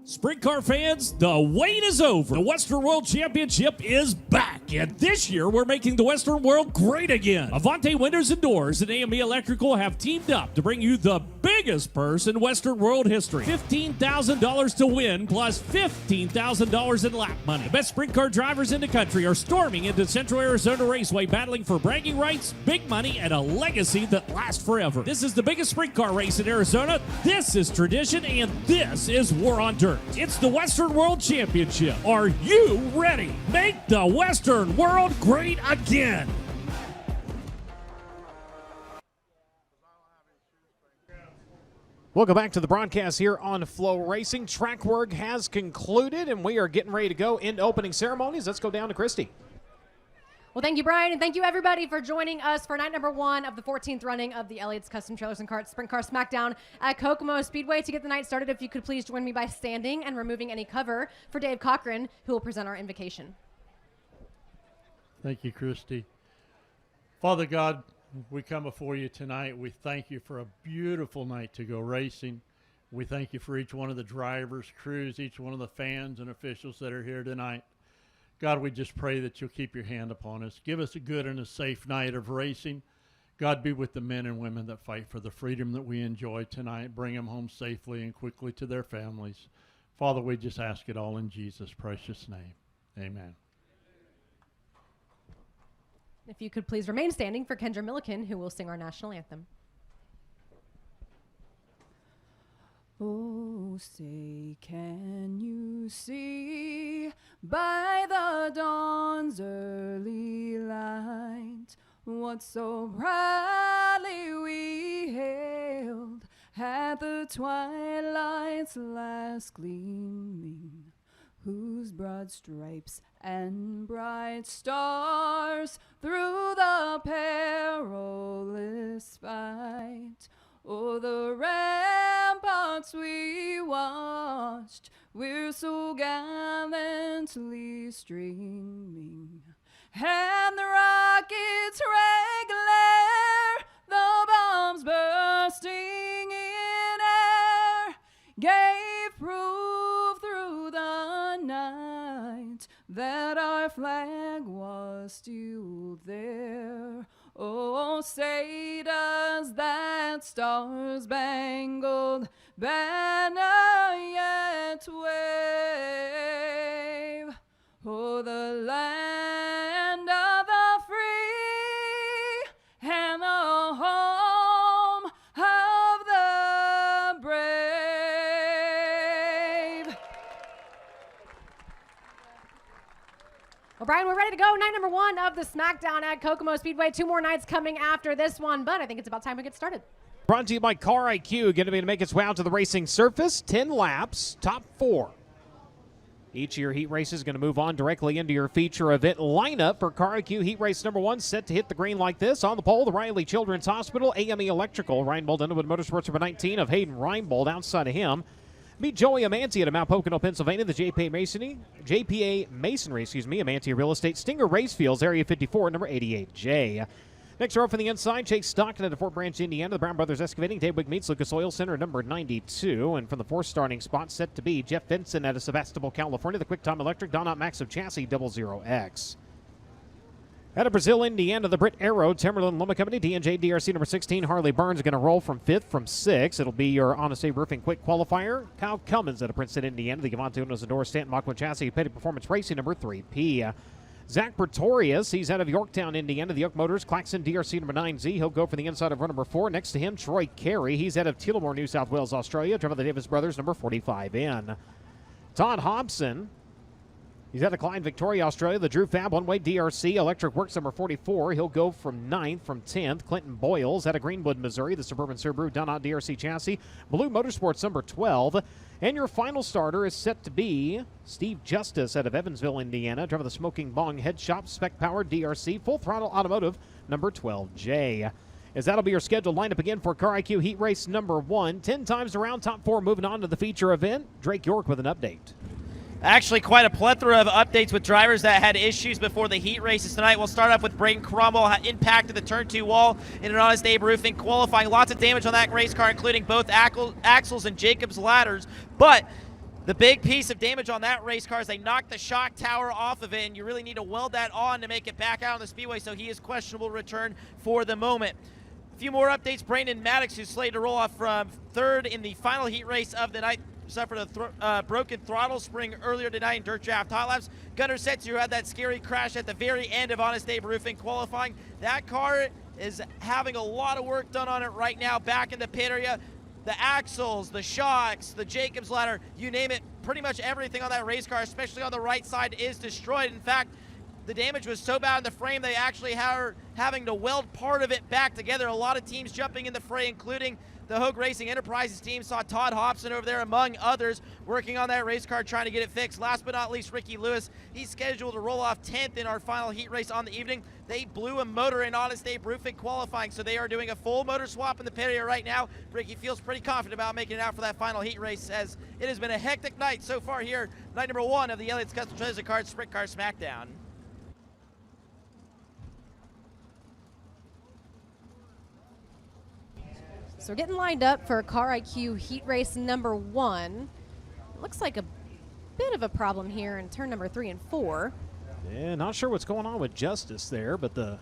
Sprint car fans, the wait is over. The Western World Championship is back, and this year we're making the Western World great again. Avante Windows and Doors and AME Electrical have teamed up to bring you the biggest purse in Western World history. $15,000 to win, plus $15,000 in lap money. The best sprint car drivers in the country are storming into Central Arizona Raceway, battling for bragging rights, big money, and a legacy that lasts forever. This is the biggest sprint car race in Arizona. This is tradition, and this is War on Dirt. It's the Western World Championship. Are you ready? Make the Western World great again. Welcome back to the broadcast here on FloRacing. Track work has concluded, and we are getting ready to go into opening ceremonies. Let's go down to Christy. Well, thank you, Brian, and thank you, everybody, for joining us for night number 1 of the 14th running of the Elliott's Custom Trailers and Carts Sprint Car Smackdown at Kokomo Speedway. To get the night started, if you could please join me by standing and removing any cover for Dave Cochran, who will present our invocation. Thank you, Christy. Father God, we come before you tonight. We thank you for a beautiful night to go racing. We thank you for each one of the drivers, crews, each one of the fans and officials that are here tonight. God, we just pray that you'll keep your hand upon us. Give us a good and a safe night of racing. God, be with the men and women that fight for the freedom that we enjoy tonight. Bring them home safely and quickly to their families. Father, we just ask it all in Jesus' precious name. Amen. If you could please remain standing for Kendra Milliken, who will sing our national anthem. Oh, say, can you see by the dawn's early light what so proudly we hailed at the twilight's last gleaming, whose broad stripes and bright stars through the perilous fight o'er the ramparts we watched, we're so gallantly streaming, and the rockets' red glare, the bombs bursting in air, gave proof through the night that our flag was still there. Oh, say does that star-spangled banner yet wave? Oh, the land of the free and the home of the brave. Well, Brian, we're ready to go. Night number 1 of the Smackdown at Kokomo Speedway. 2 more nights coming after this one, but I think it's about time we get started. Brought to you by Car IQ, going to be able to make its way out to the racing surface. 10 laps, top 4. Each of your heat races is going to move on directly into your feature event lineup for Car IQ Heat Race number 1, set to hit the green like this. On the pole, the Riley Children's Hospital, AME Electrical, Reinbold Underwood Motorsports number 19 of Hayden Reinbold. Outside of him, meet Joey Amanti at Mount Pocono, Pennsylvania, the JPA Masonry, Amanti Real Estate, Stinger Racefields, Area 54, number 88J. Next row from the inside, Chase Stockton at Fort Branch, Indiana. The Brown Brothers Excavating, Dave Wig meets Lucas Oil Center, number 92. And from the 4th starting spot, set to be Jeff Vinson out of Sebastopol, California. The Quick Time Electric, Donut Max of Chassis, 00X. Out of Brazil, Indiana, the Brit Aero, Timberland Loma Company, DNJ DRC number 16. Harley Burns going to roll from 5th from 6th. It'll be your Honest Abe Roofing Quick Qualifier. Kyle Cummins out of Princeton, Indiana. The Gavante Unos Adore Stanton Machman Chassis, Petty Performance Racing, number 3P. Zach Pretorius, he's out of Yorktown, Indiana. The Yoke Motors, Claxon DRC number 9Z. He'll go for the inside of run number 4. Next to him, Troy Carey. He's out of Tillamore, New South Wales, Australia. Driven by the Davis Brothers, number 45N. Todd Hobson, he's out of Klein, Victoria, Australia. The Drew Fab One-Way DRC, Electric Works number 44. He'll go from 9th from 10th. Clinton Boyles out of Greenwood, Missouri. The Suburban Subaru Donut DRC chassis. Blue Motorsports number 12. And your final starter is set to be Steve Justice out of Evansville, Indiana. Driver the Smoking Bong Head Shop, Spec Power DRC, Full Throttle Automotive, number 12J. As that'll be your scheduled lineup again for Car IQ Heat Race number 1. 10 times around, top 4 moving on to the feature event. Drake York with an update. Actually, quite a plethora of updates with drivers that had issues before the heat races tonight. We'll start off with Braden Cromwell, impacted the turn 2 wall in an Honest Abe Roofing qualifying. Lots of damage on that race car, including both axles and Jacob's ladders. But the big piece of damage on that race car is they knocked the shock tower off of it, and you really need to weld that on to make it back out on the speedway, so he is questionable return for the moment. A few more updates. Brandon Maddox, who's slated to roll off from 3rd in the final heat race of the night, suffered a broken throttle spring earlier tonight in Dirt Draft Hot Laps. Gunnar Setzer, who had that scary crash at the very end of Honest Abe Roofing qualifying. That car is having a lot of work done on it right now back in the pit area. The axles, the shocks, the Jacobs ladder, you name it, pretty much everything on that race car, especially on the right side, is destroyed. In fact, the damage was so bad in the frame, they actually are having to weld part of it back together. A lot of teams jumping in the fray, including the Hogue Racing Enterprises team. Saw Todd Hobson over there, among others, working on that race car, trying to get it fixed. Last but not least, Ricky Lewis. He's scheduled to roll off 10th in our final heat race on the evening. They blew a motor in Honest Abe Roofing qualifying, so they are doing a full motor swap in the pit area right now. Ricky feels pretty confident about making it out for that final heat race, as it has been a hectic night so far here, night number 1 of the Elliott's Custom Trailers Cards Sprint Car Smackdown. So we're getting lined up for Car IQ Heat Race number 1. Looks like a bit of a problem here in turn number 3 and 4. Yeah, not sure what's going on with Justice there, but the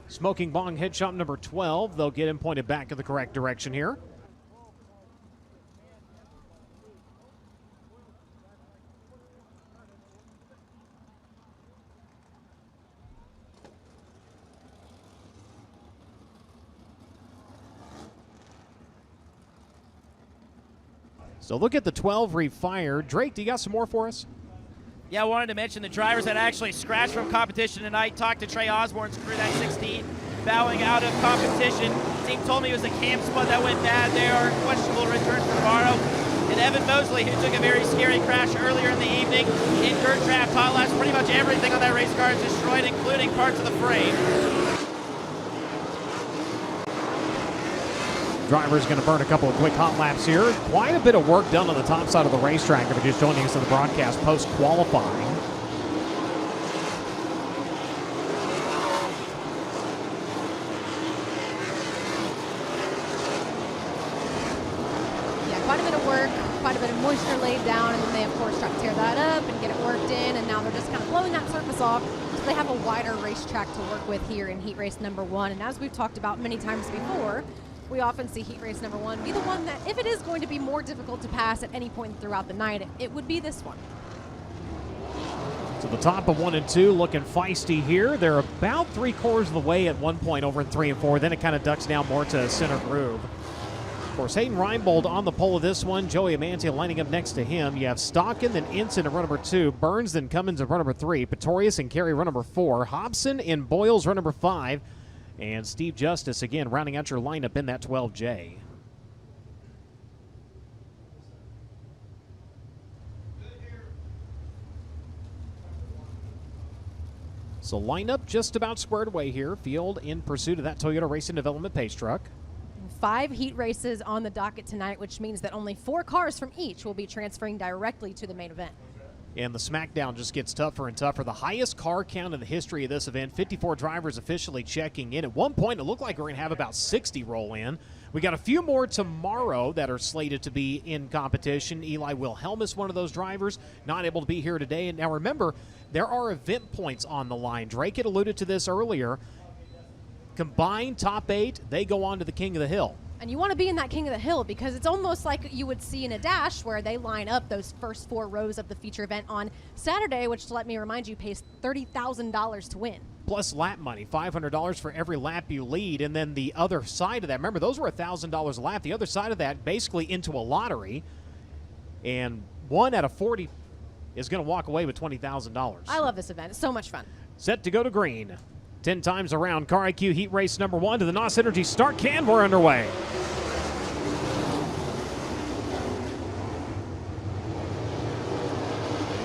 Smoking Bong Head Shop number 12, they'll get him pointed back in the correct direction here. So look at the 12 refired. Drake, do you got some more for us? Yeah, I wanted to mention the drivers that actually scratched from competition tonight. Talked to Trey Osborne's crew, that 16, bowing out of competition. Team told me it was a cam spud that went bad there. Questionable return for tomorrow. And Evan Mosley, who took a very scary crash earlier in the evening in Dirt Draft Hot Laps. Pretty much everything on that race car is destroyed, including parts of the frame. Driver's going to burn a couple of quick hot laps here. Quite a bit of work done on the top side of the racetrack if you're just joining us in the broadcast post-qualifying. Yeah, quite a bit of work, quite a bit of moisture laid down, and then they, of course, try to tear that up and get it worked in, and now they're just kind of blowing that surface off. So they have a wider racetrack to work with here in heat race number 1. And as we've talked about many times before, we often see heat race number 1 be the one that, if it is going to be more difficult to pass at any point throughout the night, it would be this one. So the top of 1 and 2 looking feisty here. They're about 3/4 of the way at one point over in 3 and 4. Then it kind of ducks down more to center groove. Of course, Hayden Reinbold on the pole of this one. Joey Amanti lining up next to him. You have Stockin, then Ensign at run number 2. Burns, then Cummins at run number 3. Pretorius and Carey run number 4. Hobson and Boyles run number 5. And Steve Justice, again, rounding out your lineup in that 12J. So lineup just about squared away here. Field in pursuit of that Toyota Racing Development pace truck. 5 heat races on the docket tonight, which means that only 4 cars from each will be transferring directly to the main event. And the Smackdown just gets tougher and tougher. The highest car count in the history of this event, 54 drivers officially checking in. At one point, it looked like we're going to have about 60 roll in. We got a few more tomorrow that are slated to be in competition. Eli Wilhelmus, one of those drivers, not able to be here today. And now remember, there are event points on the line. Drake had alluded to this earlier. Combined top 8, they go on to the King of the Hill. And you want to be in that King of the Hill because it's almost like you would see in a dash where they line up those first 4 rows of the feature event on Saturday, which, let me remind you, pays $30,000 to win. Plus lap money, $500 for every lap you lead. And then the other side of that, remember, those were $1,000 a lap. The other side of that, basically into a lottery. And 1 out of 40 is going to walk away with $20,000. I love this event. It's so much fun. Set to go to green. 10 times around. Car IQ Heat Race number 1 to the NOS Energy start can. We're underway.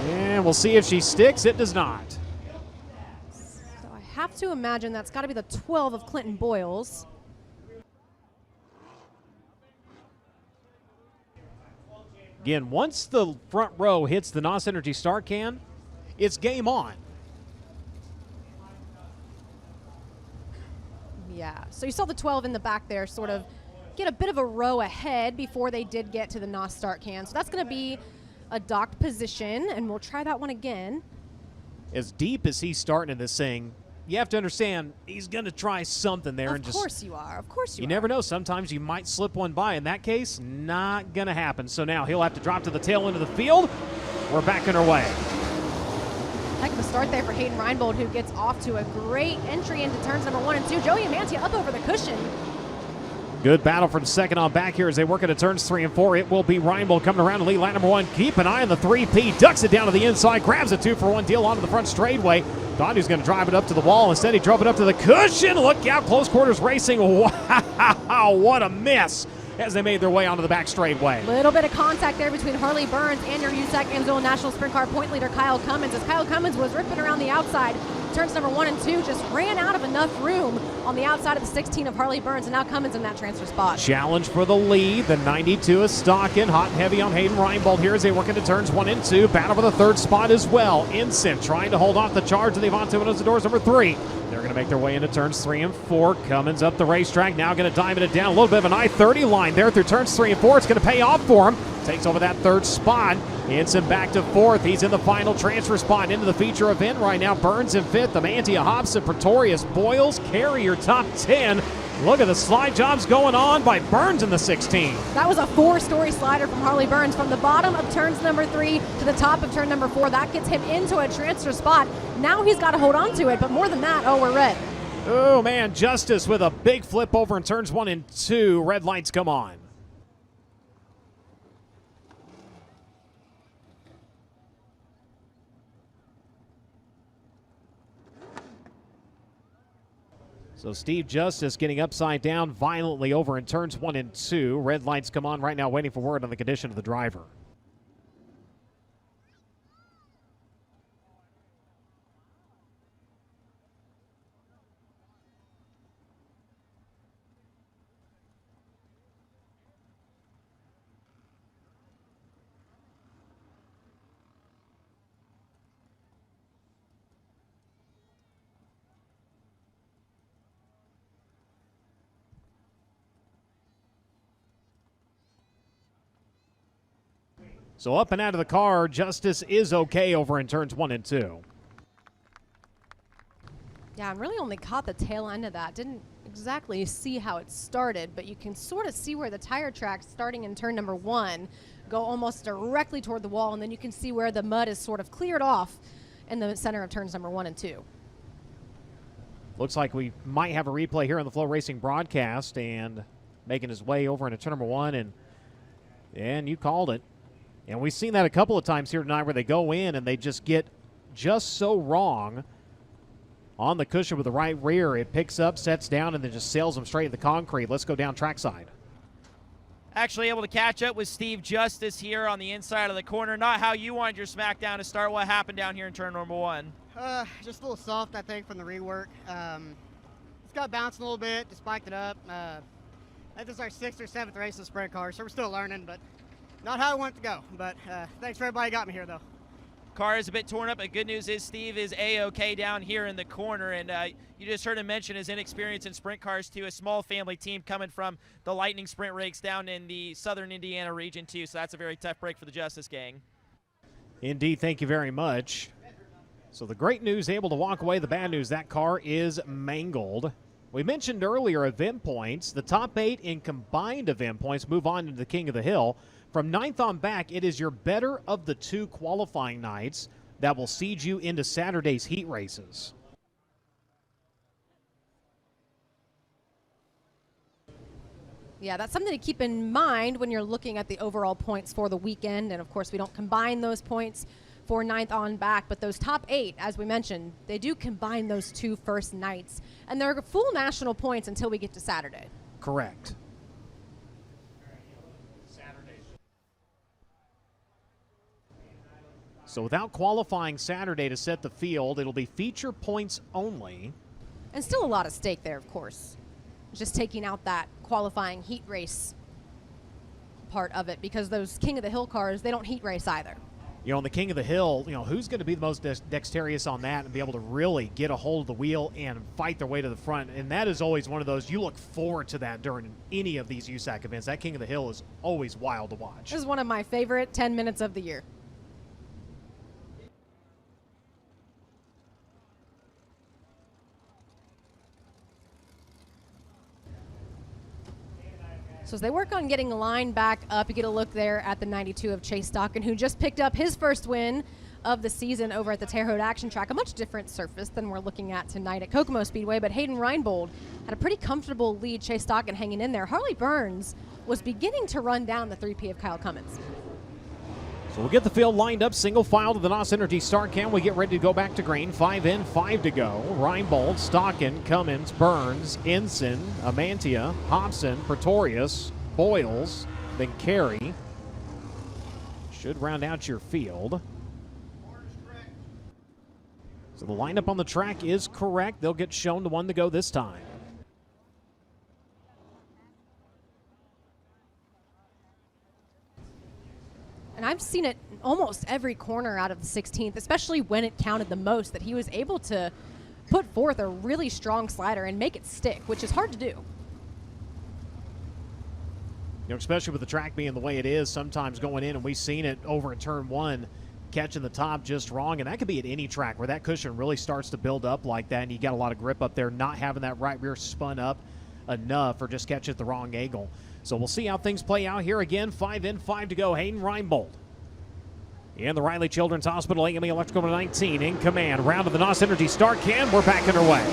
And we'll see if she sticks. It does not. So I have to imagine that's got to be the 12 of Clinton Boyles. Again, once the front row hits the NOS Energy start can, it's game on. Yeah, so you saw the 12 in the back there sort of get a bit of a row ahead before they did get to the NOS start can. So that's going to be a docked position, and we'll try that one again. As deep as he's starting in this thing, you have to understand he's going to try something there. Of course you are. Of course you are. You never know. Sometimes you might slip one by. In that case, not going to happen. So now he'll have to drop to the tail end of the field. We're back on our way. Heck of a start there for Hayden Reinbold, who gets off to a great entry into turns number 1 and 2. Joey Amantia up over the cushion. Good battle for the second on back here as they work into turns 3 and 4. It will be Reinbold coming around to lead lap number 1. Keep an eye on the 3P. Ducks it down to the inside. Grabs a 2-for-1 deal onto the front straightaway. Thought he was going to drive it up to the wall. Instead, he drove it up to the cushion. Look out. Close quarters racing. Wow. What a miss as they made their way onto the back straightaway. Little bit of contact there between Harley Burns and your USAC Amsoil National Sprint Car point leader Kyle Cummins, as Kyle Cummins was ripping around the outside. Turns number 1 and 2 just ran out of enough room on the outside of the 16 of Harley Burns, and now Cummins in that transfer spot. Challenge for the lead. The 92 is stalking. Hot and heavy on Hayden Reinbold here as they work into turns 1 and 2. Battle for the 3rd spot as well. Ensign trying to hold off the charge of the Avante windows the doors number 3. They're going to make their way into turns 3 and 4. Cummins up the racetrack. Now going to diamond it down. A little bit of an I-30 line there through turns 3 and 4. It's going to pay off for him. Takes over that 3rd spot. Ensign back to 4th. He's in the final transfer spot into the feature event right now. Burns in 5th. Amantia, Hobson, Pretorius, Boyles carry your top 10. Look at the slide jobs going on by Burns in the 16. That was a 4-story slider from Harley Burns from the bottom of turns number 3 to the top of turn number 4. That gets him into a transfer spot. Now he's got to hold on to it, but more than that, oh, we're red. Oh, man, Justice with a big flip over in turns 1 and 2. Red lights come on. So Steve Justice getting upside down violently over in turns 1 and 2. Red lights come on right now, waiting for word on the condition of the driver. So up and out of the car, Justice is okay over in turns 1 and 2. Yeah, I really only caught the tail end of that. Didn't exactly see how it started, but you can sort of see where the tire tracks starting in turn number 1 go almost directly toward the wall, and then you can see where the mud is sort of cleared off in the center of turns number 1 and 2. Looks like we might have a replay here on the FloRacing broadcast, and making his way over into turn number 1, and you called it. And we've seen that a couple of times here tonight where they go in and they just get just so wrong on the cushion with the right rear. It picks up, sets down, and then just sails them straight in the concrete. Let's go down trackside. Actually able to catch up with Steve Justice here on the inside of the corner. Not how you wanted your Smackdown to start. What happened down here in turn number 1? Just a little soft, I think, from the rework. It's got bouncing a little bit, just spiked it up. I think this is our 6th or 7th race in the sprint car, so we're still learning, but not how I want it to go. But thanks for everybody who got me here, though. Car is a bit torn up, but good news is Steve is A-OK down here in the corner, and you just heard him mention his inexperience in sprint cars too. A small family team coming from the Lightning Sprint Rigs down in the southern Indiana region too, so that's a very tough break for the Justice Gang. Indeed, thank you very much. So the great news, able to walk away. The bad news, that car is mangled. We mentioned earlier event points. The top 8 in combined event points move on to the King of the Hill. From 9th on back, it is your better of the 2 qualifying nights that will seed you into Saturday's heat races. Yeah, that's something to keep in mind when you're looking at the overall points for the weekend. And of course, we don't combine those points for 9th on back, but those top 8, as we mentioned, they do combine those 2 first nights. And they're full national points until we get to Saturday. Correct. So without qualifying Saturday to set the field, it'll be feature points only. And still a lot at stake there, of course. Just taking out that qualifying heat race part of it, because those King of the Hill cars, they don't heat race either. You know, on the King of the Hill, you know, who's going to be the most dexterous on that and be able to really get a hold of the wheel and fight their way to the front? And that is always one of those, you look forward to that during any of these USAC events. That King of the Hill is always wild to watch. This is one of my favorite 10 minutes of the year. So as they work on getting the line back up, you get a look there at the 92 of Chase Stockin, who just picked up his first win of the season over at the Terre Haute Action Track, a much different surface than we're looking at tonight at Kokomo Speedway, but Hayden Reinbold had a pretty comfortable lead, Chase Stockin hanging in there. Harley Burns was beginning to run down the 3P of Kyle Cummins. So we'll get the field lined up, single file to the NOS Energy start cam. We get ready to go back to green. 5 in, 5 to go. Reinbold, Stockin, Cummins, Burns, Ensign, Amantia, Hobson, Pretorius, Boyles, then Carey. Should round out your field. So the lineup on the track is correct. They'll get shown the one to go this time. And I've seen it almost every corner out of the 16th, especially when it counted the most, that he was able to put forth a really strong slider and make it stick, which is hard to do. You know, especially with the track being the way it is, sometimes going in, and we've seen it over in turn 1, catching the top just wrong, and that could be at any track where that cushion really starts to build up like that, and you got a lot of grip up there, not having that right rear spun up enough or just catch it at the wrong angle. So we'll see how things play out here again. 5 in, 5 to go. Hayden Reinbold. And the Riley Children's Hospital AME Electrical 19 in command. Round of the NOS Energy start cam. We're back underway.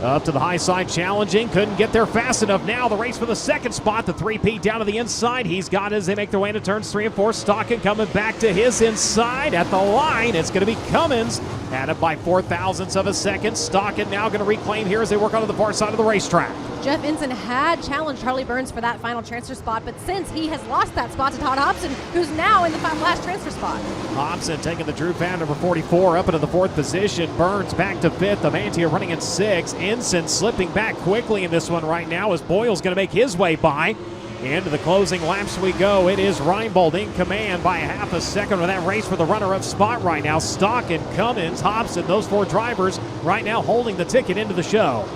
Up to the high side, challenging. Couldn't get there fast enough. Now the race for the second spot. The 3P down to the inside. He's got it as they make their way into turns 3 and 4. Stockin coming back to his inside. At the line, it's going to be Cummins. At it by 0.04 of a second. Stockin now going to reclaim here as they work onto the far side of the racetrack. Jeff Ensign had challenged Harley Burns for that final transfer spot, but since he has lost that spot to Todd Hobson, who's now in the last transfer spot. Hobson taking the Drew Fan number 44 up into the 4th position. Burns back to 5th. Amantia running in 6th. Ensign slipping back quickly in this one right now as Boyle's going to make his way by. Into the closing laps we go. It is Reinbold in command by a half a second of that race for the runner-up spot right now. Stockin, Cummins, Hobson, those 4 drivers right now holding the ticket into the show.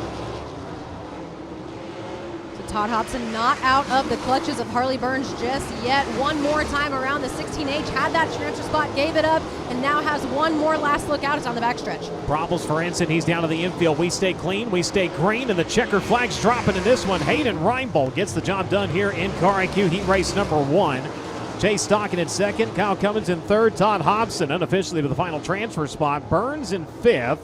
Todd Hobson not out of the clutches of Harley Burns just yet. One more time around the 16H, had that transfer spot, gave it up, and now has one more last look out. It's on the backstretch. Problems for Ensign. He's down to the infield. We stay clean, we stay green, and the checker flag's dropping in this one. Hayden Reinbold gets the job done here in Car IQ Heat Race number 1. Chase Stockin in 2nd, Kyle Cummins in 3rd, Todd Hobson unofficially to the final transfer spot. Burns in 5th.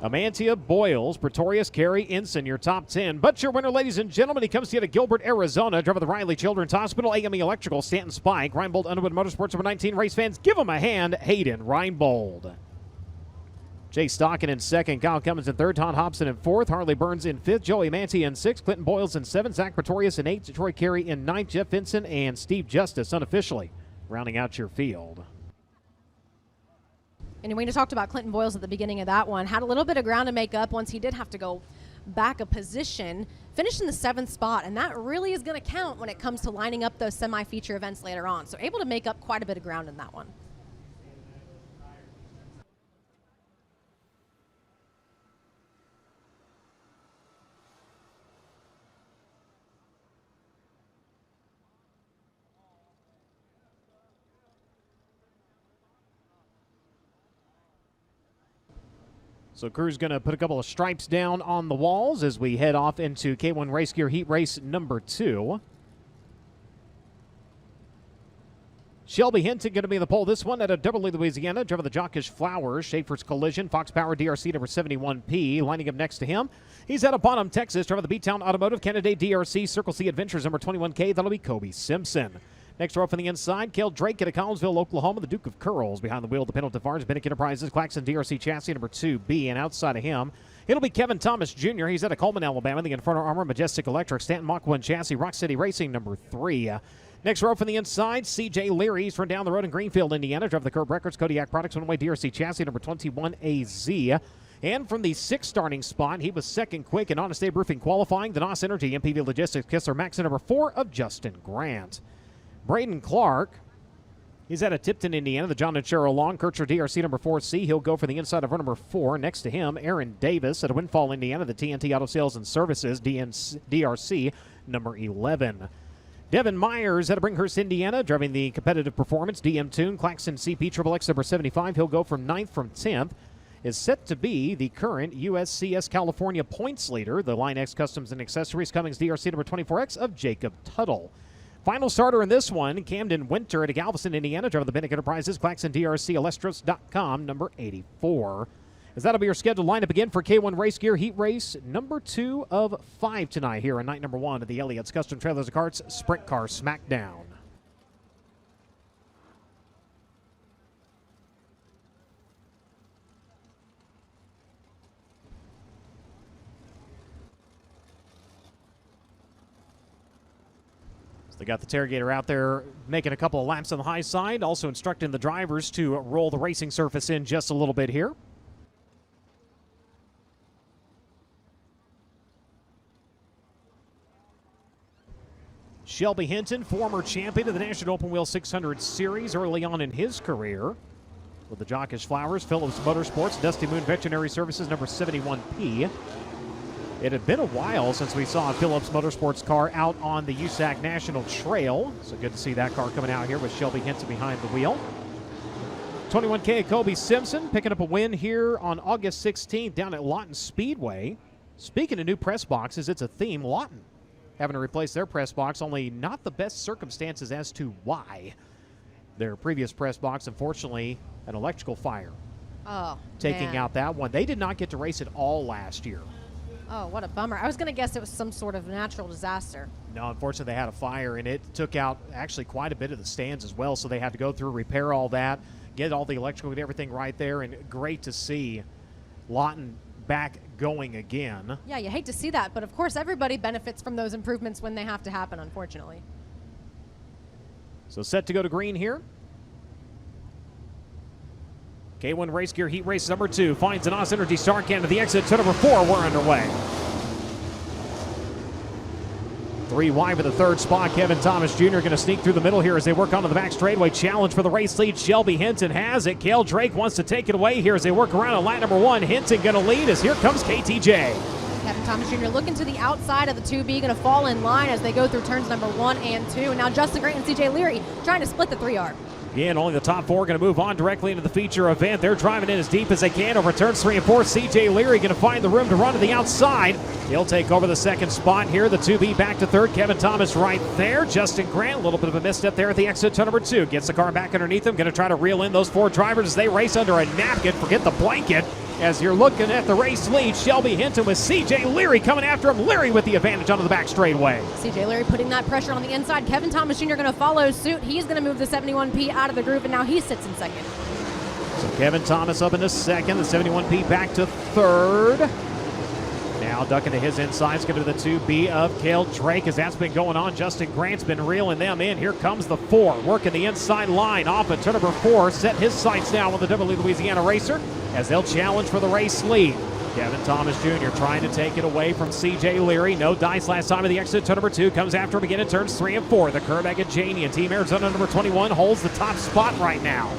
Amantia, Boyles, Pretorius, Carey, Ensign, your top 10. But your winner, ladies and gentlemen, he comes to you to Gilbert, Arizona. Driver of the Riley Children's Hospital, AME Electrical, Stanton Spike, Reinbold, Underwood Motorsports, number 19. Race fans, give him a hand. Hayden Reinbold. Chase Stockin in 2nd, Kyle Cummins in 3rd, Todd Hobson in 4th, Harley Burns in 5th, Joey Amantia in 6th, Clinton Boyles in 7th, Zach Pretorius in 8th, Troy Carey in 9th, Jeff Ensign and Steve Justice unofficially rounding out your field. And we talked about Clinton Boyles at the beginning of that one. Had a little bit of ground to make up once he did have to go back a position. Finished in the 7th spot, and that really is going to count when it comes to lining up those semi-feature events later on. So able to make up quite a bit of ground in that one. So crew's going to put a couple of stripes down on the walls as we head off into K1 Race Gear Heat Race number 2. Shelby Hinton going to be in the pole this one out of Beverly, Louisiana. Driver the Jockish Flowers, Schaefer's Collision, Fox Power DRC number 71P. Lining up next to him, he's out of Bonham, Texas. Driver the B-Town Automotive, Canada DRC, Circle C Adventures number 21K. That'll be Kobe Simpson. Next row from the inside, Cale Drake out of Collinsville, Oklahoma. The Duke of Curls behind the wheel of the Pendleton Farms, Bennick Enterprises, Claxon DRC Chassis number 2B. And outside of him, it'll be Kevin Thomas Jr. He's out of Coleman, Alabama. The Inferno Armor, Majestic Electric, Stanton Mach 1 Chassis, Rock City Racing number 3. Next row from the inside, CJ Leary. He's run down the road in Greenfield, Indiana. Driver the Curb Records, Kodiak Products, One-Way DRC Chassis number 21AZ. And from the 6th starting spot, he was second quick in Honest Abe Roofing qualifying. The NOS Energy MPV Logistics Kistler Max number 4 of Justin Grant. Braden Clark, he's out of Tipton, Indiana. The John and Cheryl Long, Kircher DRC number 4C. He'll go for the inside of row number 4. Next to him, Aaron Davis out of Windfall, Indiana. The TNT Auto Sales and Services, DRC number 11. Devin Myers out of Bringhurst, Indiana, driving the competitive performance, DM Tune, Claxon CP XXX number 75. He'll go from 9th from 10th. Is set to be the current USCS California points leader. The Line X Customs and Accessories, Cummings DRC number 24X of Jacob Tuttle. Final starter in this one, Camden Winter at Galveston, Indiana, driving the Bennick Enterprises, Claxon DRC, Alestros.com, number 84. As that'll be your scheduled lineup again for K1 Race Gear Heat Race number 2 of 5 tonight here on night number 1 of the Elliott's Custom Trailers and Carts Sprint Car Smackdown. They got the Terrogator out there making a couple of laps on the high side, also instructing the drivers to roll the racing surface in just a little bit here. Shelby Hinton, former champion of the National Open Wheel 600 Series early on in his career. With the Jockish Flowers, Phillips Motorsports, Dusty Moon Veterinary Services, number 71P. It had been a while since we saw a Phillips Motorsports car out on the USAC National Trail. So good to see that car coming out here with Shelby Hinton behind the wheel. 21K Kobe Simpson picking up a win here on August 16th down at Lawton Speedway. Speaking of new press boxes, it's a theme. Lawton having to replace their press box, only not the best circumstances as to why. Their previous press box, unfortunately, an electrical fire. Oh, taking man. out that one. They did not get to race it all last year. Oh, what a bummer. I was going to guess it was some sort of natural disaster. No, unfortunately, they had a fire, and it took out actually quite a bit of the stands as well, so they had to go through, repair all that, get all the electrical and everything right there, and great to see Lawton back going again. Yeah, you hate to see that, but of course everybody benefits from those improvements when they have to happen, unfortunately. So set to go to green here. K1 Race Gear Heat Race number 2 finds an NOS Energy Star Can to the exit to number 4. We're underway. 3 wide for the 3rd spot. Kevin Thomas Jr. going to sneak through the middle here as they work onto the back straightaway. Challenge for the race lead. Shelby Hinton has it. Cale Drake wants to take it away here as they work around on lap number 1. Hinton going to lead as here comes KTJ. Kevin Thomas Jr. looking to the outside of the 2B, going to fall in line as they go through turns number 1 and 2. And now Justin Grant and CJ Leary trying to split the 3R. Again, only the top 4 going to move on directly into the feature event. They're driving in as deep as they can over turns 3 and 4. CJ Leary going to find the room to run to the outside. He'll take over the 2nd spot here. The 2B back to 3rd. Kevin Thomas right there. Justin Grant, a little bit of a misstep there at the exit to number 2. Gets the car back underneath him. Going to try to reel in those 4 drivers as they race under a napkin. Forget the blanket. As you're looking at the race lead, Shelby Hinton with CJ Leary coming after him. Leary with the advantage onto the back straightaway. CJ Leary putting that pressure on the inside. Kevin Thomas Jr. going to follow suit. He's going to move the 71P out of the groove, and now he sits in 2nd. So Kevin Thomas up into 2nd. The 71P back to 3rd. Now ducking to his inside, going to the 2B of Cale Drake as that's been going on. Justin Grant's been reeling them in. Here comes the 4, working the inside line. Off at turn number 4, set his sights now on the W Louisiana Racer as they'll challenge for the race lead. Kevin Thomas Jr. trying to take it away from C.J. Leary. No dice last time at the exit. Turn number 2 comes after him again in turns 3 and 4. The curb Agajanian Team Arizona number 21 holds the top spot right now.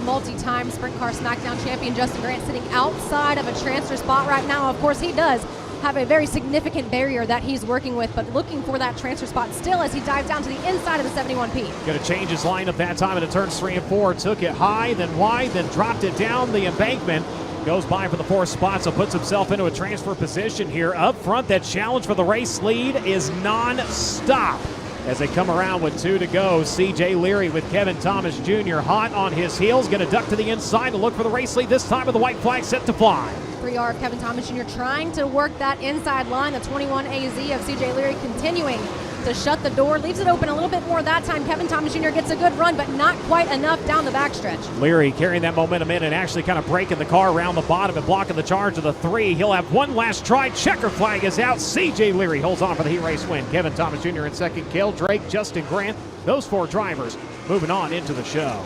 Multi-time Sprint Car Smackdown champion Justin Grant sitting outside of a transfer spot right now. Of course, he does have a very significant barrier that he's working with, but looking for that transfer spot still as he dives down to the inside of the 71P. Going to change his lineup that time into turns 3 and 4. Took it high, then wide, then dropped it down the embankment. Goes by for the 4th spot, so puts himself into a transfer position here. Up front, that challenge for the race lead is non-stop. As they come around with 2 to go, C.J. Leary with Kevin Thomas Jr. hot on his heels. Going to duck to the inside to look for the race lead, this time with the white flag set to fly. 3R of Kevin Thomas Jr. trying to work that inside line. The 21 AZ of C.J. Leary continuing to shut the door. Leaves it open a little bit more that time. Kevin Thomas Jr. gets a good run, but not quite enough down the backstretch. Leary carrying that momentum in and actually kind of breaking the car around the bottom and blocking the charge of the 3. He'll have one last try. Checker flag is out. C.J. Leary holds on for the heat race win. Kevin Thomas Jr. in second. Cale Drake, Justin Grant, those 4 drivers moving on into the show.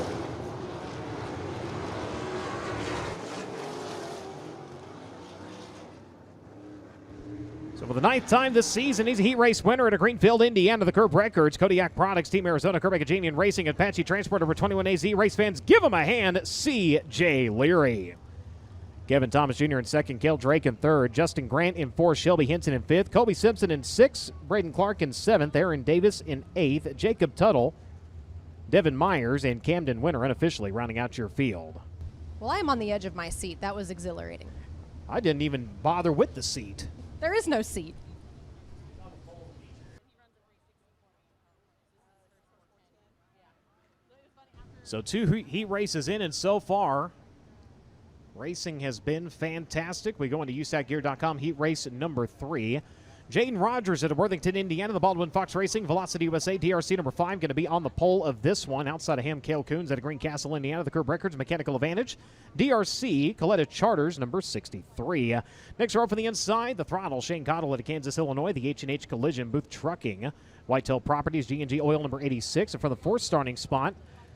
So for the 9th time this season, he's a heat race winner at Greenfield, Indiana. The Curb Records, Kodiak Products, Team Arizona, Curb Agajanian Racing, Apache Transport, number 21 AZ. Race fans, give him a hand. C.J. Leary. Kevin Thomas Jr. in second, Cale Drake in third, Justin Grant in 4th, Shelby Hinton in 5th, Kobe Simpson in 6th, Braden Clark in 7th, Aaron Davis in 8th, Jacob Tuttle, Devin Myers, and Camden Winter unofficially rounding out your field. Well, I am on the edge of my seat. That was exhilarating. I didn't even bother with the seat. There is no seat. So 2 heat races in, and so far, racing has been fantastic. We go into USACgear.com, heat race number 3. Jaden Rogers at Worthington, Indiana. The Baldwin Fox Racing, Velocity USA, DRC number 5, going to be on the pole of this one. Outside of him, Cale Coons at Greencastle, Indiana. The Curb Records, Mechanical Advantage. DRC, Coletta Charters, number 63. Next row from the inside, the Throttle, Shane Cottle at Kansas, Illinois. The H&H Collision, Booth Trucking. Whitetail Properties, G&G Oil, number 86. And for the 4th starting spot,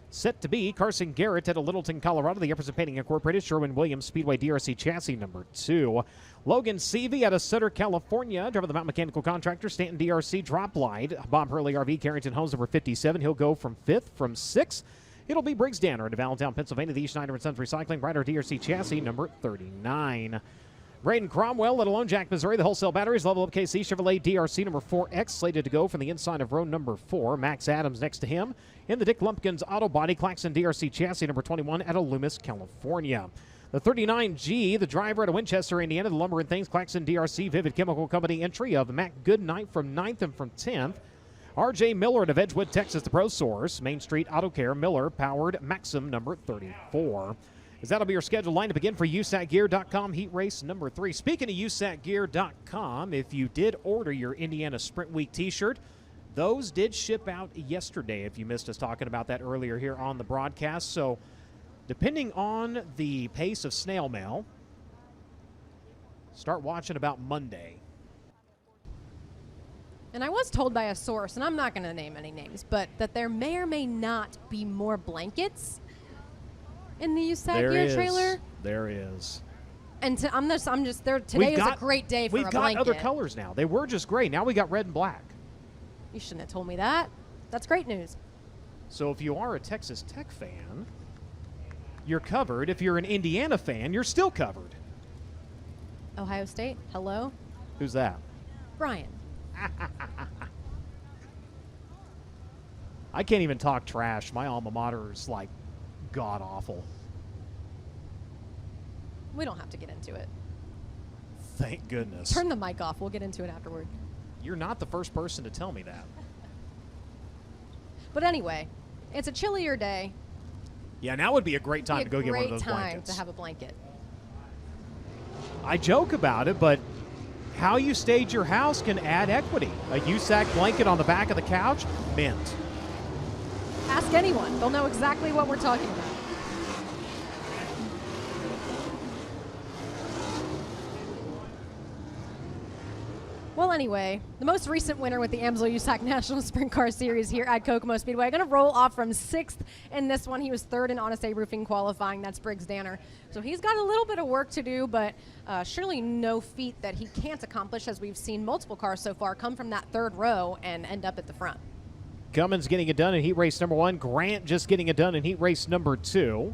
set to be Carson Garrett at Littleton, Colorado. The Epperson Painting Incorporated, Sherwin-Williams Speedway DRC chassis number 2. Logan Seavey out of Sutter, California. Driver of the Mountain Mechanical Contractor, Stanton DRC Drop Light. Bob Hurley RV, Carrington Homes number 57. He'll go from 5th. From 6th, it'll be Briggs Danner at Allentown, Pennsylvania. The E. Schneider & Sons Recycling, Ryder DRC chassis number 39. Braden Cromwell at Lone Jack, Missouri. The Wholesale Batteries, Level Up KC Chevrolet DRC number 4X, slated to go from the inside of row number 4. Max Adams next to him. In the Dick Lumpkins Auto Body, Claxon DRC chassis number 21 at Loomis, California. The 39G, the driver out of Winchester, Indiana. The Lumber and Things, Claxon DRC Vivid Chemical Company entry of Matt Goodnight from 9th and from 10th. R.J. Miller out of Edgewood, Texas, the Pro Source. Main Street Auto Care, Miller, powered Maxim number 34. As that'll be your scheduled lineup again for USACgear.com heat race number 3. Speaking of USACgear.com, if you did order your Indiana Sprint Week t-shirt, those did ship out yesterday, if you missed us talking about that earlier here on the broadcast. So depending on the pace of snail mail, start watching about Monday. And I was told by a source, and I'm not going to name any names, but that there may or may not be more blankets in the USAC Gear trailer. There is. And today is a great day for a blanket. We've got other colors now. They were just gray. Now we got red and black. You shouldn't have told me that. That's great news. So if you are a Texas Tech fan, you're covered. If you're an Indiana fan, you're still covered. Ohio State, hello? Who's that? Brian. I can't even talk trash. My alma mater is like god-awful. We don't have to get into it. Thank goodness. Turn the mic off. We'll get into it afterward. You're not the first person to tell me that. But anyway, it's a chillier day. Yeah, now would be a great time to go get one of those blankets. Great time to have a blanket. I joke about it, but how you stage your house can add equity. A USAC blanket on the back of the couch, mint. Ask anyone. They'll know exactly what we're talking about. anyway, the most recent winner with the Amsoil USAC National Sprint Car Series here at Kokomo Speedway. Going to roll off from 6th in this one. He was 3rd in Honest A Roofing qualifying. That's Briggs Danner. So he's got a little bit of work to do, but surely no feat that he can't accomplish, as we've seen multiple cars so far come from that 3rd row and end up at the front. Cummins getting it done in heat race number 1. Grant just getting it done in heat race number 2.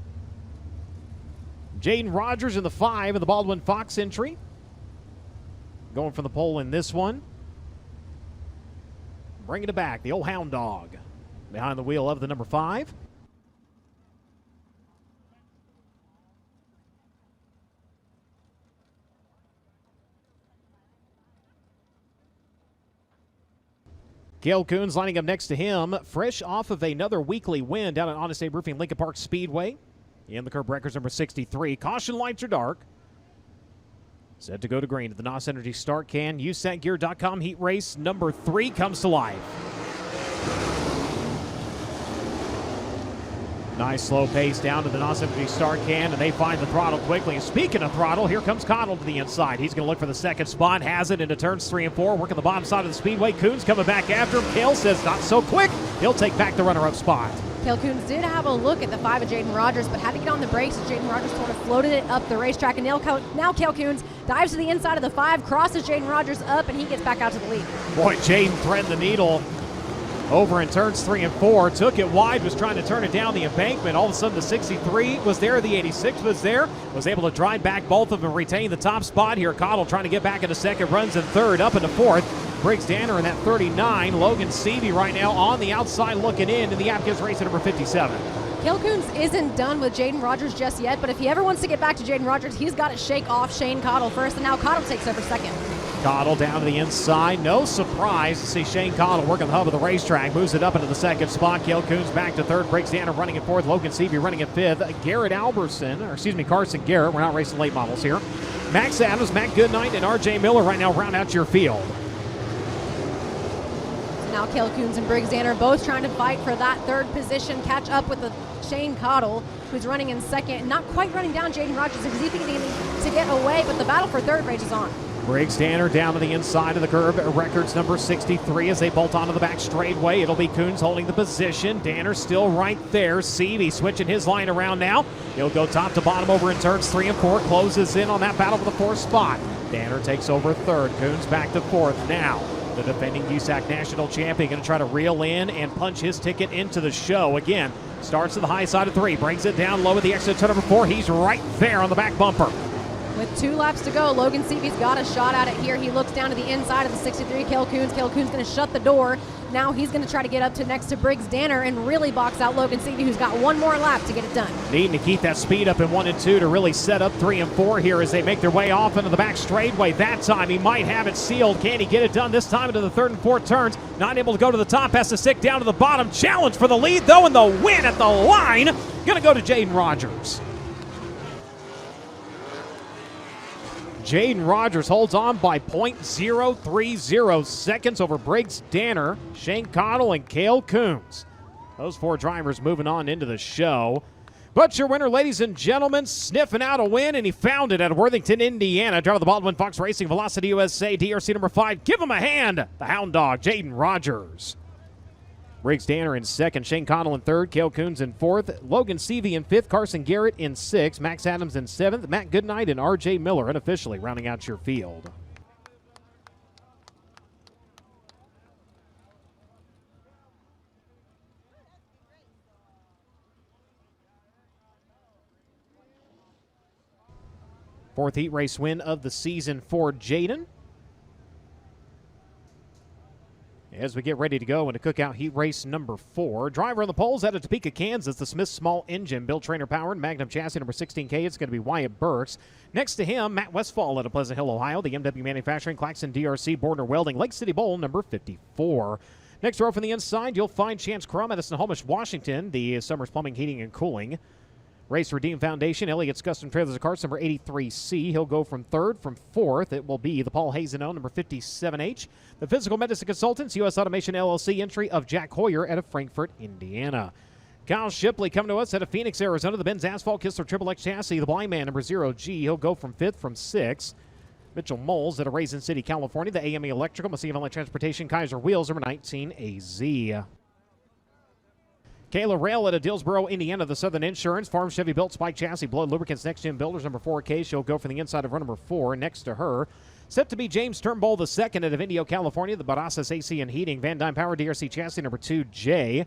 Jaden Rogers in the 5 in the Baldwin Fox entry. Going for the pole in this one. Bringing it back, the old Hound Dog behind the wheel of the number 5. Cale Coons lining up next to him, fresh off of another weekly win down at Honest Abe Roofing Lincoln Park Speedway. In the curb records number 63. Caution lights are dark. Set to go to green at the NOS Energy start can. USACgear.com heat race number 3 comes to life. Nice slow pace down to the NOS Energy start can, and they find the throttle quickly. And speaking of throttle, here comes Cottle to the inside. He's going to look for the second spot, has it into turns 3 and 4, working the bottom side of the speedway. Coons coming back after him. Cale says not so quick. He'll take back the runner-up spot. Cale Coons did have a look at the 5 of Jaden Rogers, but had to get on the brakes as Jaden Rogers sort of floated it up the racetrack. And now Cale Coons dives to the inside of the 5, crosses Jaden Rogers up, and he gets back out to the lead. Boy, Jaden threading the needle over in turns 3 and 4. Took it wide, was trying to turn it down the embankment. All of a sudden, the 63 was there, the 86 was there. Was able to drive back both of them and retain the top spot here. Cottle trying to get back into second, runs in third, up into fourth. Briggs Danner in that 39. Logan Seavey right now on the outside looking in the Atkins race at number 57. Cale Coons isn't done with Jaden Rogers just yet, but if he ever wants to get back to Jaden Rogers, he's got to shake off Shane Cottle first, and now Cottle takes over second. Cottle down to the inside. No surprise to see Shane Cottle working the hub of the racetrack. Moves it up into the second spot. Cale Coons back to third. Briggs Danner running in fourth. Logan Seavey running in fifth. Carson Garrett. We're not racing late models here. Max Adams, Matt Goodnight, and R.J. Miller right now round out your field. Now Cale Coons and Briggs Danner both trying to fight for that third position, catch up with the Shane Cottle, who's running in second, not quite running down Jaden Rogers because he's beginning to get away, but the battle for third rages on. Briggs Danner down to the inside of the curve. Records number 63 as they bolt onto the back straightaway. It'll be Coons holding the position. Danner still right there. Seavey switching his line around now. He'll go top to bottom over in turns 3 and 4. Closes in on that battle for the fourth spot. Danner takes over third. Coons back to fourth now. The defending USAC national champion going to try to reel in and punch his ticket into the show. Again, starts to the high side of 3, brings it down low at the exit to number 4. He's right there on the back bumper. With 2 laps to go, Logan Seavey's got a shot at it here. He looks down to the inside of the 63, Cale Coons. Cale Coons going to shut the door. Now he's going to try to get up to next to Briggs Danner and really box out Logan Seavey, who's got 1 more lap to get it done. Needing to keep that speed up in 1 and 2 to really set up 3 and 4 here as they make their way off into the back straightaway. That time he might have it sealed. Can he get it done this time into the 3rd and 4th turns? Not able to go to the top, has to stick down to the bottom. Challenge for the lead though, and the win at the line going to go to Jaden Rogers. Jaden Rogers holds on by .030 seconds over Briggs Danner, Shane Cottle, and Cale Coons. Those 4 drivers moving on into the show. But your winner, ladies and gentlemen, sniffing out a win, and he found it at Worthington, Indiana. Driver of the Baldwin Fox Racing Velocity USA DRC number 5. Give him a hand, the Hound Dog, Jaden Rogers. Briggs Danner in second, Shane Cottle in third, Cale Coons in fourth, Logan Seavey in fifth, Carson Garrett in sixth, Max Adams in seventh, Matt Goodnight and R.J. Miller unofficially rounding out your field. Fourth heat race win of the season for Jaden. As we get ready to go into Cookout Heat Race number 4. Driver on the poles out of Topeka, Kansas, the Smith Small Engine, Bill Trainer powered, Magnum chassis number 16K. It's going to be Wyatt Burks. Next to him, Matt Westfall out of Pleasant Hill, Ohio, the MW Manufacturing, Claxon DRC, Bordner Welding, Lake City Bowl number 54. Next row from the inside, you'll find Chance Crum out of Snohomish, Washington, the Summers Plumbing, Heating, and Cooling. Race Redeem Foundation, Elliott's Custom Trailers and Carts, number 83C. He'll go from third. From fourth, it will be the Paul Hazeno, number 57H. The Physical Medicine Consultants, U.S. Automation LLC, entry of Jack Hoyer out of Frankfort, Indiana. Kyle Shipley coming to us out of Phoenix, Arizona. The Benz Asphalt Kistler Triple X chassis, the Blind Man, number 0G. He'll go from fifth. From sixth, Mitchell Moles out of Raisin City, California. The AME Electrical, Massive Valley Transportation, Kaiser Wheels, number 19, AZ. Kayla Rail out of Dillsboro, Indiana, the Southern Insurance. Farm Chevy built spike chassis, blood lubricants, next gen builders, number 4K. She'll go for the inside of run number 4. Next to her, set to be James Turnbull II out of Indio, California. The Barasas AC and Heating, Van Dyne Power DRC chassis, number 2J.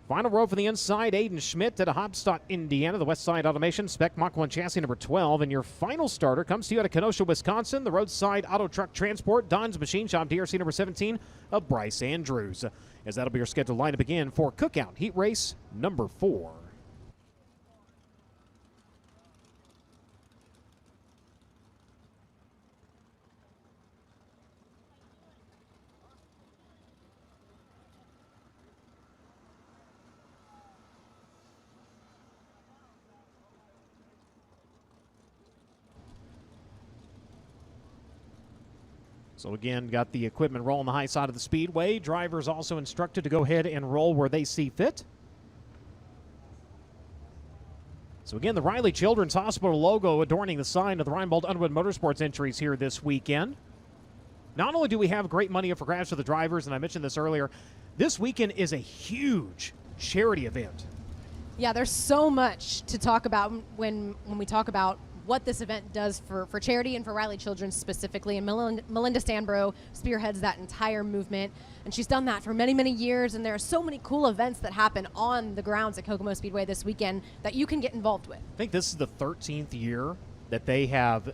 Final row for the inside, Aiden Schmidt at a Hobstadt, Indiana. The West Side Automation, Spec Mach 1 chassis, number 12. And your final starter comes to you out of Kenosha, Wisconsin. The Roadside Auto Truck Transport, Don's Machine Shop, DRC number 17 of Bryce Andrews. As that'll be your scheduled lineup again for Cookout Heat Race number 4. So again, got the equipment rolling the high side of the speedway. Drivers also instructed to go ahead and roll where they see fit. So again, the Riley Children's Hospital logo adorning the sign of the Reinbold Underwood Motorsports entries here this weekend. Not only do we have great money up for grabs for the drivers, and I mentioned this earlier, this weekend is a huge charity event. Yeah, there's so much to talk about when we talk about what this event does for charity and for Riley Children's specifically. And Melinda Stanbro spearheads that entire movement. And she's done that for many, many years. And there are so many cool events that happen on the grounds at Kokomo Speedway this weekend that you can get involved with. I think this is the 13th year that they have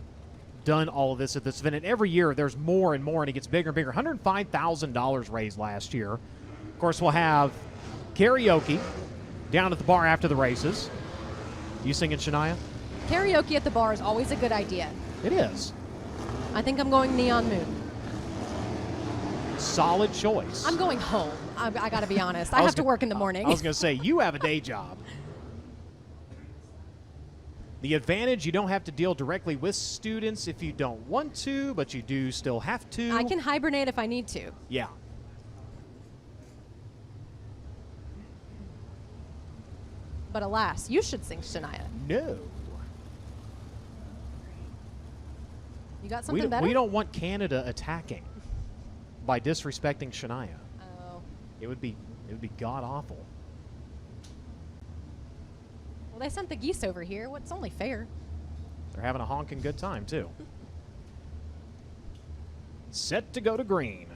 done all of this at this event. And every year there's more and more, and it gets bigger and bigger. $105,000 raised last year. Of course, we'll have karaoke down at the bar after the races. You singing, Shania? Karaoke at the bar is always a good idea. It is. I think I'm going Neon Moon. Solid choice. I'm going home. I got to be honest. I have to work in the morning. I was going to say, you have a day job. The advantage, you don't have to deal directly with students if you don't want to, but you do still have to. I can hibernate if I need to. Yeah. But alas, you should sing Shania. No. You got something better? We don't want Canada attacking by disrespecting Shania. Oh. It would be god awful. Well, they sent the geese over here. What's only fair? They're having a honking good time too. Set to go to green.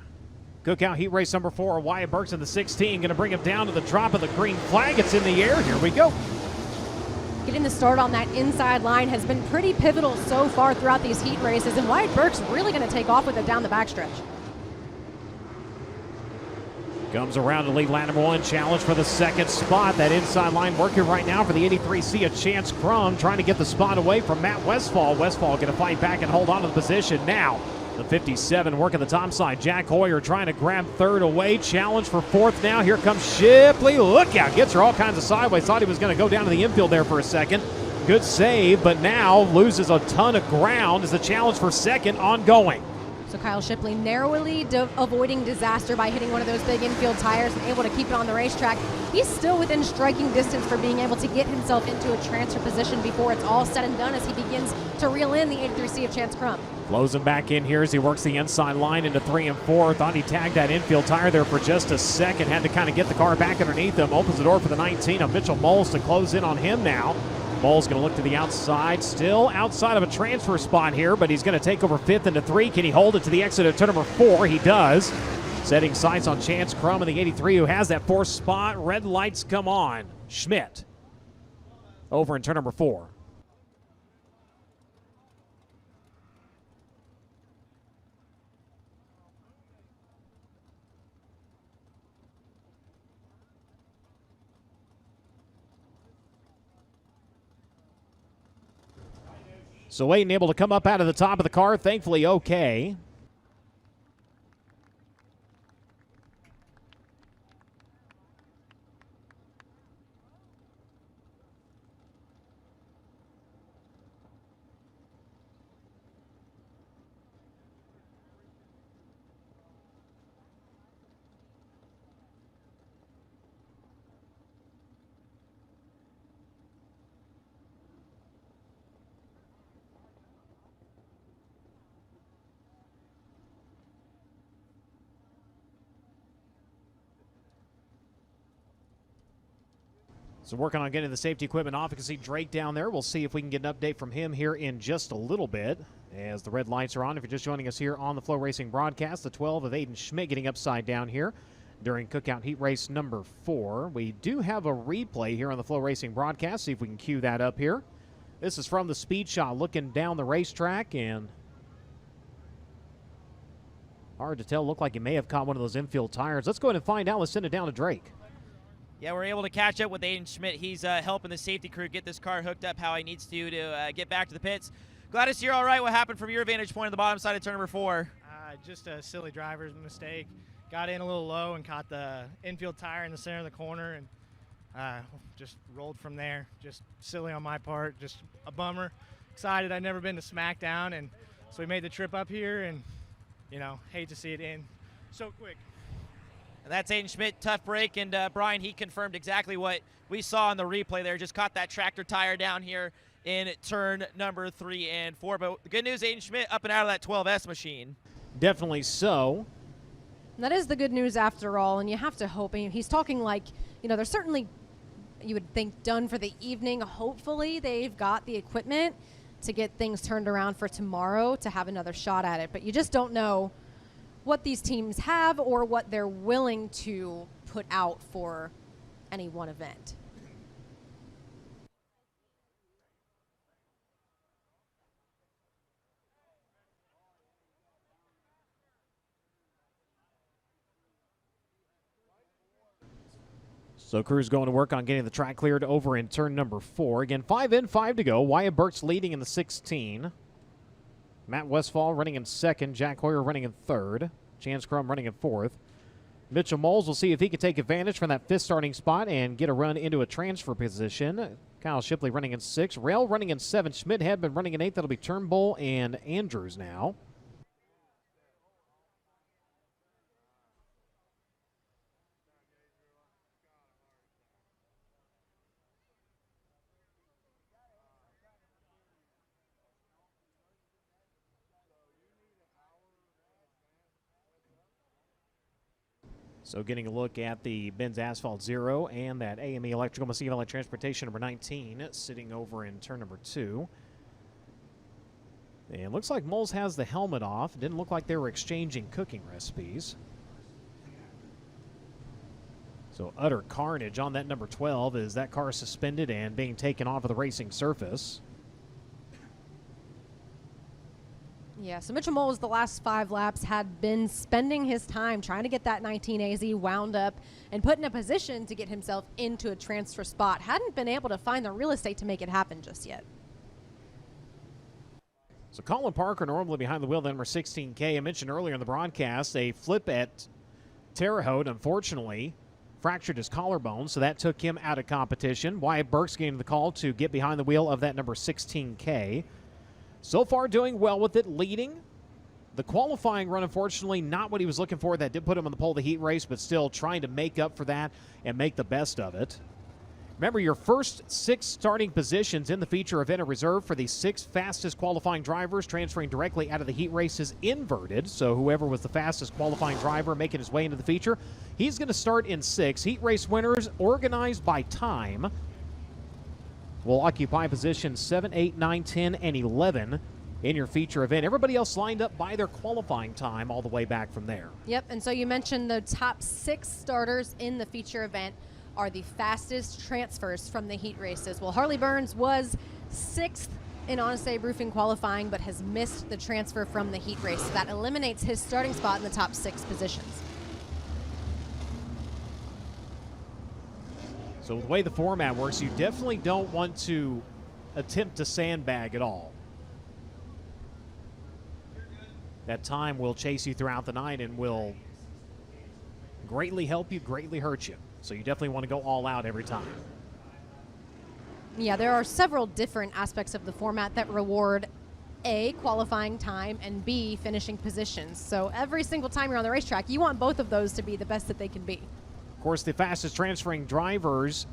Cookout Heat Race number 4. Wyatt Burks in the 16, going to bring him down to the drop of the green flag. It's in the air. Here we go. Getting the start on that inside line has been pretty pivotal so far throughout these heat races, and Wyatt Burke's really going to take off with it down the backstretch. Comes around to lead lap number 1, challenge for the second spot. That inside line working right now for the 83C of Chance Crum, trying to get the spot away from Matt Westfall. Westfall going to fight back and hold on to the position now. The 57 working the top side. Jack Hoyer trying to grab third away. Challenge for fourth now. Here comes Shipley. Look out. Gets her all kinds of sideways. Thought he was going to go down to the infield there for a second. Good save, but now loses a ton of ground as the challenge for second ongoing. So Kyle Shipley narrowly avoiding disaster by hitting one of those big infield tires and able to keep it on the racetrack. He's still within striking distance for being able to get himself into a transfer position before it's all said and done as he begins to reel in the 83C of Chance Crum. Flows him back in here as he works the inside line into 3 and 4. Thought he tagged that infield tire there for just a second. Had to kind of get the car back underneath him. Opens the door for the 19 of Mitchell Moles to close in on him now. Moles going to look to the outside. Still outside of a transfer spot here, but he's going to take over 5th into 3. Can he hold it to the exit of turn number 4? He does. Setting sights on Chance Crum in the 83 who has that 4th spot. Red lights come on. Schmidt over in turn number 4. So Layton able to come up out of the top of the car, thankfully okay. So working on getting the safety equipment off. You can see Drake down there. We'll see if we can get an update from him here in just a little bit as the red lights are on. If you're just joining us here on the FloRacing broadcast, the 12 of Aiden Schmidt getting upside down here during Cookout Heat Race number 4. We do have a replay here on the FloRacing broadcast. See if we can cue that up here. This is from the speed shot looking down the racetrack, and hard to tell. Looked like he may have caught one of those infield tires. Let's go ahead and find out. Let's send it down to Drake. Yeah, we're able to catch up with Aiden Schmidt. He's helping the safety crew get this car hooked up how he needs to get back to the pits. Gladys, you're all right. What happened from your vantage point on the bottom side of turn number 4? Just a silly driver's mistake. Got in a little low and caught the infield tire in the center of the corner, and just rolled from there. Just silly on my part, just a bummer. Excited, I'd never been to Smackdown, and so we made the trip up here, and hate to see it end so quick. And that's Aiden Schmidt, tough break, and Brian, he confirmed exactly what we saw in the replay there. Just caught that tractor tire down here in turn number 3 and 4. But the good news, Aiden Schmidt up and out of that 12S machine. Definitely so. That is the good news after all, and you have to hope. He's talking like, they're certainly, you would think, done for the evening. Hopefully they've got the equipment to get things turned around for tomorrow to have another shot at it. But you just don't know what these teams have or what they're willing to put out for any one event. So crew's going to work on getting the track cleared over in turn number 4. Again, 5 in, 5 to go. Wyatt Burks leading in the 16. Matt Westfall running in 2nd. Jack Hoyer running in 3rd. Chance Crum running in 4th. Mitchell Moles will see if he can take advantage from that 5th starting spot and get a run into a transfer position. Kyle Shipley running in 6th. Rail running in 7th. Schmidt had been running in 8th. That'll be Turnbull and Andrews now. So getting a look at the Benz Asphalt Zero and that AME Electrical Machine Light Transportation number 19 sitting over in turn number 2. And it looks like Moles has the helmet off. It didn't look like they were exchanging cooking recipes. So utter carnage on that number 12 as that car is suspended and being taken off of the racing surface. Yeah, so Mitchell Moles the last 5 laps had been spending his time trying to get that 19 AZ wound up and put in a position to get himself into a transfer spot. Hadn't been able to find the real estate to make it happen just yet. So Colin Parker normally behind the wheel, number 16K. I mentioned earlier in the broadcast a flip at Terre Haute, unfortunately, fractured his collarbone, so that took him out of competition. Wyatt Burks getting the call to get behind the wheel of that number 16K. So far doing well with it, leading. The qualifying run, unfortunately, not what he was looking for. That did put him on the pole of the heat race, but still trying to make up for that and make the best of it. Remember, your first 6 starting positions in the feature event are reserved for the 6 fastest qualifying drivers transferring directly out of the heat races inverted. So whoever was the fastest qualifying driver making his way into the feature, he's going to start in 6. Heat race winners organized by time will occupy positions 7, 8, 9, 10, and 11 in your feature event. Everybody else lined up by their qualifying time all the way back from there. Yep, and so you mentioned the top 6 starters in the feature event are the fastest transfers from the heat races. Well, Harley Burns was 6th in Honest Abe Roofing qualifying, but has missed the transfer from the heat race. So that eliminates his starting spot in the top 6 positions. So the way the format works, you definitely don't want to attempt to sandbag at all. That time will chase you throughout the night and will greatly help you, greatly hurt you. So you definitely want to go all out every time. Yeah, there are several different aspects of the format that reward A, qualifying time, and B, finishing positions. So every single time you're on the racetrack, you want both of those to be the best that they can be. Of course, the fastest transferring drivers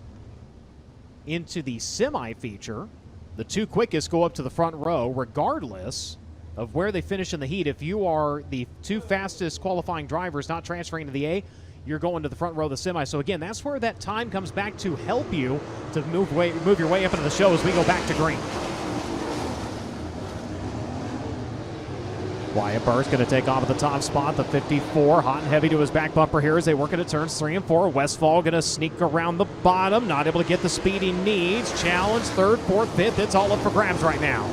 into the semi feature, the 2 quickest go up to the front row, regardless of where they finish in the heat. If you are the 2 fastest qualifying drivers not transferring to the A, you're going to the front row of the semi. So again, that's where that time comes back to help you to move your way up into the show as we go back to green. Wyatt Burke's going to take off at the top spot, the 54, hot and heavy to his back bumper here as they work into turns 3 and 4. Westfall going to sneak around the bottom, not able to get the speed he needs. Challenge, 3rd, 4th, 5th, it's all up for grabs right now.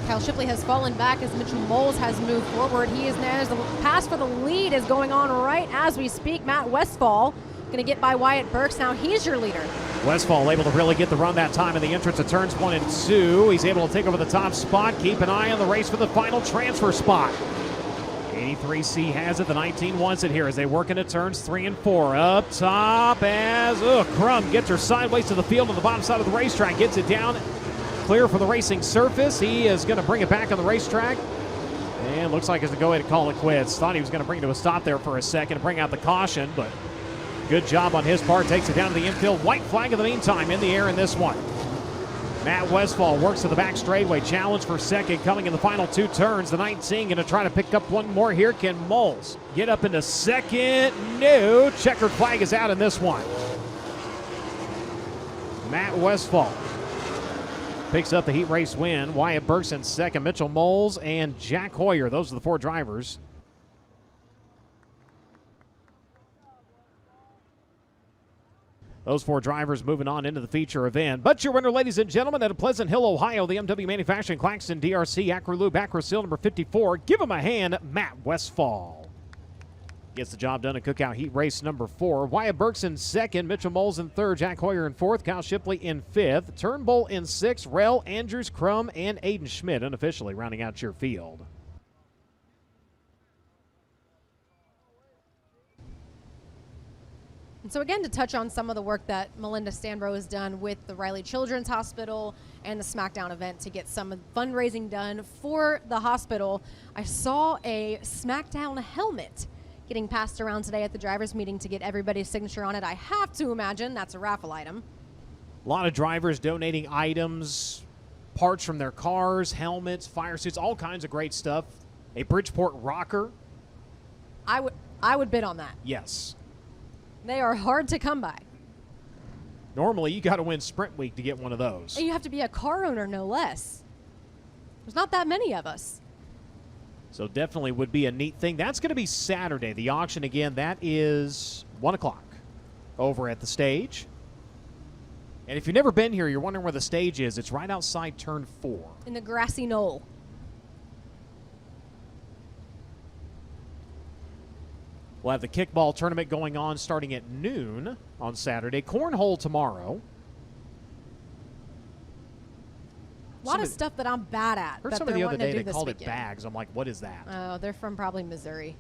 Kyle Shipley has fallen back as Mitchell Moles has moved forward. He is now, the pass for the lead is going on right as we speak. Matt Westfall going to get by Wyatt Burks. Now he's your leader. Westfall able to really get the run that time in the entrance of turns 1 and 2. He's able to take over the top spot. Keep an eye on the race for the final transfer spot. 83C has it. The 19 wants it here as they work into turns 3 and 4. Up top as Crum gets her sideways to the field on the bottom side of the racetrack. Gets it down. Clear for the racing surface. He is going to bring it back on the racetrack. And looks like he's going to go ahead and call it quits. Thought he was going to bring it to a stop there for a second and bring out the caution, but good job on his part. Takes it down to the infield. White flag in the meantime in the air in this one. Matt Westfall works to the back straightaway. Challenge for second coming in the final 2 turns. The 19 going to try to pick up one more here. Can Moles get up into second? No. Checkered flag is out in this one. Matt Westfall picks up the heat race win. Wyatt Burks in second. Mitchell Moles and Jack Hoyer. Those are the 4 drivers. Those 4 drivers moving on into the feature event. But your winner, ladies and gentlemen, at Pleasant Hill, Ohio, the MW Manufacturing Claxton DRC Acrolube Acro Seal number 54. Give him a hand, Matt Westfall. Gets the job done in Cookout Heat Race number 4. Wyatt Burks in second, Mitchell Moles in third, Jack Hoyer in fourth, Kyle Shipley in fifth, Turnbull in sixth, Rell, Andrews, Crum, and Aiden Schmidt unofficially rounding out your field. And so again, to touch on some of the work that Melinda Stanbro has done with the Riley Children's Hospital and the Smackdown event to get some fundraising done for the hospital, I saw a Smackdown helmet getting passed around today at the drivers' meeting to get everybody's signature on it. I have to imagine that's a raffle item. A lot of drivers donating items, parts from their cars, helmets, fire suits, all kinds of great stuff. A Bridgeport rocker. I would bid on that. Yes. They are hard to come by. Normally, you got to win Sprint Week to get one of those. And you have to be a car owner, no less. There's not that many of us. So definitely would be a neat thing. That's going to be Saturday. The auction, again, that is 1 o'clock over at the stage. And if you've never been here, you're wondering where the stage is. It's right outside turn 4. In the grassy knoll. We'll have the kickball tournament going on starting at noon on Saturday. Cornhole tomorrow. A lot of stuff that I'm bad at. Heard somebody the other day they called it bags. I'm like, what is that? Oh, they're from probably Missouri.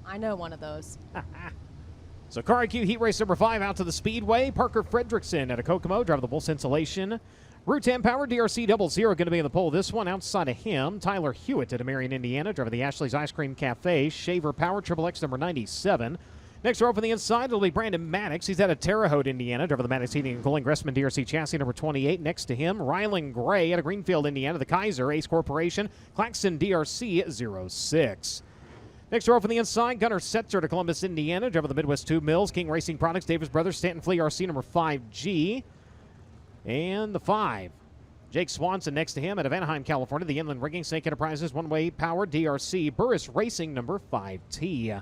I know one of those. So Car IQ Heat Race number 5 out to the Speedway. Parker Fredrickson at a Kokomo, driver the Bulls Insulation. Route 10 Power DRC 00 going to be in the pole. This one outside of him. Tyler Hewitt at Marion, Indiana, driver the Ashley's Ice Cream Cafe. Shaver Power Triple X number 97. Next row from the inside, it'll be Brandon Maddox. He's out of Terre Haute, Indiana, driver the Maddox Heating and Cooling Gressman DRC chassis number 28. Next to him, Rylan Gray out of Greenfield, Indiana, the Kaiser Ace Corporation, Claxton DRC 06. Next row from the inside, Gunnar Setzer to Columbus, Indiana, driver the Midwest Tube Mills, King Racing Products, Davis Brothers, Stanton Flea RC number 5G. And the 5. Jake Swanson next to him out of Anaheim, California, the Inland Rigging, Snake Enterprises, One-Way Power, DRC, Burris Racing number 5T.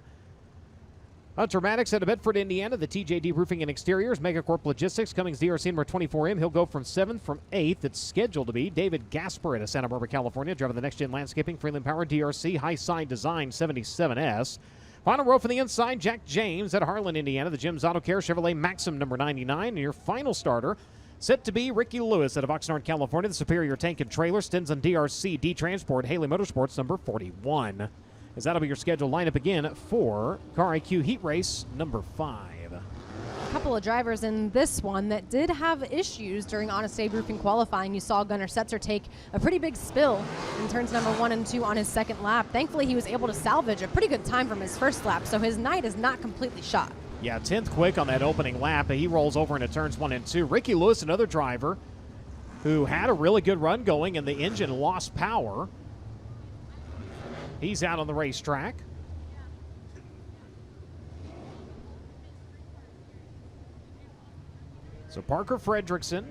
Hunter Maddox out of Bedford, Indiana, the TJD Roofing and Exteriors, Megacorp Logistics, Cummings DRC number 24M. He'll go from 7th. From 8th, it's scheduled to be David Gasper out of Santa Barbara, California, driving the Next Gen Landscaping, Freeland Power, DRC, High Side Design 77S. Final row from the inside, Jack James out of Harlan, Indiana, the Jim's Auto Care, Chevrolet Maxim number 99. And your final starter, set to be Ricky Lewis out of Oxnard, California, the Superior Tank and Trailer, Stinson DRC, D-Transport, Haley Motorsports number 41. As that'll be your scheduled lineup again for Car IQ Heat Race number 5. A couple of drivers in this one that did have issues during Honest Abe Roofing qualifying. You saw Gunnar Setzer take a pretty big spill in turns number 1 and 2 on his second lap. Thankfully, he was able to salvage a pretty good time from his first lap, so his night is not completely shot. Yeah, 10th quick on that opening lap, but he rolls over into turns 1 and 2. Ricky Lewis, another driver who had a really good run going, and the engine lost power. He's out on the racetrack. So Parker Fredrickson,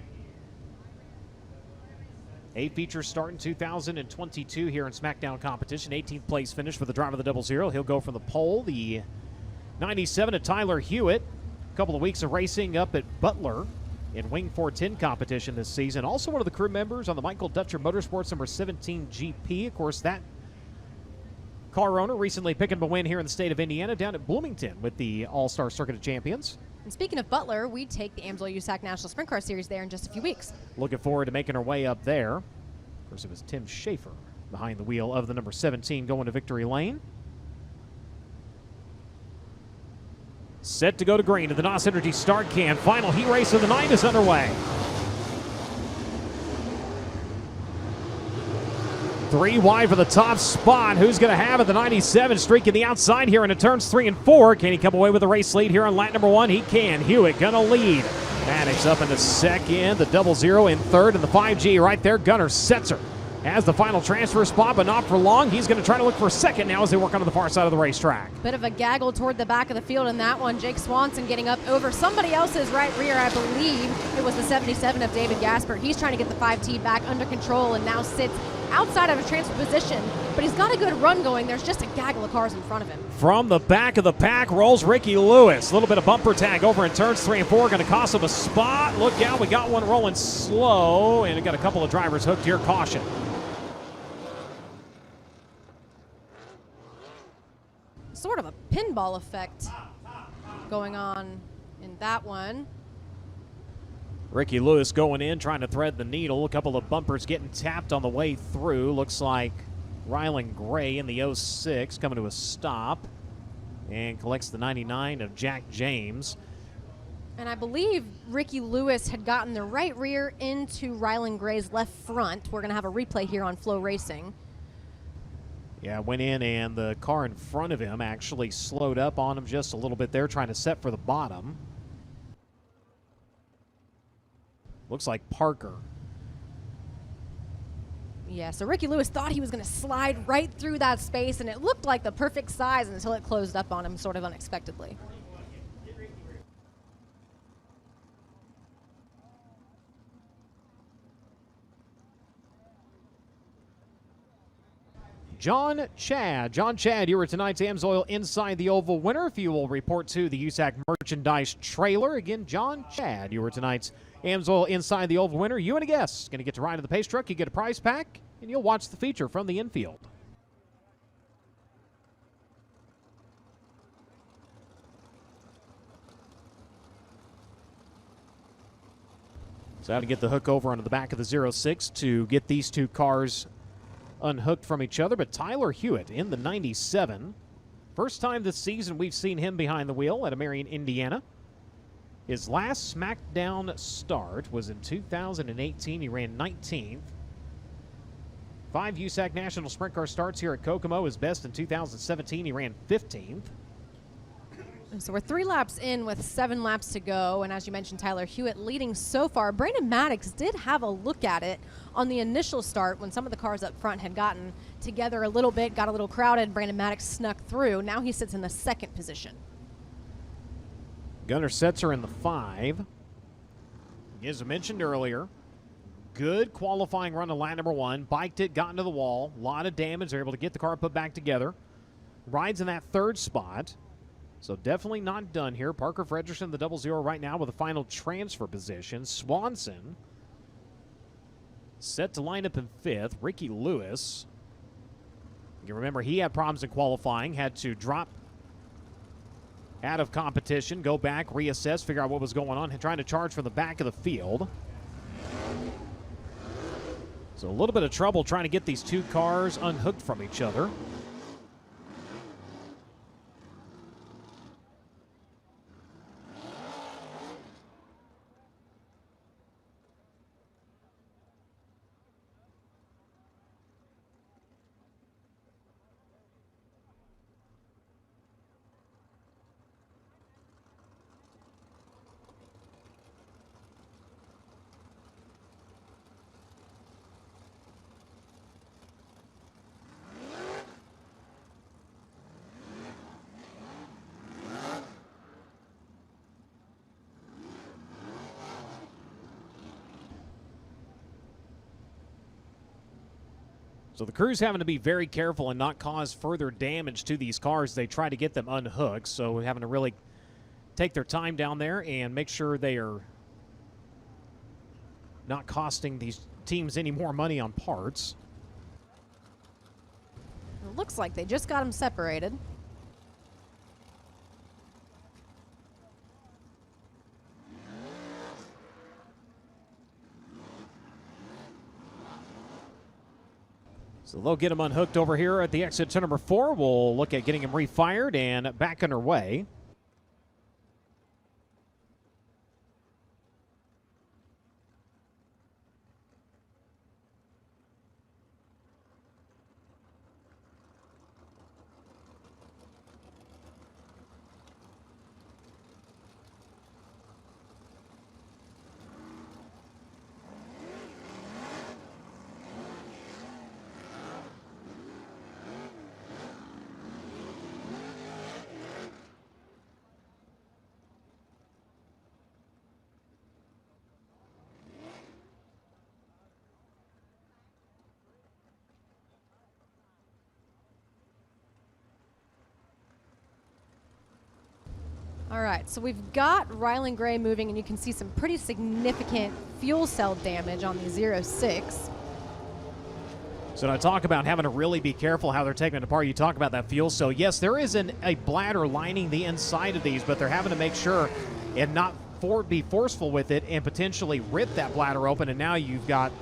a feature start in 2022 here in Smackdown competition. 18th place finish for the driver of the 00. He'll go from the pole. The 97 to Tyler Hewitt. A couple of weeks of racing up at Butler in Wing 410 competition this season. Also one of the crew members on the Michael Dutcher Motorsports number 17 GP. Of course, that car owner recently picking up a win here in the state of Indiana down at Bloomington with the All-Star Circuit of Champions. And speaking of Butler, we take the Amsoil USAC National Sprint Car Series there in just a few weeks. Looking forward to making our way up there. Of course, it was Tim Schaefer behind the wheel of the number 17 going to victory lane. Set to go to green to the NOS Energy start can. Final heat race of the night is underway. 3 wide for the top spot. Who's going to have it? The 97 streaking the outside here into turns 3 and 4. Can he come away with the race lead here on lap number 1? He can. Hewitt going to lead. Maddox up in the second. The 00 in third. And the 5G right there. Gunnar Setzer has the final transfer spot, but not for long. He's going to try to look for second now as they work onto the far side of the racetrack. Bit of a gaggle toward the back of the field in that one. Jake Swanson getting up over somebody else's right rear. I believe it was the 77 of David Gasper. He's trying to get the 5T back under control and now sits outside of a transfer position, but he's got a good run going. There's just a gaggle of cars in front of him. From the back of the pack rolls Ricky Lewis. A little bit of bumper tag over in turns 3 and 4. Going to cost him a spot. Look out, we got one rolling slow, and we got a couple of drivers hooked here. Caution. Sort of a pinball effect going on in that one. Ricky Lewis going in, trying to thread the needle. A couple of bumpers getting tapped on the way through. Looks like Rylan Gray in the 06 coming to a stop and collects the 99 of Jack James. And I believe Ricky Lewis had gotten the right rear into Rylan Gray's left front. We're going to have a replay here on FloRacing. Yeah, went in and the car in front of him actually slowed up on him just a little bit there, trying to set for the bottom. Looks like Parker. Yeah, so Ricky Lewis thought he was going to slide right through that space, and it looked like the perfect size until it closed up on him sort of unexpectedly. John Chad, you were tonight's Amsoil Inside the Oval winner. If you will report to the USAC merchandise trailer. Again, John Chad, you were tonight's Amsoil Inside the Oval winner. You and a guest going to get to ride in the pace truck. You get a prize pack, and you'll watch the feature from the infield. So how to get the hook over onto the back of the 06 to get these two cars unhooked from each other. But Tyler Hewitt in the 97. First time this season we've seen him behind the wheel at Marion, Indiana. His last Smackdown start was in 2018. He ran 19th. 5 USAC National Sprint Car starts here at Kokomo. His best in 2017. He ran 15th. So we're 3 laps in with 7 laps to go, and as you mentioned, Tyler Hewitt leading so far. Brandon Maddox did have a look at it on the initial start when some of the cars up front had gotten together a little bit, got a little crowded. Brandon Maddox snuck through. Now he sits in the 2nd position. Gunnar Setzer in the 5. As I mentioned earlier, good qualifying run to lap number 1. Biked it, got into the wall. A lot of damage. They're able to get the car put back together. Rides in that 3rd spot. So definitely not done here. Parker Fredrickson, the 00 right now with a final transfer position. Swanson set to line up in 5th. Ricky Lewis. You remember he had problems in qualifying, had to drop out of competition, go back, reassess, figure out what was going on, trying to charge from the back of the field. So a little bit of trouble trying to get these two cars unhooked from each other. So the crew's having to be very careful and not cause further damage to these cars. They try to get them unhooked, so having to really take their time down there and make sure they are not costing these teams any more money on parts. It looks like they just got them separated. So they'll get him unhooked over here at the exit to number 4. We'll look at getting him refired and back underway. All right, so we've got Rylan Gray moving, and you can see some pretty significant fuel cell damage on the 06. So I talk about having to really be careful how they're taking it apart. You talk about that fuel cell. Yes, there is a bladder lining the inside of these, but they're having to make sure and not be forceful with it and potentially rip that bladder open, and now you've got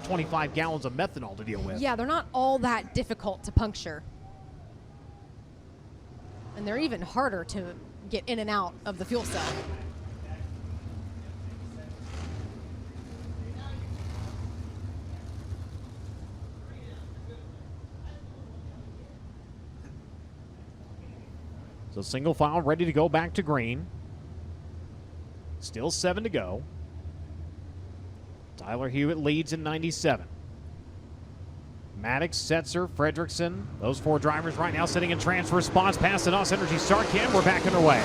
25 gallons of methanol to deal with. Yeah, they're not all that difficult to puncture. And they're even harder to get in and out of the fuel cell. So single file ready to go back to green. Still 7 to go. Tyler Hewitt leads in 97. Maddox, Setzer, Fredrickson, those 4 drivers right now sitting in transfer spots past the NOS Energy start cam. We're back underway.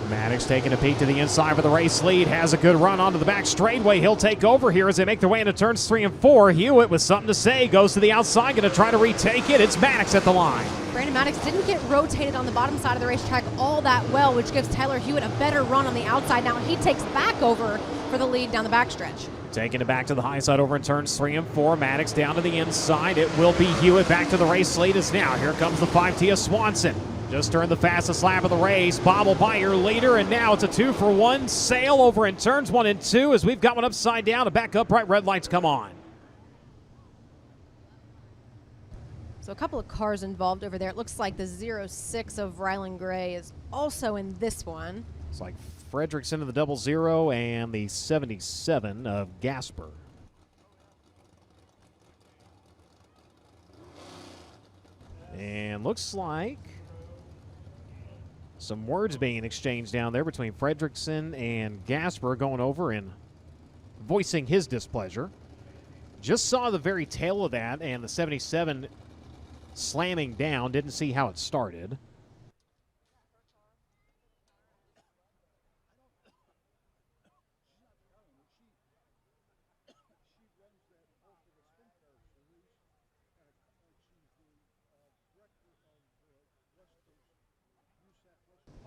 Maddox taking a peek to the inside for the race lead. Has a good run onto the back straightaway. He'll take over here as they make their way into turns 3 and 4. Hewitt with something to say. Goes to the outside, going to try to retake it. It's Maddox at the line. Brandon Maddox didn't get rotated on the bottom side of the racetrack all that well, which gives Tyler Hewitt a better run on the outside. Now he takes back over for the lead down the backstretch. Taking it back to the high side over in turns 3 and 4. Maddox down to the inside. It will be Hewitt back to the race lead as now. Here comes the 5T of Swanson. Just turned the fastest lap of the race. Bobble by your leader, and now it's a 2-for-1 sail over in turns 1 and 2 as we've got one upside down. A back upright, red lights come on. So a couple of cars involved over there. It looks like the 06 of Rylan Gray is also in this one. It's like Fredrickson of the 00 and the 77 of Gasper. And looks like some words being exchanged down there between Fredrickson and Gasper, going over and voicing his displeasure. Just saw the very tail of that, and the 77 slamming down. Didn't see how it started.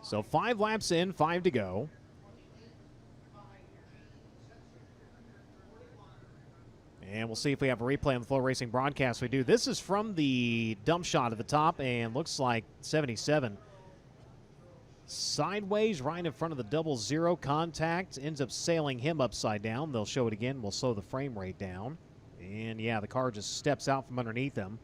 So 5 laps in, 5 to go. And we'll see if we have a replay on the FloRacing broadcast. We do. This is from the dump shot at the top, and looks like 77 sideways right in front of the 00 contact. Ends up sailing him upside down. They'll show it again. We'll slow the frame rate down. And, yeah, the car just steps out from underneath him.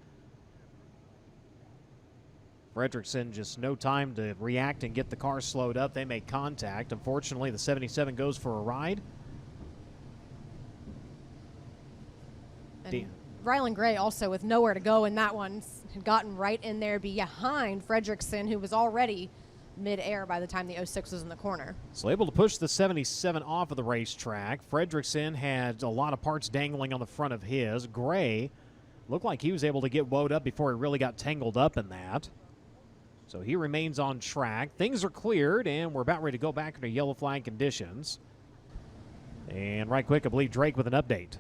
Fredrickson just no time to react and get the car slowed up. They make contact. Unfortunately, the 77 goes for a ride. And Rylan Gray also with nowhere to go in that one had gotten right in there behind Fredrickson, who was already mid-air by the time the 06 was in the corner. So able to push the 77 off of the racetrack. Fredrickson had a lot of parts dangling on the front of his. Gray looked like he was able to get woed up before he really got tangled up in that. So he remains on track. Things are cleared, and we're about ready to go back into yellow flag conditions. And right quick, I believe Drake with an update.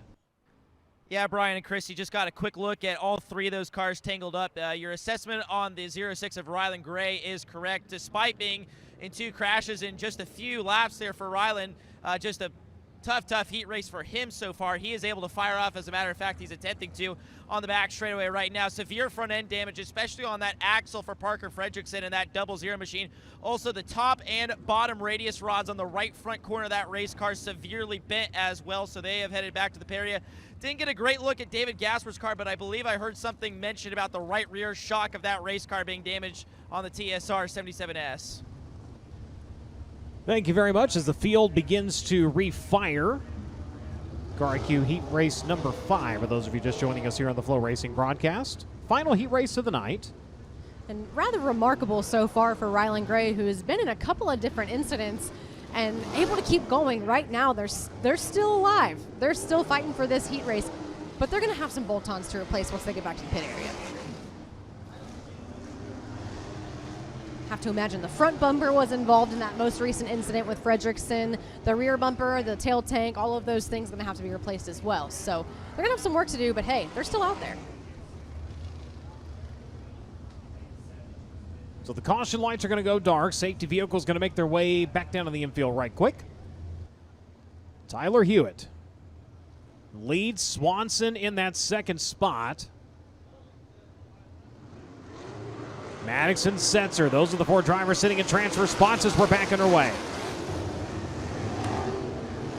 Yeah, Brian and Chris, you just got a quick look at all three of those cars tangled up. Your assessment on the 06 of Rylan Gray is correct. Despite being in 2 crashes in just a few laps there for Rylan, just a tough heat race for him so far. He is able to fire off. As a matter of fact, he's attempting to on the back straightaway right now. Severe front end damage, especially on that axle for Parker Fredrickson and that 00 machine. Also, the top and bottom radius rods on the right front corner of that race car severely bent as well, so they have headed back to the pit area. Didn't get a great look at David Gasper's car, but I believe I heard something mentioned about the right rear shock of that race car being damaged on the TSR 77S. Thank you very much as the field begins to refire. Car IQ Heat Race number 5, for those of you just joining us here on the FloRacing broadcast. Final heat race of the night. And rather remarkable so far for Rylan Gray, who has been in a couple of different incidents and able to keep going. Right now, they're still alive. They're still fighting for this heat race, but they're going to have some bolt-ons to replace once they get back to the pit area. Have to imagine the front bumper was involved in that most recent incident with Fredrickson. The rear bumper, the tail tank, all of those things are going to have to be replaced as well. So they're going to have some work to do, but hey, they're still out there. So the caution lights are going to go dark. Safety vehicles going to make their way back down to the infield right quick. Tyler Hewitt leads Swanson in that second spot. Maddox and Setzer, those are the 4 drivers sitting in transfer spots as we're back underway.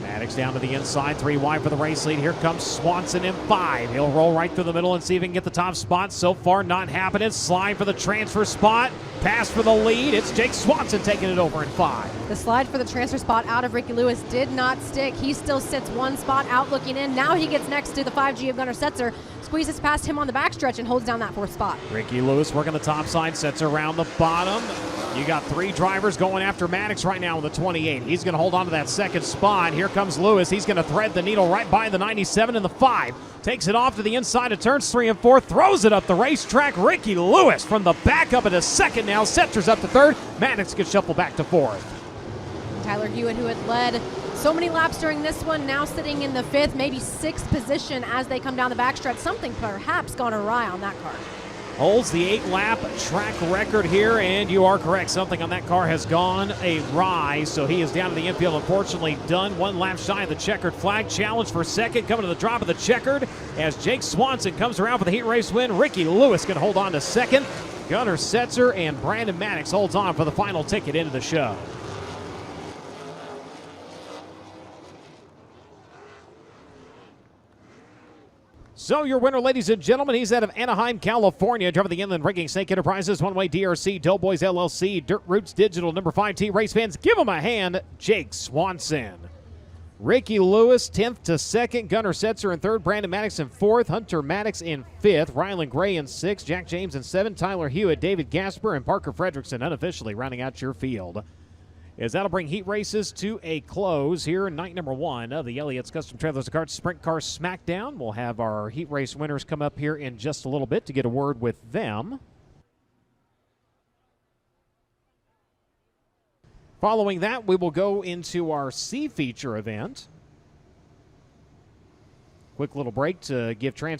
Maddox down to the inside, 3 wide for the race lead. Here comes Swanson in 5. He'll roll right through the middle and see if he can get the top spot. So far, not happening. Slide for the transfer spot. Pass for the lead. It's Jake Swanson taking it over in 5. The slide for the transfer spot out of Ricky Lewis did not stick. He still sits 1 spot out looking in. Now he gets next to the 5G of Gunnar Setzer, squeezes past him on the backstretch and holds down that 4th spot. Ricky Lewis working the top side, sets around the bottom. You got 3 drivers going after Maddox right now with the 28. He's going to hold on to that second spot. Here comes Lewis. He's going to thread the needle right by the 97 and the 5. Takes it off to the inside of turns 3 and 4. Throws it up the racetrack. Ricky Lewis from the back up into second now. Setzer's up to 3rd. Maddox gets shuffled back to 4th. Tyler Hewitt, who had led so many laps during this one, now sitting in the 5th, maybe 6th position as they come down the backstretch. Something perhaps gone awry on that car. Holds the 8-lap track record here, and you are correct. Something on that car has gone awry, so he is down to the infield. Unfortunately done. 1 lap shy of the checkered flag. Challenge for second. Coming to the drop of the checkered as Jake Swanson comes around for the heat race win. Ricky Lewis can hold on to second. Gunnar Setzer and Brandon Maddox holds on for the final ticket into the show. So your winner, ladies and gentlemen, he's out of Anaheim, California, driving the Inland Rigging Snake Enterprises, One-Way DRC, Doughboys LLC, Dirt Roots Digital, number 5T Race Fans. Give him a hand, Jake Swanson. Ricky Lewis, 10th to 2nd. Gunnar Setzer in 3rd. Brandon Maddox in 4th. Hunter Maddox in 5th. Rylan Gray in 6th. Jack James in 7th. Tyler Hewitt, David Gasper, and Parker Fredrickson unofficially rounding out your field. As that'll bring heat races to a close here in night number 1 of the Elliott's Custom Trailers Karts Sprint Car Smackdown. We'll have our heat race winners come up here in just a little bit to get a word with them. Following that, we will go into our C feature event. Quick little break to give transfer